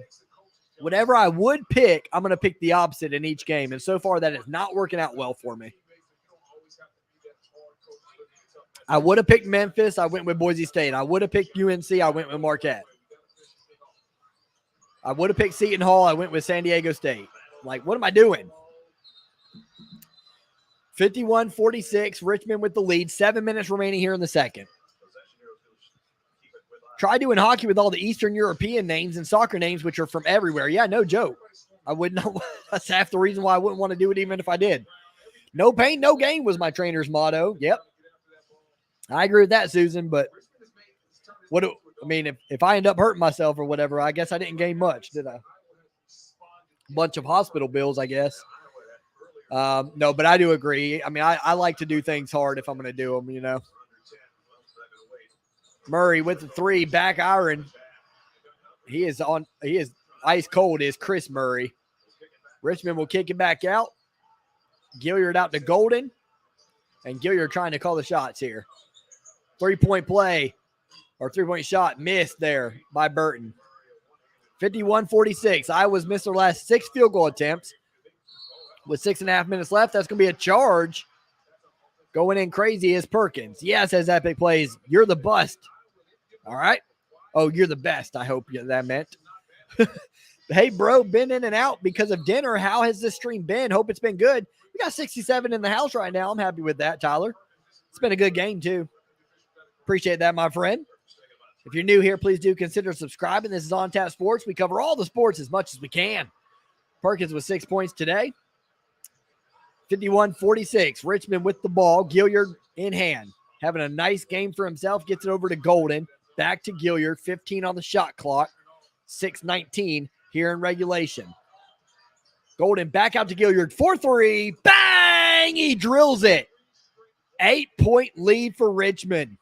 whatever I would pick, I'm going to pick the opposite in each game. And so far that is not working out well for me. I would have picked Memphis. I went with Boise State. I would have picked UNC. I went with Marquette. I would have picked Seton Hall. I went with San Diego State. Like, what am I doing? 51-46, Richmond with the lead. 7 minutes remaining here in the second. Try doing hockey with all the Eastern European names and soccer names, which are from everywhere. Yeah, no joke. I wouldn't know. That's half the reason why I wouldn't want to do it even if I did. No pain, no gain was my trainer's motto. Yep. I agree with that, Susan, but if I end up hurting myself or whatever, I guess I didn't gain much, did I? Bunch of hospital bills, I guess. No, but I do agree. I like to do things hard if I'm going to do them, you know. Murray with the three, back iron. He is ice cold, is Chris Murray. Richmond will kick it back out. Gilyard out to Golden. And Gilyard trying to call the shots here. 3-point play or 3-point shot missed there by Burton. 51-46. Iowa's missed their last 6 field goal attempts. With 6.5 minutes left, that's going to be a charge. Going in crazy is Perkins. Yeah, says Epic Plays. You're the bust. All right. Oh, you're the best. I hope that meant. Hey, bro, been in and out because of dinner. How has this stream been? Hope it's been good. We got 67 in the house right now. I'm happy with that, Tyler. It's been a good game, too. Appreciate that, my friend. If you're new here, please do consider subscribing. This is On Tap Sports. We cover all the sports as much as we can. Perkins with 6 points today. 51-46. Richmond with the ball. Gilyard in hand. Having a nice game for himself. Gets it over to Golden. Back to Gilyard. 15 on the shot clock. 6:19 here in regulation. Golden back out to Gilyard. 4-3. Bang! He drills it. 8-point lead for Richmond.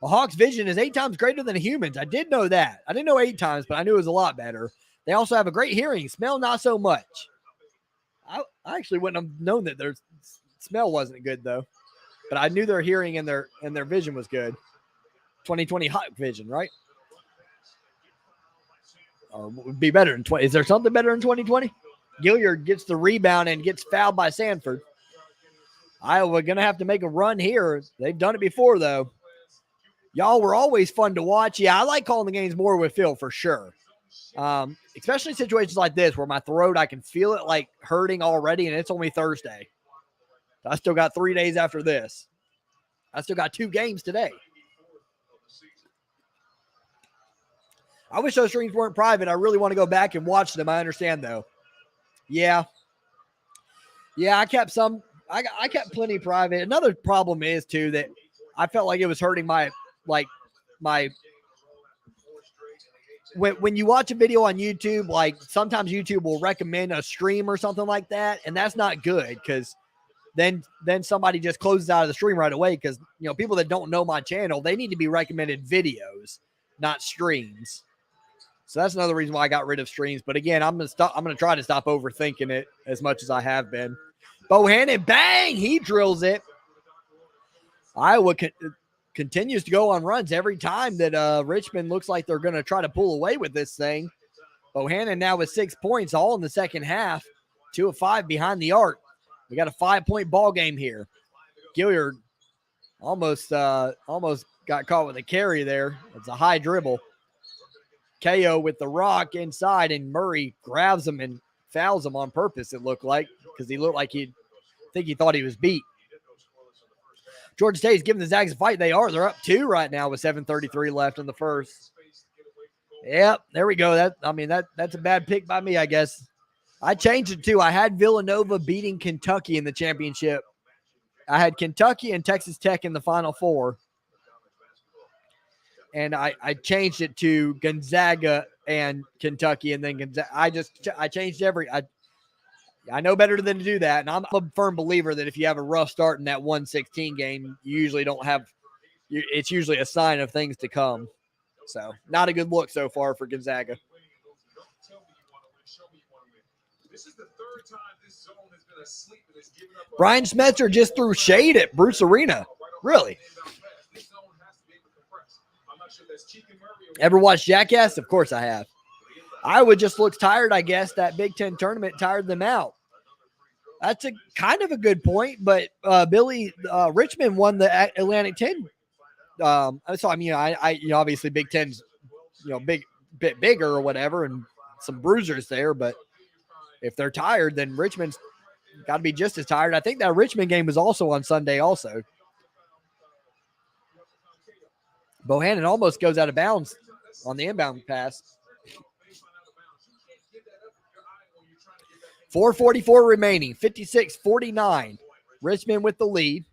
A Hawk's vision is 8 times greater than a human's. I did know that. I didn't know 8 times, but I knew it was a lot better. They also have a great hearing. Smell, not so much. I actually wouldn't have known that their smell wasn't good, though. But I knew their hearing and their vision was good. 2020 Hawk vision, right? Or would be better in 20. Is there something better in 2020? Gilyard gets the rebound and gets fouled by Sanford. Iowa going to have to make a run here. They've done it before, though. Y'all were always fun to watch. Yeah, I like calling the games more with Phil for sure. Especially in situations like this where my throat, I can feel it like hurting already, and it's only Thursday. I still got 3 days after this. I still got 2 games today. I wish those streams weren't private. I really want to go back and watch them. I understand, though. Yeah, I kept some. I kept plenty private. Another problem is, too, that I felt like it was hurting my when you watch a video on YouTube, like sometimes YouTube will recommend a stream or something like that, and that's not good because then somebody just closes out of the stream right away because, you know, people that don't know my channel, they need to be recommended videos, not streams. So that's another reason why I got rid of streams. But again, I'm gonna try to stop overthinking it as much as I have been. Bohannon, bang! He drills it. Iowa continues to go on runs every time that Richmond looks like they're going to try to pull away with this thing. Bohannon now with 6 points, all in the second half. 2 of 5 behind the arc. We got a 5-point ball game here. Gilyard almost got caught with a carry there. It's a high dribble. KO with the rock inside, and Murray grabs him and fouls him on purpose, it looked like, because he looked like he thought he was beat. Georgia State is giving the Zags a fight. They are. They're up 2 right now with 7:33 left in the first. Yep, there we go. That's a bad pick by me, I guess. I changed it too. I had Villanova beating Kentucky in the championship. I had Kentucky and Texas Tech in the Final Four. And I changed it to Gonzaga and Kentucky, and then Gonzaga. I changed I know better than to do that, and I'm a firm believer that if you have a rough start in that 116 game, you usually don't have. It's usually a sign of things to come. So not a good look so far for Gonzaga. Brian Smetzer just threw shade at Bruce Arena. Really? Ever watched Jackass? Of course I have. Iowa just looks tired, I guess. That Big Ten tournament tired them out. That's a kind of a good point, but Billy Richmond won the Atlantic 10. So I mean, I obviously Big Ten's bit bigger or whatever, and some bruisers there. But if they're tired, then Richmond's got to be just as tired. I think that Richmond game was also on Sunday. Also, Bohannon almost goes out of bounds on the inbound pass. 4:44 remaining, 56-49. Richmond with the lead.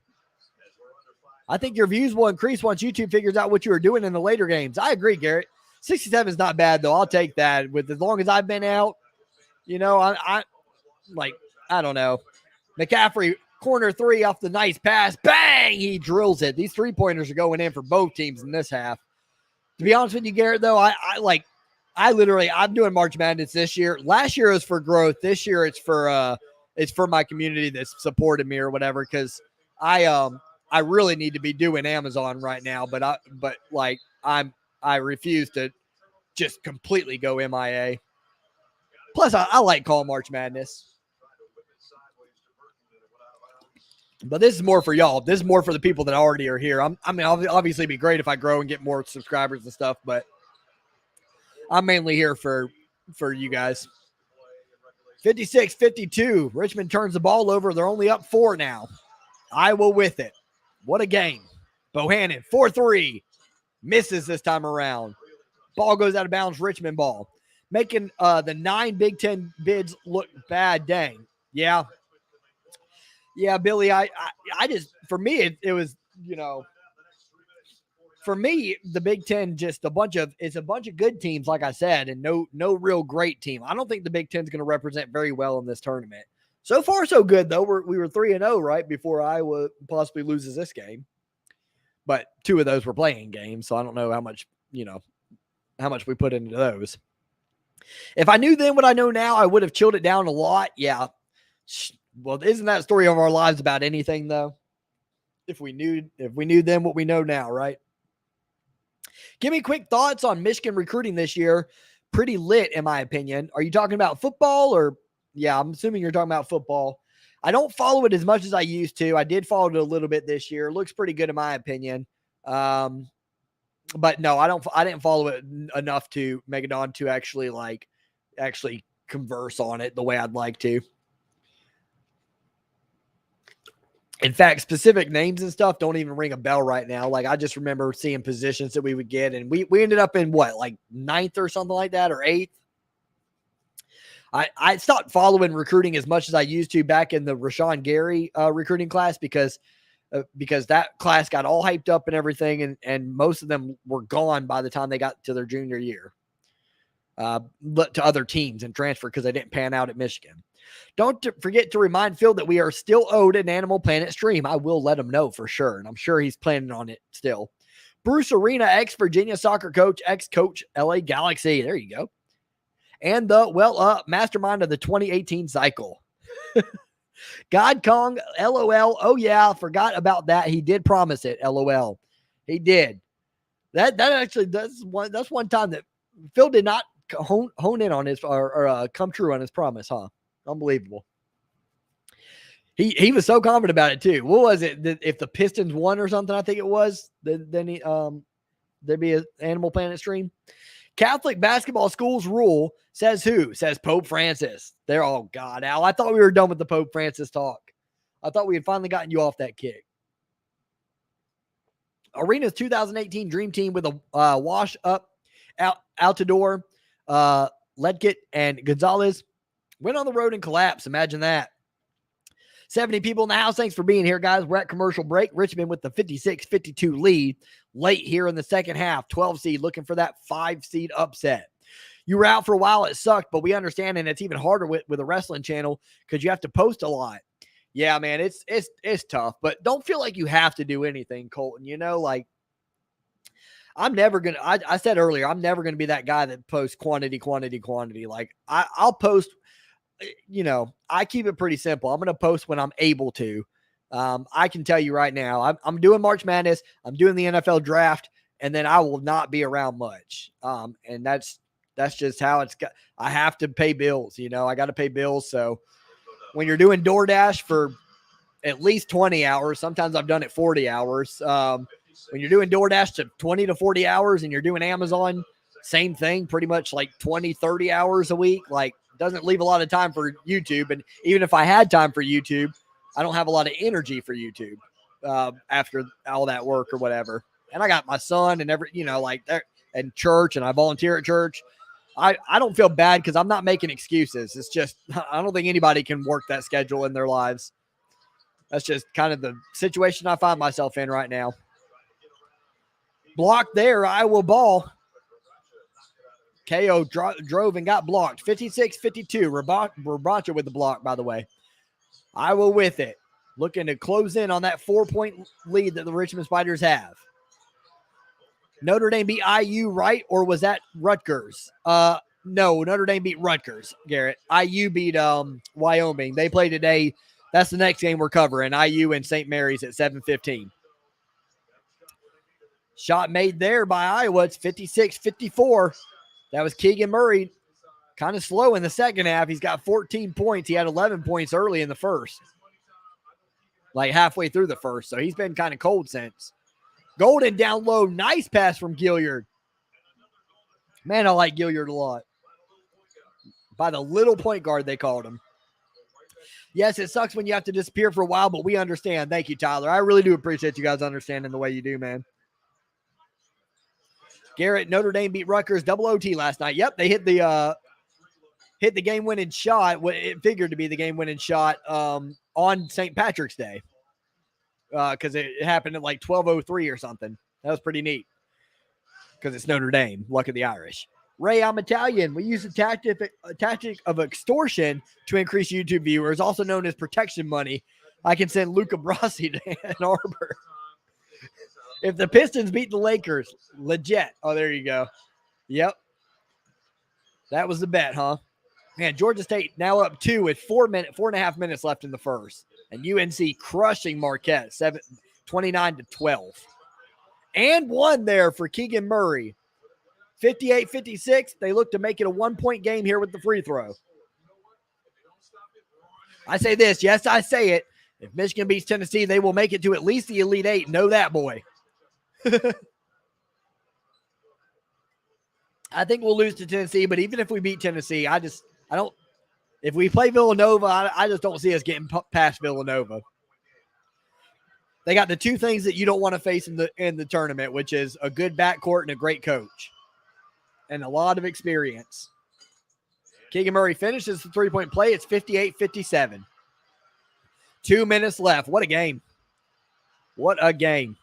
I think your views will increase once YouTube figures out what you were doing in the later games. I agree, Garrett. 67 is not bad, though. I'll take that. With as long as I've been out, I don't know. McCaffery, corner three off the nice pass. Bang! He drills it. These three-pointers are going in for both teams in this half. To be honest with you, Garrett, though, I'm doing March Madness this year. Last year was for growth. This year it's for my community that's supported me or whatever, because I really need to be doing Amazon right now, but I refuse to just completely go MIA. Plus, I like calling March Madness. But this is more for y'all. This is more for the people that already are here. Obviously, it'd be great if I grow and get more subscribers and stuff, but I'm mainly here for you guys. 56-52. Richmond turns the ball over. They're only up 4 now. Iowa with it. What a game. Bohannon, 4-3. Misses this time around. Ball goes out of bounds. Richmond ball. Making the 9 Big Ten bids look bad. Dang. Yeah. Yeah, Billy, I just, for me, it was, for me, the Big Ten it's a bunch of good teams, like I said, and no real great team. I don't think the Big Ten's going to represent very well in this tournament. So far, so good, though. We were 3-0, right, before Iowa possibly loses this game. But 2 of those were playing games, so I don't know how much we put into those. If I knew then what I know now, I would have chilled it down a lot. Yeah. Well, isn't that story of our lives about anything, though? If we knew then what we know now, right? Give me quick thoughts on Michigan recruiting this year. Pretty lit, in my opinion. Are you talking about football or? Yeah, I'm assuming you're talking about football. I don't follow it as much as I used to. I did follow it a little bit this year. It looks pretty good in my opinion. But no, I didn't follow it enough to make it on to actually converse on it the way I'd like to. In fact, specific names and stuff don't even ring a bell right now. Like, I just remember seeing positions that we would get, and we ended up in what, like 9th or something like that, or 8th. I stopped following recruiting as much as I used to back in the Rashawn Gary recruiting class because that class got all hyped up and everything, and most of them were gone by the time they got to their junior year to other teams and transferred because they didn't pan out at Michigan. Don't forget to remind Phil that we are still owed an Animal Planet stream. I will let him know for sure, and I'm sure he's planning on it still. Bruce Arena, ex-Virginia soccer coach, ex-coach LA Galaxy. There you go. And the mastermind of the 2018 cycle. God Kong, LOL. Oh yeah, forgot about that. He did promise it. LOL. He did. That's one time that Phil did not hone in on his or come true on his promise, huh? Unbelievable. He was so confident about it too. What was it? If the Pistons won or something, I think it was, then there'd be an Animal Planet stream. Catholic basketball schools rule says who? Says Pope Francis. They're all God, Al. I thought we were done with the Pope Francis talk. I thought we had finally gotten you off that kick. Arena's 2018 dream team with a wash up Altidore, Ledkett, and Gonzalez went on the road and collapsed. Imagine that. 70 people in the house. Thanks for being here, guys. We're at commercial break. Richmond with the 56-52 lead late here in the second half. 12 seed looking for that 5 seed upset. You were out for a while. It sucked, but we understand, and it's even harder with a wrestling channel because you have to post a lot. Yeah, man, it's tough, but don't feel like you have to do anything, Colton. You know, like I'm never going to, I said earlier, I'm never going to be that guy that posts quantity. Like I'll post, you know, I keep it pretty simple. I'm going to post when I'm able to. I can tell you right now, I'm doing March Madness. I'm doing the NFL draft, and then I will not be around much. And that's just how it's got. I have to pay bills. You know, I got to pay bills. So when you're doing DoorDash for at least 20 hours, sometimes I've done it 40 hours. When you're doing DoorDash to 20 to 40 hours and you're doing Amazon, same thing, pretty much like 20, 30 hours a week, like doesn't leave a lot of time for YouTube. And even if I had time for YouTube, I don't have a lot of energy for YouTube after all that work or whatever. And I got my son and and church, and I volunteer at church. I don't feel bad because I'm not making excuses. It's just, I don't think anybody can work that schedule in their lives. That's just kind of the situation I find myself in right now. Blocked there, Iowa ball. KO drove and got blocked. 56-52. Rabacha with the block, by the way. Iowa with it. Looking to close in on that 4-point lead that the Richmond Spiders have. Notre Dame beat IU, right? Or was that Rutgers? No, Notre Dame beat Rutgers, Garrett. IU beat Wyoming. They play today. That's the next game we're covering. IU and St. Mary's at 7:15. Shot made there by Iowa. It's 56-54. That was Keegan Murray. Kind of slow in the second half. He's got 14 points. He had 11 points early in the first. Like halfway through the first. So he's been kind of cold since. Golden down low. Nice pass from Gilyard. Man, I like Gilyard a lot. By the little point guard, they called him. Yes, it sucks when you have to disappear for a while, but we understand. Thank you, Tyler. I really do appreciate you guys understanding the way you do, man. Garrett, Notre Dame beat Rutgers double OT last night. Yep, they hit the game-winning shot. What it figured to be the game-winning shot on St. Patrick's Day. Because it happened at like 12:03 or something. That was pretty neat. Because it's Notre Dame. Luck of the Irish. Ray, I'm Italian. We use a tactic of extortion to increase YouTube viewers, also known as protection money. I can send Luca Brasi to Ann Arbor. If the Pistons beat the Lakers, legit. Oh, there you go. Yep. That was the bet, huh? Man, Georgia State now up 2 with 4.5 minutes left in the first. And UNC crushing Marquette, 29-12. And one there for Keegan Murray. 58-56. They look to make it a 1-point game here with the free throw. I say this. Yes, I say it. If Michigan beats Tennessee, they will make it to at least the Elite Eight. Know that, boy. I think we'll lose to Tennessee, but even if we beat Tennessee, if we play Villanova, I just don't see us getting past Villanova. They got the two things that you don't want to face in the tournament, which is a good backcourt and a great coach. And a lot of experience. Keegan Murray finishes the three-point play. It's 58-57. 2 minutes left. What a game. What a game.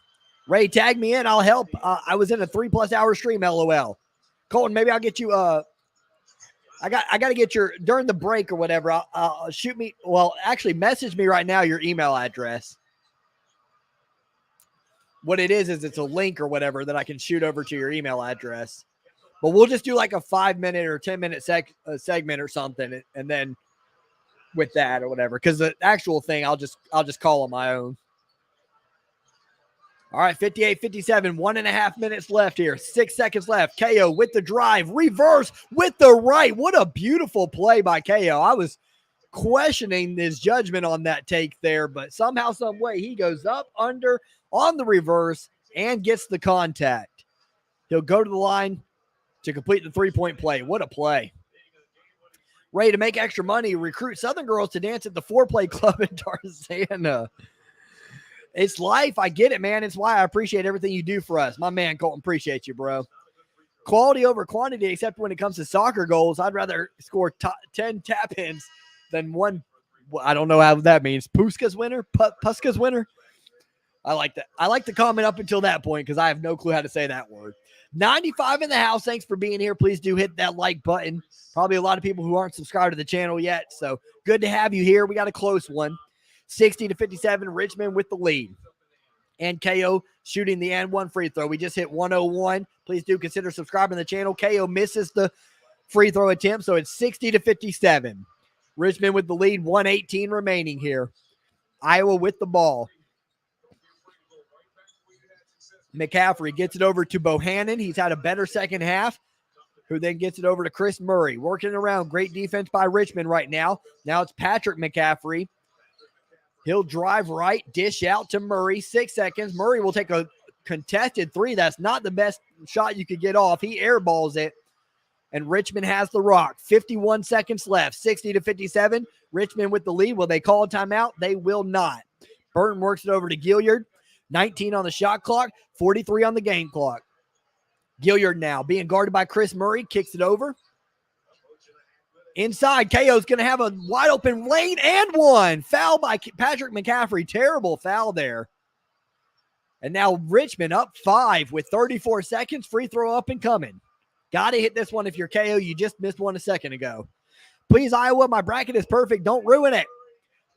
Ray, tag me in. I'll help. I was in a 3+ hour stream, LOL. Colton, maybe I'll get you I got to get your, during the break or whatever, I'll shoot me. Well, actually message me right now your email address. What it is it's a link or whatever that I can shoot over to your email address. But we'll just do like a 5-minute or 10-minute segment or something. And then with that or whatever, because the actual thing, I'll just call on my own. All right, 58-57, 1.5 minutes left here. 6 seconds left. KO with the drive, reverse with the right. What a beautiful play by KO. I was questioning his judgment on that take there, but somehow, some way, he goes up, under, on the reverse, and gets the contact. He'll go to the line to complete the three-point play. What a play. Ready to make extra money, recruit Southern girls to dance at the Foreplay Club in Tarzana. It's life. I get it, man. It's why I appreciate everything you do for us. My man, Colton, appreciate you, bro. quality over quantity, except when it comes to soccer goals. I'd rather score 10 tap-ins than one. I don't know how that means. Puska's winner? Puska's winner? I like that. I like the comment up until that point because I have no clue how to say that word. 95 in the house. Thanks for being here. Please do hit that like button. Probably a lot of people who aren't subscribed to the channel yet. So good to have you here. We got a close one. 60-57, Richmond with the lead. And KO shooting the and one free throw. We just hit 101. Please do consider subscribing to the channel. KO misses the free throw attempt, so it's 60-57. Richmond with the lead, 1:18 remaining here. Iowa with the ball. McCaffery gets it over to Bohannon. He's had a better second half, who then gets it over to Chris Murray. Working around. Great defense by Richmond right now. Now it's Patrick McCaffery. He'll drive right, dish out to Murray. 6 seconds. Murray will take a contested three. That's not the best shot you could get off. He airballs it, and Richmond has the rock. 51 seconds left. 60-57. Richmond with the lead. Will they call a timeout? They will not. Burton works it over to Gilyard. 19 on the shot clock. 43 on the game clock. Gilyard now being guarded by Chris Murray. Kicks it over. Inside, KO's going to have a wide open lane and one. Foul by Patrick McCaffery. Terrible foul there. And now Richmond up 5 with 34 seconds. Free throw up and coming. Got to hit this one if you're KO. You just missed one a second ago. Please, Iowa, my bracket is perfect. Don't ruin it.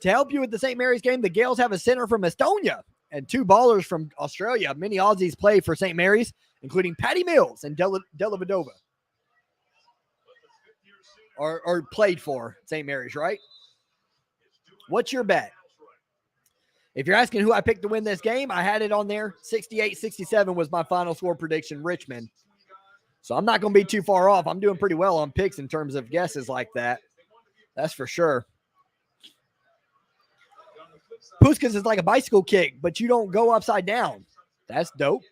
To help you with the St. Mary's game, the Gales have a center from Estonia and 2 ballers from Australia. Many Aussies play for St. Mary's, including Patty Mills and Dellavedova. Or played for St. Mary's, right? What's your bet? If you're asking who I picked to win this game, I had it on there. 68-67 was my final score prediction, Richmond. So I'm not going to be too far off. I'm doing pretty well on picks in terms of guesses like that. That's for sure. Puskas is like a bicycle kick, but you don't go upside down. That's dope.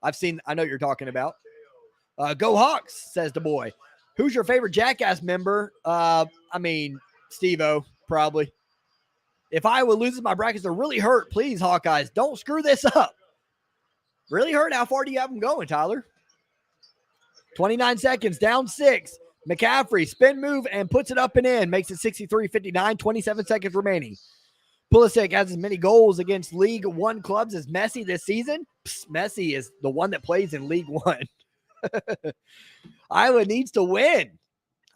I know what you're talking about. Go Hawks, says the boy. Who's your favorite Jackass member? Steve-O, probably. If Iowa loses, my brackets are really hurt. Please, Hawkeyes, don't screw this up. Really hurt? How far do you have them going, Tyler? 29 seconds, down 6. McCaffery, spin move, and puts it up and in. Makes it 63-59, 27 seconds remaining. Pulisic has as many goals against League One clubs as Messi this season. Messi is the one that plays in League One. Iowa needs to win.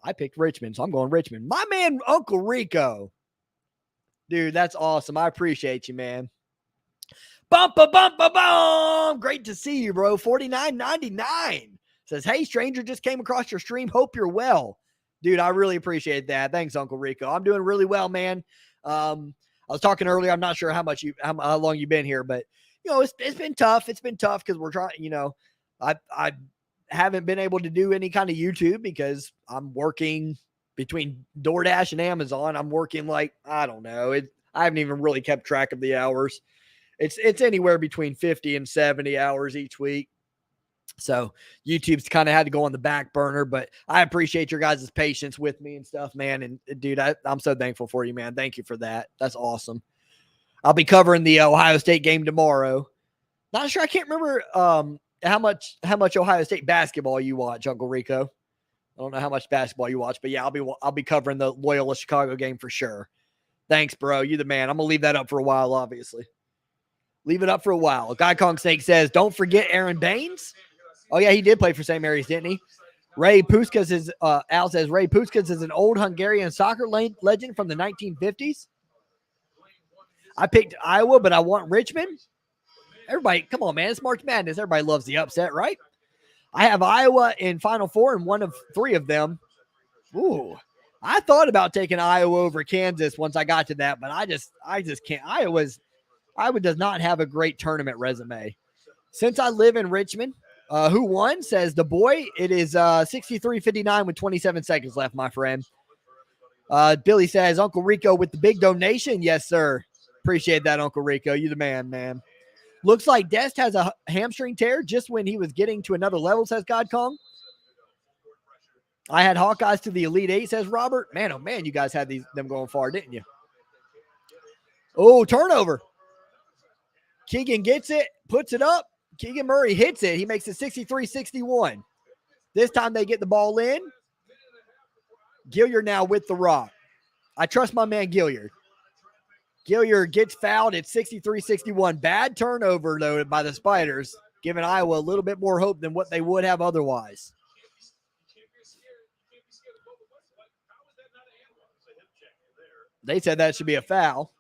I picked Richmond, so I'm going Richmond. My man, Uncle Rico. Dude, that's awesome. I appreciate you, man. Bum. Great to see you, bro. 49.99. Says, hey, stranger, just came across your stream. Hope you're well. Dude, I really appreciate that. Thanks, Uncle Rico. I'm doing really well, man. I was talking earlier. I'm not sure how long you've been here, but, it's been tough. It's been tough because we're trying, I haven't been able to do any kind of YouTube because I'm working between DoorDash and Amazon. I'm working I don't know. I haven't even really kept track of the hours. It's anywhere between 50 and 70 hours each week. So YouTube's kind of had to go on the back burner, but I appreciate your guys' patience with me and stuff, man. And dude, I'm so thankful for you, man. Thank you for that. That's awesome. I'll be covering the Ohio State game tomorrow. Not sure. I can't remember how much Ohio State basketball you watch, Uncle Rico. I don't know how much basketball you watch, but yeah, I'll be covering the Loyola Chicago game for sure. Thanks, bro. You the man. I'm gonna leave that up for a while, obviously. Leave it up for a while. Guy Kong Snake says, don't forget Aaron Baines. Oh, yeah, he did play for St. Mary's, didn't he? Ray Puskas is, Al says, Ray Puskas is an old Hungarian soccer legend from the 1950s. I picked Iowa, but I want Richmond. Everybody, come on, man. It's March Madness. Everybody loves the upset, right? I have Iowa in Final Four and one of 3 of them. Ooh, I thought about taking Iowa over Kansas once I got to that, but I just can't. Iowa does not have a great tournament resume. Since I live in Richmond, who won, says the boy. It is 63-59 with 27 seconds left, my friend. Billy says, Uncle Rico with the big donation. Yes, sir. Appreciate that, Uncle Rico. You the man, man. Looks like Dest has a hamstring tear just when he was getting to another level, says God Kong. I had Hawkeyes to the Elite 8, says Robert. Man, oh man, you guys had them going far, didn't you? Oh, turnover. Keegan gets it, puts it up. Keegan Murray hits it. He makes it 63-61. This time they get the ball in. Gilyard now with the rock. I trust my man Gilyard. Gilyard gets fouled at 63-61. Bad turnover, though, by the Spiders, giving Iowa a little bit more hope than what they would have otherwise. They said that should be a foul.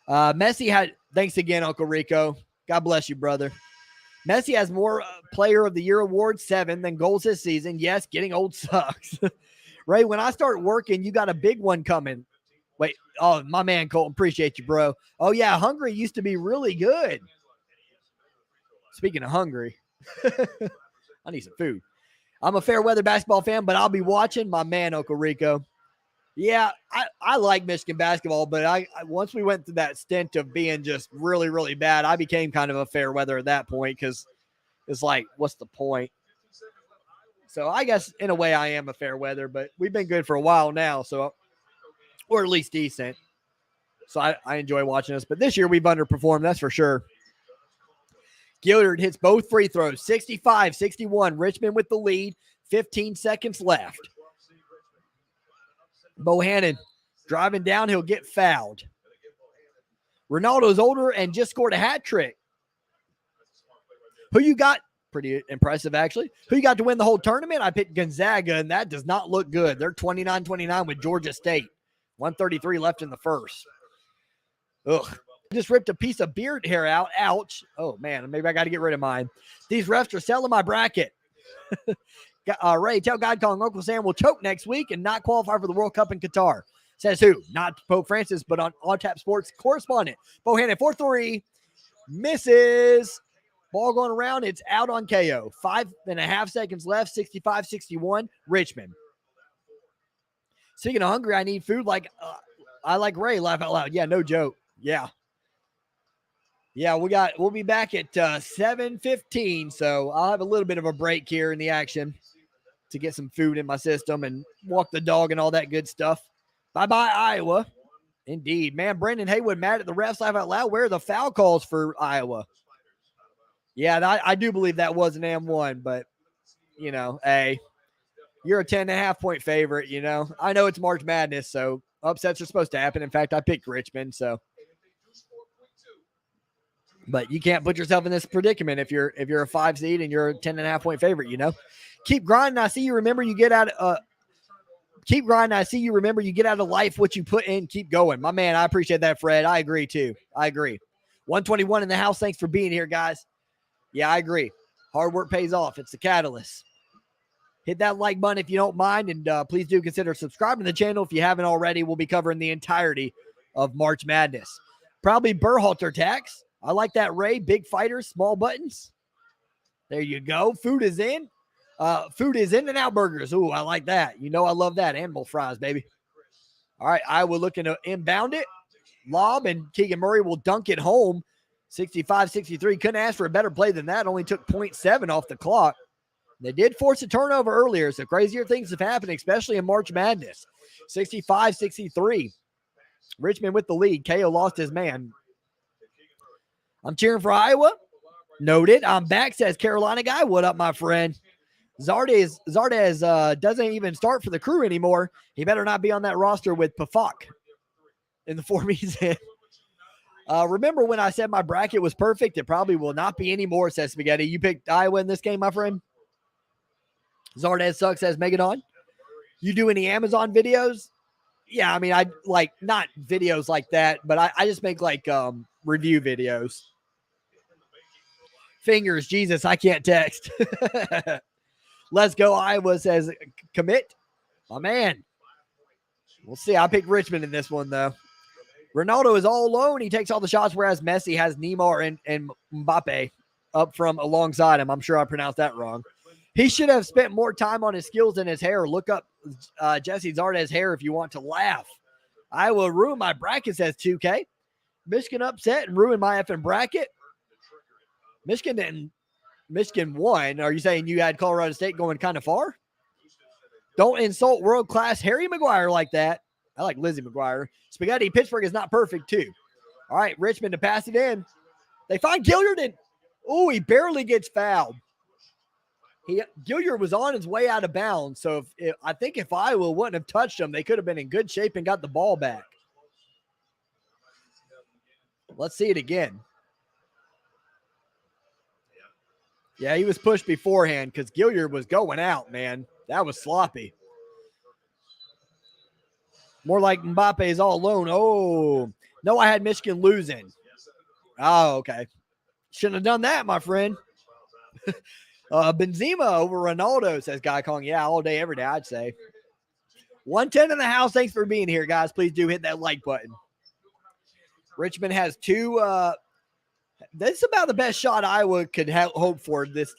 Messi had, thanks again, Uncle Rico. God bless you, brother. Messi has more Player of the Year awards, 7, than goals this season. Yes, getting old sucks. Ray, when I start working, you got a big one coming. Wait, oh, my man, Colton, appreciate you, bro. Oh, yeah, Hungary used to be really good. Speaking of hungry, I need some food. I'm a fair weather basketball fan, but I'll be watching my man, Uncle Rico. Yeah, I like Michigan basketball, but I once we went through that stint of being just really, really bad, I became kind of a fair weather at that point because it's like, what's the point? So I guess in a way I am a fair weather, but we've been good for a while now, so or at least decent. So I enjoy watching us. But this year we've underperformed, that's for sure. Gilyard hits both free throws, 65-61. Richmond with the lead, 15 seconds left. Bohannon driving down, he'll get fouled. Ronaldo's older and just scored a hat trick. Who you got? Pretty impressive, actually. Who you got to win the whole tournament? I picked Gonzaga, and that does not look good. They're 29-29 with Georgia State. 1:33 left in the first. Ugh. Just ripped a piece of beard hair out. Ouch. Oh, man, maybe I got to get rid of mine. These refs are selling my bracket. Ray, tell God calling Uncle Sam will choke next week and not qualify for the World Cup in Qatar. Says who? Not Pope Francis, but on Tap Sports correspondent. Bohannon for 3. Misses. Ball going around. It's out on KO. 5.5 seconds left. 65-61. Richmond. Speaking of hungry, I need food. I like Ray. Laugh out loud. Yeah, no joke. Yeah. Yeah, we'll be back at 7:15. So I'll have a little bit of a break here in the action to get some food in my system and walk the dog and all that good stuff. Bye-bye, Iowa. Indeed. Man, Brendan Haywood mad at the refs. Laugh out loud. Where are the foul calls for Iowa? Yeah, I do believe that was an M1, but, hey, you're a 10.5-point favorite, I know it's March Madness, so upsets are supposed to happen. In fact, I picked Richmond, so. But you can't put yourself in this predicament if you're a 5 seed and you're a 10.5-point favorite, Keep grinding. I see you. Remember, you get out of keep grinding. I see you. Remember, you get out of life what you put in. Keep going. My man, I appreciate that, Fred. I agree, too. I agree. 121 in the house. Thanks for being here, guys. Yeah, I agree. Hard work pays off. It's the catalyst. Hit that like button if you don't mind, and please do consider subscribing to the channel if you haven't already. We'll be covering the entirety of March Madness. Probably Berhalter tax. I like that, Ray. Big fighters, small buttons. There you go. Food is in. Food is In-N-Out Burgers. Ooh, I like that. I love that. Animal fries, baby. All right, Iowa looking to inbound it. Lob, and Keegan Murray will dunk it home. 65-63. Couldn't ask for a better play than that. Only took 0.7 off the clock. They did force a turnover earlier, so crazier things have happened, especially in March Madness. 65-63. Richmond with the lead. KO lost his man. I'm cheering for Iowa. Noted. I'm back, says Carolina guy. What up, my friend? Zardes doesn't even start for the Crew anymore. He better not be on that roster with Pafak in the form he's in. Remember when I said my bracket was perfect? It probably will not be anymore, says Spaghetti. You picked Iowa in this game, my friend? Zardes sucks, says Megadon. You do any Amazon videos? Yeah, I mean, I like not videos like that, but I just make review videos. Fingers, Jesus, I can't text. Let's go, Iowa, says commit. My man. We'll see. I picked Richmond in this one, though. Ronaldo is all alone. He takes all the shots, whereas Messi has Neymar and Mbappe up from alongside him. I'm sure I pronounced that wrong. He should have spent more time on his skills than his hair. Look up Jesse Zardes' hair if you want to laugh. I will ruin my bracket, says 2K. Michigan upset and ruin my effing bracket. Michigan won. Are you saying you had Colorado State going kind of far? Don't insult world-class Harry Maguire like that. I like Lizzie McGuire. Spaghetti, Pittsburgh is not perfect, too. All right, Richmond to pass it in. They find Gilyard. He barely gets fouled. Gilyard was on his way out of bounds. So I think if Iowa wouldn't have touched him, they could have been in good shape and got the ball back. Let's see it again. Yeah, he was pushed beforehand because Gilyard was going out, man. That was sloppy. More like Mbappe is all alone. Oh, no, I had Michigan losing. Oh, okay. Shouldn't have done that, my friend. Benzema over Ronaldo, says Guy Kong. Yeah, all day, every day, I'd say. 110 in the house. Thanks for being here, guys. Please do hit that like button. Richmond has two. That's about the best shot Iowa could hope for this,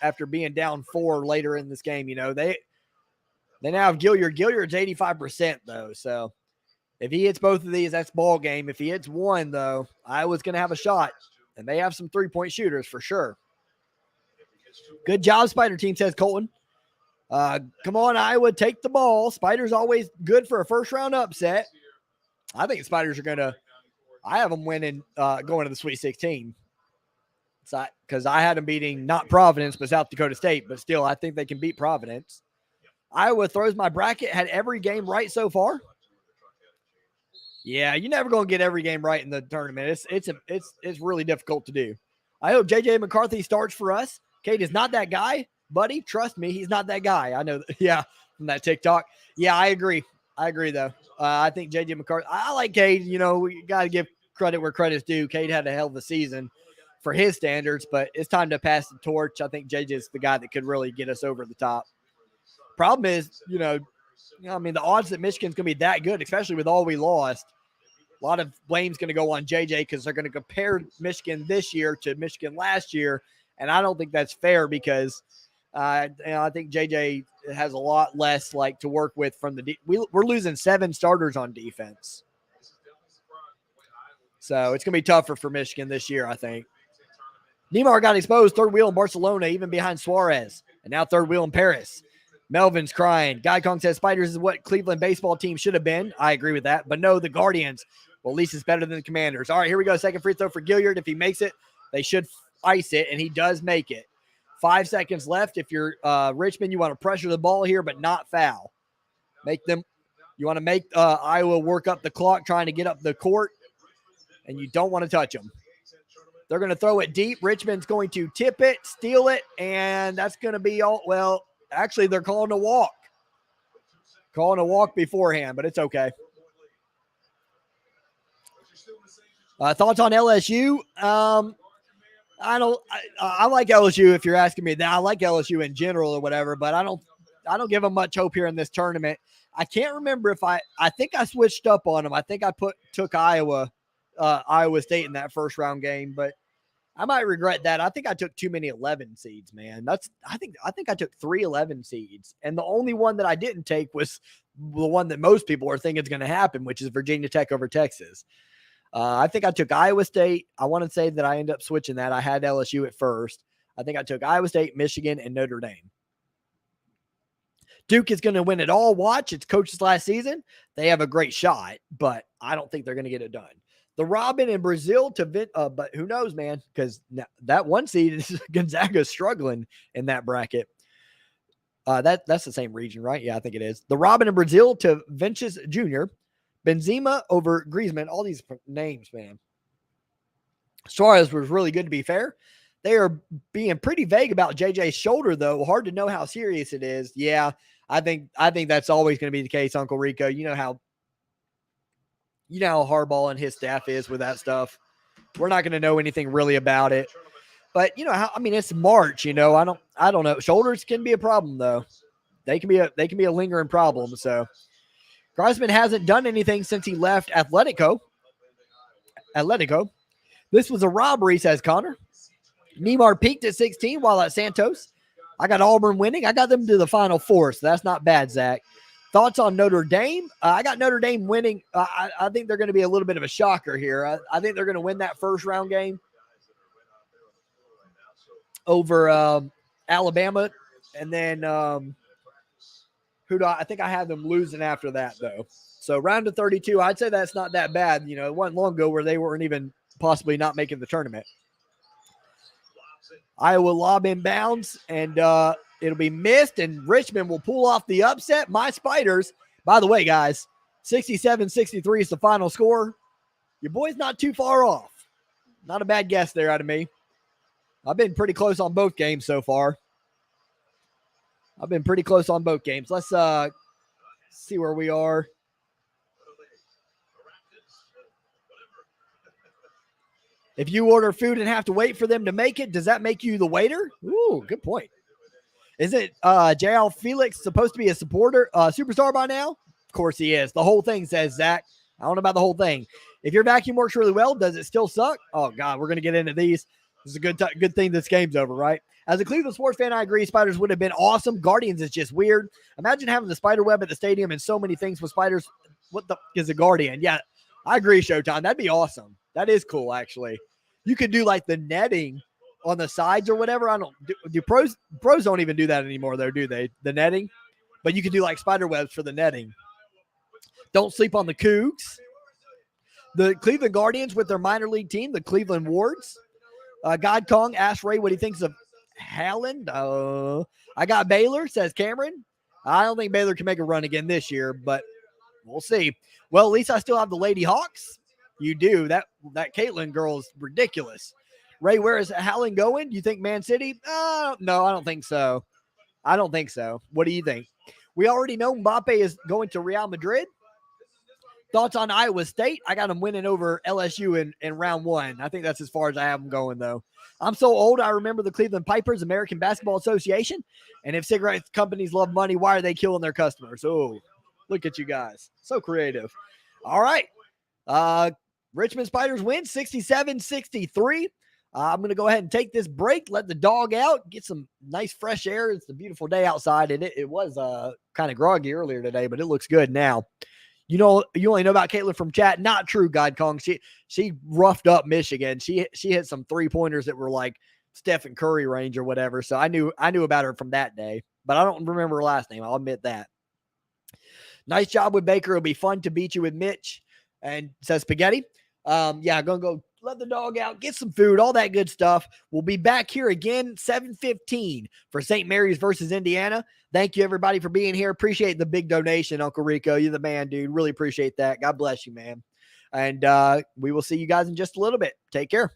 after being down 4 later in this game. They now have Gilyard. Gilyard's 85%, though. So if he hits both of these, that's ball game. If he hits one, though, Iowa's going to have a shot. And they have some three-point shooters for sure. Good job, Spider Team, says Colton. Come on, Iowa, take the ball. Spider's always good for a first-round upset. I think Spiders are going to – I have them winning, going to the Sweet 16. Because I had them beating not Providence, but South Dakota State. But still, I think they can beat Providence. Iowa throws my bracket. Had every game right so far. Yeah, you're never going to get every game right in the tournament. It's really difficult to do. I hope J.J. McCarthy starts for us. Cade is not that guy, buddy. Trust me, he's not that guy. I know. Yeah, from that TikTok. Yeah, I agree. Though. I think J.J. McCarthy. I like Cade. We got to give credit where credit's due. Cade had a hell of a season for his standards, but it's time to pass the torch. I think J.J. is the guy that could really get us over the top. Problem is, the odds that Michigan's going to be that good, especially with all we lost, a lot of blame's going to go on JJ because they're going to compare Michigan this year to Michigan last year, and I don't think that's fair because I think JJ has a lot less to work with from the we're losing 7 starters on defense, so it's going to be tougher for Michigan this year, I think. Neymar got exposed, third wheel in Barcelona, even behind Suarez, and now third wheel in Paris. Melvin's crying. Guy Kong says Spiders is what Cleveland baseball team should have been. I agree with that. But no, the Guardians. Well, at least it's better than the Commanders. All right, here we go. Second free throw for Gilyard. If he makes it, they should ice it, and he does make it. 5 seconds left. If you're Richmond, you want to pressure the ball here, but not foul. You want to make Iowa work up the clock trying to get up the court, and you don't want to touch them. They're going to throw it deep. Richmond's going to tip it, steal it, and that's going to be all – well, actually, they're calling a walk. Calling a walk beforehand, but it's okay. Thoughts on LSU? I like LSU if you're asking me that. I like LSU in general or whatever, but I don't give them much hope here in this tournament. I can't remember if I think I switched up on them. I think I took Iowa State in that first round game, but I might regret that. I think I took too many 11 seeds, man. I think I took 3 11 seeds. And the only one that I didn't take was the one that most people are thinking is going to happen, which is Virginia Tech over Texas. I think I took Iowa State. I want to say that I ended up switching that. I had LSU at first. I think I took Iowa State, Michigan, and Notre Dame. Duke is going to win it all. Watch. It's coach's last season. They have a great shot, but I don't think they're going to get it done. The Robin in Brazil but who knows, man, because that 1 seed is Gonzaga struggling in that bracket. That's the same region, right? Yeah, I think it is. The Robin in Brazil to Vinicius Jr., Benzema over Griezmann. All these names, man. Suarez was really good, to be fair. They are being pretty vague about JJ's shoulder, though. Hard to know how serious it is. Yeah, I think that's always going to be the case, Uncle Rico. You know how Harbaugh and his staff is with that stuff. We're not going to know anything really about it. But it's March, I don't know. Shoulders can be a problem, though. They can be a lingering problem. So Griezmann hasn't done anything since he left Atletico. This was a robbery, says Connor. Neymar peaked at 16 while at Santos. I got Auburn winning. I got them to the Final Four, so that's not bad, Zach. Thoughts on Notre Dame? I got Notre Dame winning. I think they're going to be a little bit of a shocker here. I think they're going to win that first round game over Alabama. And then I think I have them losing after that, though. So round of 32, I'd say that's not that bad. It wasn't long ago where they weren't even possibly not making the tournament. Iowa lob inbounds, and it'll be missed, and Richmond will pull off the upset. My Spiders, by the way, guys, 67-63 is the final score. Your boy's not too far off. Not a bad guess there out of me. I've been pretty close on both games so far. Let's see where we are. If you order food and have to wait for them to make it, does that make you the waiter? Ooh, good point. Isn't J.L. Felix supposed to be a superstar by now? Of course he is. The whole thing says, Zach. I don't know about the whole thing. If your vacuum works really well, does it still suck? Oh, God, we're going to get into these. This is a good thing this game's over, right? As a Cleveland sports fan, I agree. Spiders would have been awesome. Guardians is just weird. Imagine having the spider web at the stadium and so many things with spiders. What the is a Guardian? Yeah, I agree, Showtime. That'd be awesome. That is cool, actually. You could do like the netting on the sides or whatever. I don't do pros don't even do that anymore, though, do they? The netting, but you could do like spider webs for the netting. Don't sleep on the Cougs. The Cleveland Guardians with their minor league team, the Cleveland Wards. God Kong asked Ray what he thinks of Haaland. I got Baylor, says Cameron. I don't think Baylor can make a run again this year, but we'll see. Well, at least I still have the Lady Hawks. You do. That Caitlin girl is ridiculous. Ray, where is Haaland going? You think Man City? No, I don't think so. What do you think? We already know Mbappe is going to Real Madrid. Thoughts on Iowa State? I got them winning over LSU in round one. I think that's as far as I have them going, though. I'm so old, I remember the Cleveland Pipers, American Basketball Association. And if cigarette companies love money, why are they killing their customers? Oh, look at you guys. So creative. All right. Richmond Spiders win 67-63. I'm going to go ahead and take this break, let the dog out, get some nice fresh air. It's a beautiful day outside, and it was kind of groggy earlier today, but it looks good now. You know, you only know about Caitlin from chat. Not true, God Kong. She roughed up Michigan. She hit some 3-pointers that were like Stephen Curry range or whatever. So I knew about her from that day, but I don't remember her last name. I'll admit that. Nice job with Baker. It'll be fun to beat you with Mitch. And says Spaghetti. Yeah, gonna go let the dog out, get some food, all that good stuff. We'll be back here again, 7:15 for St. Mary's versus Indiana. Thank you, everybody, for being here. Appreciate the big donation, Uncle Rico. You're the man, dude. Really appreciate that. God bless you, man. And we will see you guys in just a little bit. Take care.